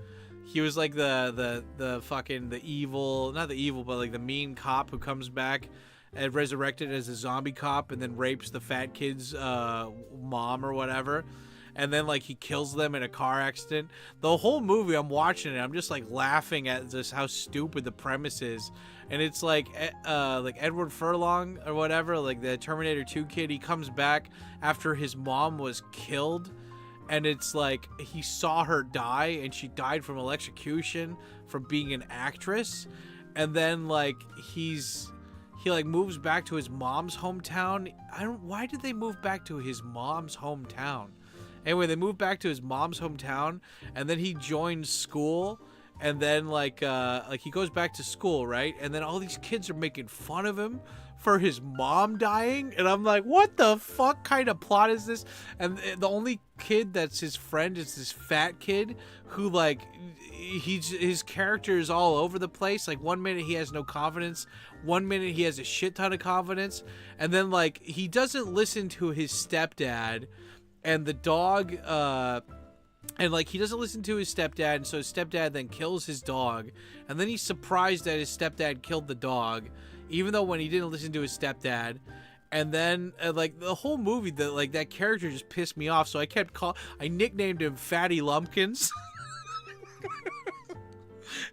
He was like the fucking, the evil, not the evil, but like the mean cop who comes back and resurrected as a zombie cop and then rapes the fat kid's mom or whatever. And then, like, he kills them in a car accident. The whole movie, I'm watching it, I'm just, like, laughing at just how stupid the premise is. And it's, like Edward Furlong or whatever, like, the Terminator 2 kid, he comes back after his mom was killed. And it's, like, he saw her die, and she died from electrocution from being an actress. And then, like, he like moves back to his mom's hometown. Why did they move back to his mom's hometown? Anyway, they moved back to his mom's hometown, and then he joins school, and then like he goes back to school, right? And then all these kids are making fun of him for his mom dying, and I'm like, what the fuck kind of plot is this? And the only kid that's his friend is this fat kid who, like, his character is all over the place. Like, one minute he has no confidence, one minute he has a shit ton of confidence, and then, like, he doesn't listen to his stepdad, and the dog, and, like, he doesn't listen to his stepdad, and so his stepdad then kills his dog, and then he's surprised that his stepdad killed the dog, even though when he didn't listen to his stepdad. And then, like, the whole movie, that character just pissed me off, so I nicknamed him Fatty Lumpkins.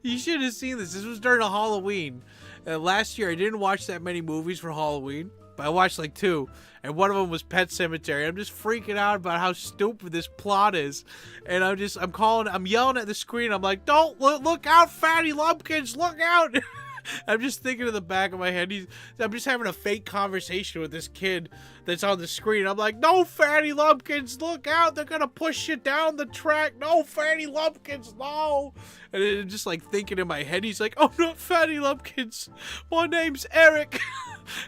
You should have seen this. This was during a Halloween. Last year, I didn't watch that many movies for Halloween, but I watched like 2, and one of them was Pet Sematary. I'm just freaking out about how stupid this plot is, and I'm yelling at the screen. I'm like, don't look out, Fatty Lumpkins, look out. I'm just thinking in the back of my head, I'm just having a fake conversation with this kid that's on the screen. I'm like, no, Fatty Lumpkins, look out, they're gonna push you down the track. No, Fatty Lumpkins, no. And then just like thinking in my head, he's like, oh, no, Fatty Lumpkins, my name's Eric.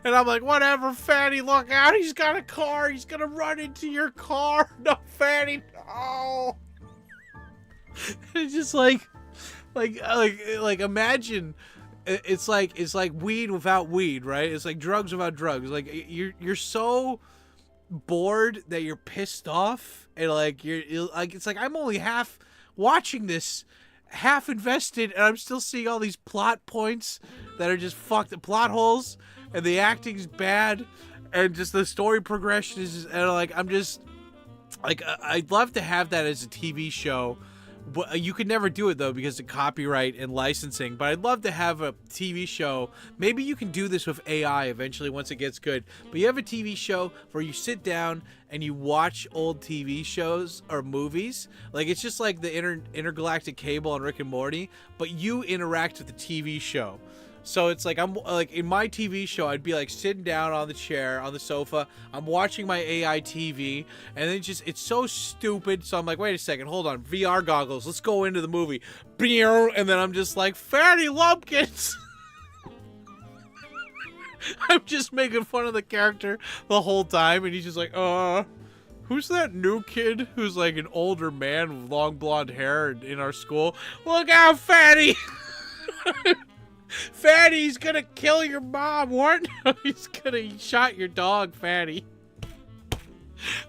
And I'm like, whatever, Fatty, look out, he's got a car, he's gonna run into your car. No, Fatty, no. It's just like imagine. It's like weed without weed, right? It's like drugs without drugs. Like, you're so bored that you're pissed off, and like you're like, it's like I'm only half watching this, half invested, and I'm still seeing all these plot points that are just fucked, plot holes, and the acting's bad, and just the story progression is just, and like I'm just like, I'd love to have that as a TV show. But you could never do it, though, because of copyright and licensing. But I'd love to have a TV show. Maybe you can do this with AI eventually once it gets good. But you have a TV show where you sit down and you watch old TV shows or movies. Like, it's just like the intergalactic cable on Rick and Morty. But you interact with the TV show. So it's like, I'm like, in my TV show, I'd be like sitting down on the chair, on the sofa, I'm watching my AI TV, and then it's so stupid. So I'm like, wait a second, hold on, VR goggles, let's go into the movie. And then I'm just like, Fatty Lumpkins. I'm just making fun of the character the whole time, and he's just like, who's that new kid who's like an older man with long blonde hair in our school? Look out, Fatty. Fatty's gonna kill your mom. What? He shot your dog, Fatty.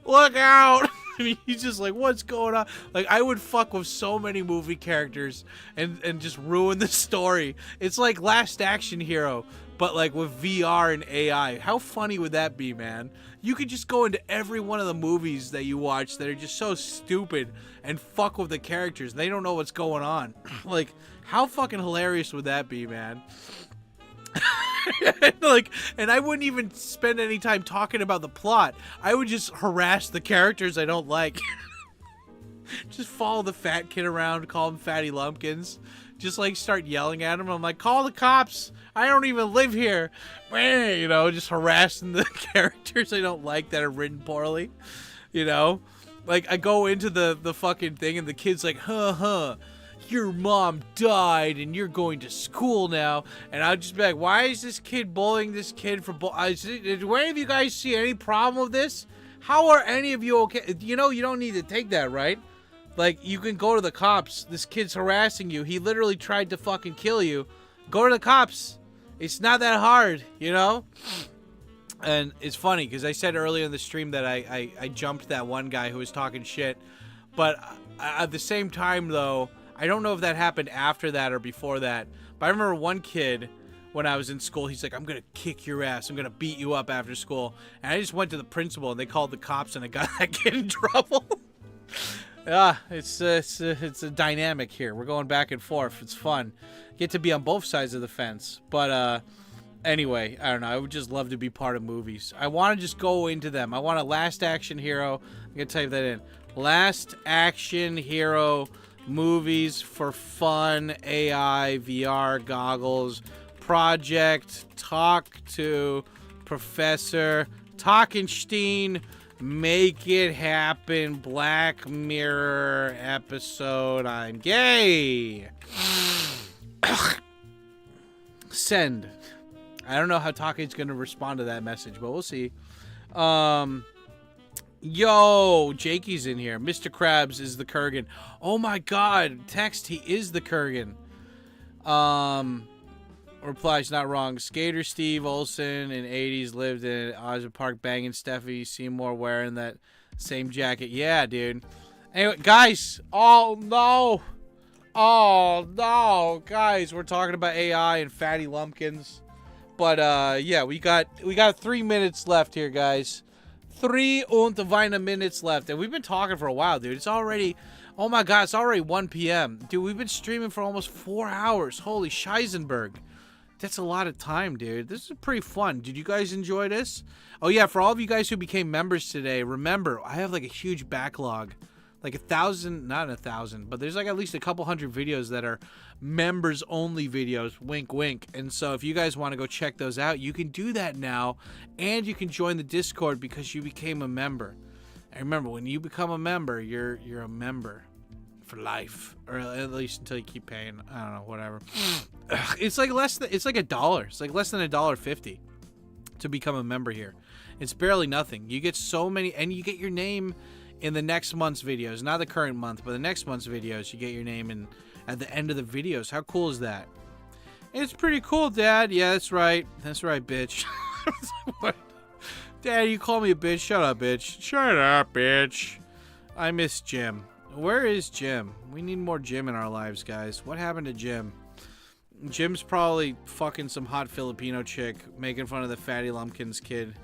Look out. And he's just like, what's going on? Like, I would fuck with so many movie characters and just ruin the story. It's like Last Action Hero, but like with VR and AI. How funny would that be, man? You could just go into every one of the movies that you watch that are just so stupid and fuck with the characters. They don't know what's going on. Like, how fucking hilarious would that be, man? Like, and I wouldn't even spend any time talking about the plot. I would just harass the characters I don't like. Just follow the fat kid around, call him Fatty Lumpkins. Just like start yelling at him. I'm like, call the cops. I don't even live here. You know, just harassing the characters I don't like that are written poorly. You know, like I go into the fucking thing and the kid's like, your mom died and you're going to school now. And I'd just be like, why is this kid bullying this kid for did any of you guys see any problem with this? How are any of you okay? You know, you don't need to take that, right? Like, you can go to the cops. This kid's harassing you. He literally tried to fucking kill you. Go to the cops. It's not that hard, you know? And it's funny, because I said earlier in the stream that I jumped that one guy who was talking shit. But at the same time, though, I don't know if that happened after that or before that. But I remember one kid, when I was in school, he's like, I'm going to kick your ass. I'm going to beat you up after school. And I just went to the principal, and they called the cops, and I got that kid in trouble. Yeah, it's a dynamic here. We're going back and forth. It's fun. Get to be on both sides of the fence. But, anyway, I don't know. I would just love to be part of movies. I want to just go into them. I want a Last Action Hero. I'm going to type that in. Last Action Hero movies for fun, AI, VR, goggles, project, talk to Professor, Talkenstein, make it happen, Black Mirror episode, I'm gay. Send. I don't know how Take's going to respond to that message, but we'll see. Yo, Jakey's in here. Mr. Krabs is the Kurgan. Oh my god, text, he is the Kurgan. Replies, not wrong. Skater Steve Olsen in 80s lived in Osborne Park banging Steffi Seymour wearing that same jacket. Yeah, dude. Anyway, guys. Oh, no. Oh, no. Guys, we're talking about AI and fatty lumpkins. But, yeah, we got 3 minutes left here, guys. 3 minutes left. And we've been talking for a while, dude. It's already... Oh, my God. It's already 1 p.m. Dude, we've been streaming for almost 4 hours. Holy Scheisenberg. That's a lot of time, dude. This is pretty fun. Did you guys enjoy this? Oh, yeah, for all of you guys who became members today, remember, I have, like, a huge backlog. Like 1,000, not 1,000, but there's, like, at least a couple hundred videos that are members-only videos, wink, wink. And so if you guys want to go check those out, you can do that now, and you can join the Discord because you became a member. And remember, when you become a member, you're a member for life, or at least until you keep paying. I don't know, whatever. It's like it's like $1. It's like less than $1.50 to become a member here. It's barely nothing. You get so many, and you get your name in the next month's videos, not the current month, but the next month's videos. You get your name in at the end of the videos. How cool is that? It's pretty cool, Dad. Yeah, that's right. That's right, bitch. What? Dad, you call me a bitch. Shut up, bitch. Shut up, bitch. I miss Jim. Where is Jim? We need more Jim in our lives, guys. What happened to Jim? Jim's probably fucking some hot Filipino chick making fun of the Fatty Lumpkins kid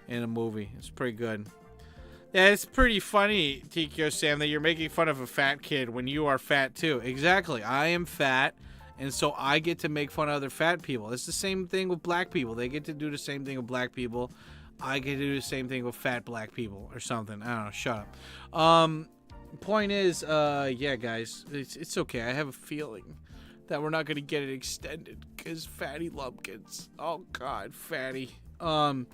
in a movie. It's pretty good. Yeah, it's pretty funny, Tkyosam, that you're making fun of a fat kid when you are fat too. Exactly. I am fat, and so I get to make fun of other fat people. It's the same thing with black people. They get to do the same thing with black people. I get to do the same thing with fat black people or something. I don't know. Shut up. Point is, yeah, guys, it's okay. I have a feeling that we're not going to get it extended because Fatty Lumpkins. Oh, God, Fatty. But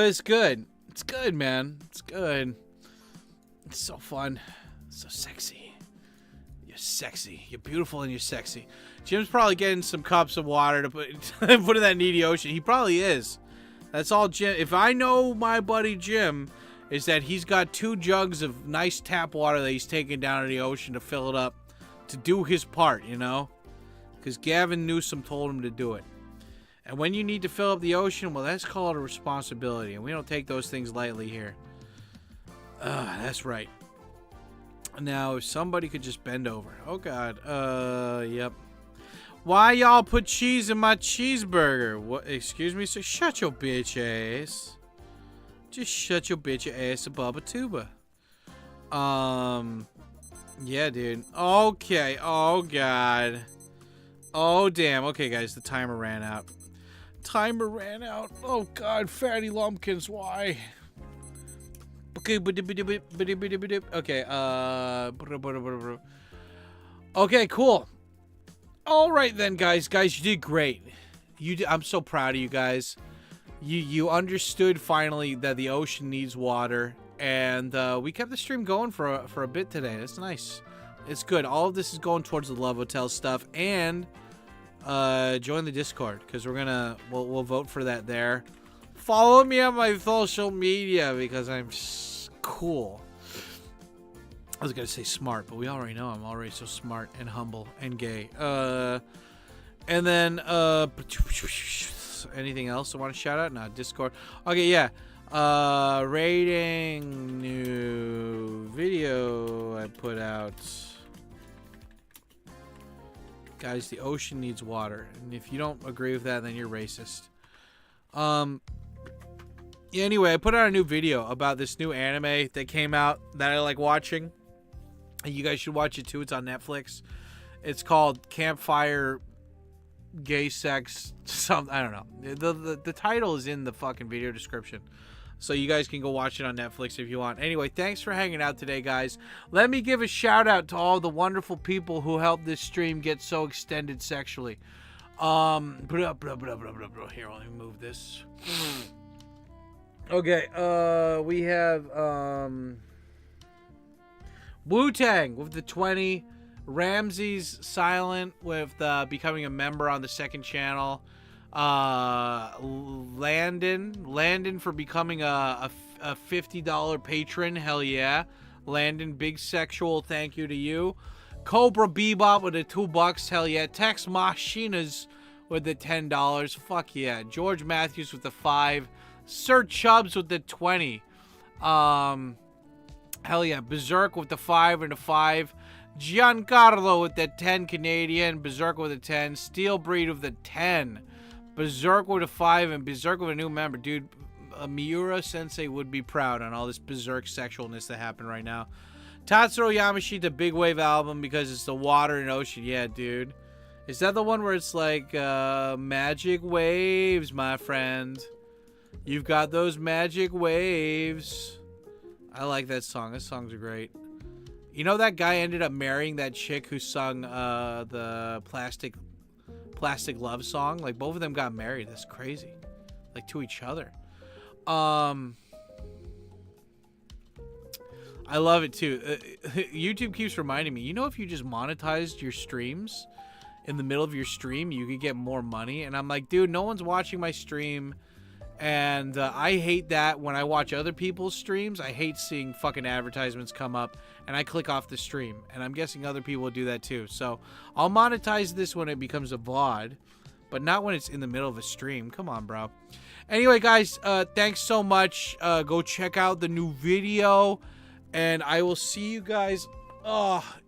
it's good. It's good, man. It's good. It's so fun. It's so sexy. You're sexy. You're beautiful and you're sexy. Jim's probably getting some cups of water to put in that needy ocean. He probably is. That's all Jim. If I know my buddy Jim, is that he's got 2 jugs of nice tap water that he's taking down to the ocean to fill it up to do his part, you know? Because Gavin Newsom told him to do it. And when you need to fill up the ocean, well, that's called a responsibility. And we don't take those things lightly here. That's right. Now, if somebody could just bend over. Oh, God. Yep. Why y'all put cheese in my cheeseburger? What? Excuse me, sir? Shut your bitch ass. Just shut your bitch ass above a tuba. Yeah, dude. Okay. Oh, God. Oh, damn. Okay, guys. The timer ran out. Timer ran out. Oh, God. Fatty Lumpkins. Why? Okay. Okay. Okay, cool. All right, then, guys. Guys, you did great. I'm so proud of you guys. You understood finally that the ocean needs water, and we kept the stream going for a bit today. That's nice. It's good. All of this is going towards the Love Hotel stuff. And join the Discord, because we'll vote for that there. Follow me on my social media, because I'm cool. I was gonna say smart, but we already know I'm already so smart and humble and gay. And then anything else I want to shout out? No, Discord. Okay, yeah. Rating new video I put out. Guys, the ocean needs water, and if you don't agree with that, then you're racist. Yeah, anyway, I put out a new video about this new anime that came out that I like watching. And you guys should watch it too. It's on Netflix. It's called Campfire Gay Sex something. I don't know. The title is in the fucking video description. So you guys can go watch it on Netflix if you want. Anyway, thanks for hanging out today, guys. Let me give a shout out to all the wonderful people who helped this stream get so extended sexually. Here, let me move this. Okay, we have Wu-Tang with the 20. Ramsey's silent with becoming a member on the second channel. Landon for becoming a $50 patron. Hell yeah. Landon, big sexual thank you to you. Cobra Bebop with the $2. Hell yeah. Tex Machinas with the $10. Fuck yeah. George Matthews with the 5. Sir Chubbs with the 20. Hell yeah. Berserk with the 5 and the 5. Giancarlo with the 10 Canadian. Berserk with a 10. Steel Breed with the 10. Berserk with a 5 and Berserk with a new member. Dude, Miura Sensei would be proud on all this Berserk sexualness that happened right now. Tatsuro Yamashita Big Wave album because it's the water and ocean. Yeah, dude. Is that the one where it's like magic waves, my friend? You've got those magic waves. I like that song. Those songs are great. You know that guy ended up marrying that chick who sung the Plastic Love song? Like, both of them got married. That's crazy. Like, to each other. I love it, too. YouTube keeps reminding me, you know, if you just monetized your streams in the middle of your stream, you could get more money. And I'm like, dude, no one's watching my stream. And I hate that when I watch other people's streams. I hate seeing fucking advertisements come up and I click off the stream. And I'm guessing other people will do that too. So I'll monetize this when it becomes a VOD, but not when it's in the middle of a stream. Come on, bro. Anyway, guys, thanks so much. Go check out the new video. And I will see you guys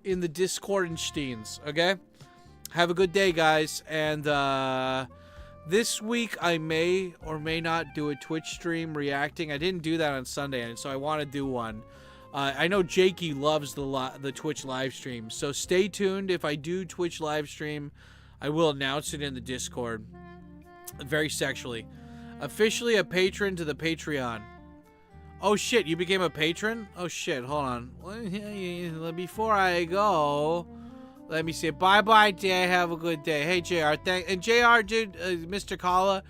in the Discord and Steens, okay? Have a good day, guys. And this week, I may or may not do a Twitch stream reacting. I didn't do that on Sunday, and so I want to do one. I know Jakey loves the Twitch live stream, so stay tuned. If I do Twitch live stream, I will announce it in the Discord. Very sexually. Officially a patron to the Patreon. Oh, shit, you became a patron? Oh, shit, hold on. Before I go... Let me say bye-bye, Jay. Have a good day. Hey, JR. And JR, dude, Mr. Kala,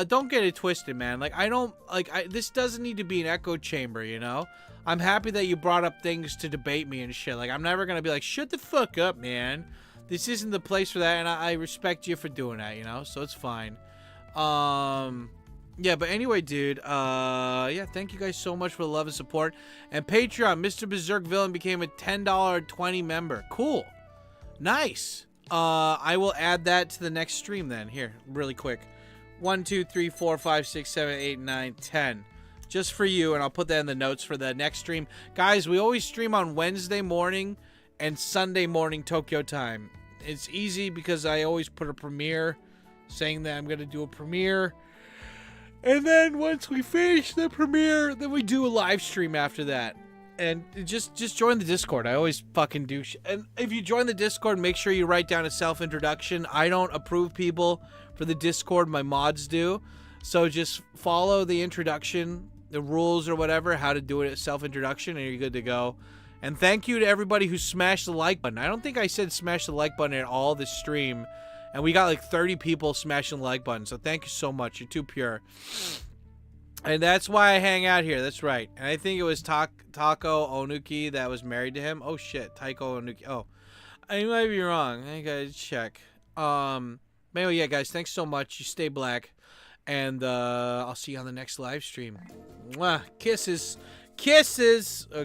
don't get it twisted, man. Like, I don't, like, this doesn't need to be an echo chamber, you know? I'm happy that you brought up things to debate me and shit. Like, I'm never going to be like, shut the fuck up, man. This isn't the place for that, and I respect you for doing that, you know? So it's fine. Yeah, but anyway, dude, yeah, thank you guys so much for the love and support. And Patreon, Mr. Berserk Villain became a $10 20 member. Cool. Nice. I will add that to the next stream then. Here, really quick. 1, 2, 3, 4, 5, 6, 7, 8, 9, 10. Just for you, and I'll put that in the notes for the next stream. Guys, we always stream on Wednesday morning and Sunday morning Tokyo time. It's easy because I always put a premiere saying that I'm going to do a premiere. And then once we finish the premiere, then we do a live stream after that. And just join the Discord. I always fucking do and if you join the Discord, make sure you write down a self-introduction. I don't approve people for the Discord. My mods do. So just follow the introduction, the rules or whatever, how to do it at self-introduction, and you're good to go. And thank you to everybody who smashed the like button. I don't think I said smash the like button at all this stream. And we got like 30 people smashing the like button. So thank you so much. You're too pure. And that's why I hang out here. That's right. And I think it was Taco Onuki that was married to him. Oh, shit. Taiko Onuki. Oh, I might be wrong. I gotta check. Anyway, yeah, guys, thanks so much. You stay black, and I'll see you on the next live stream. Mwah. Kisses. Okay.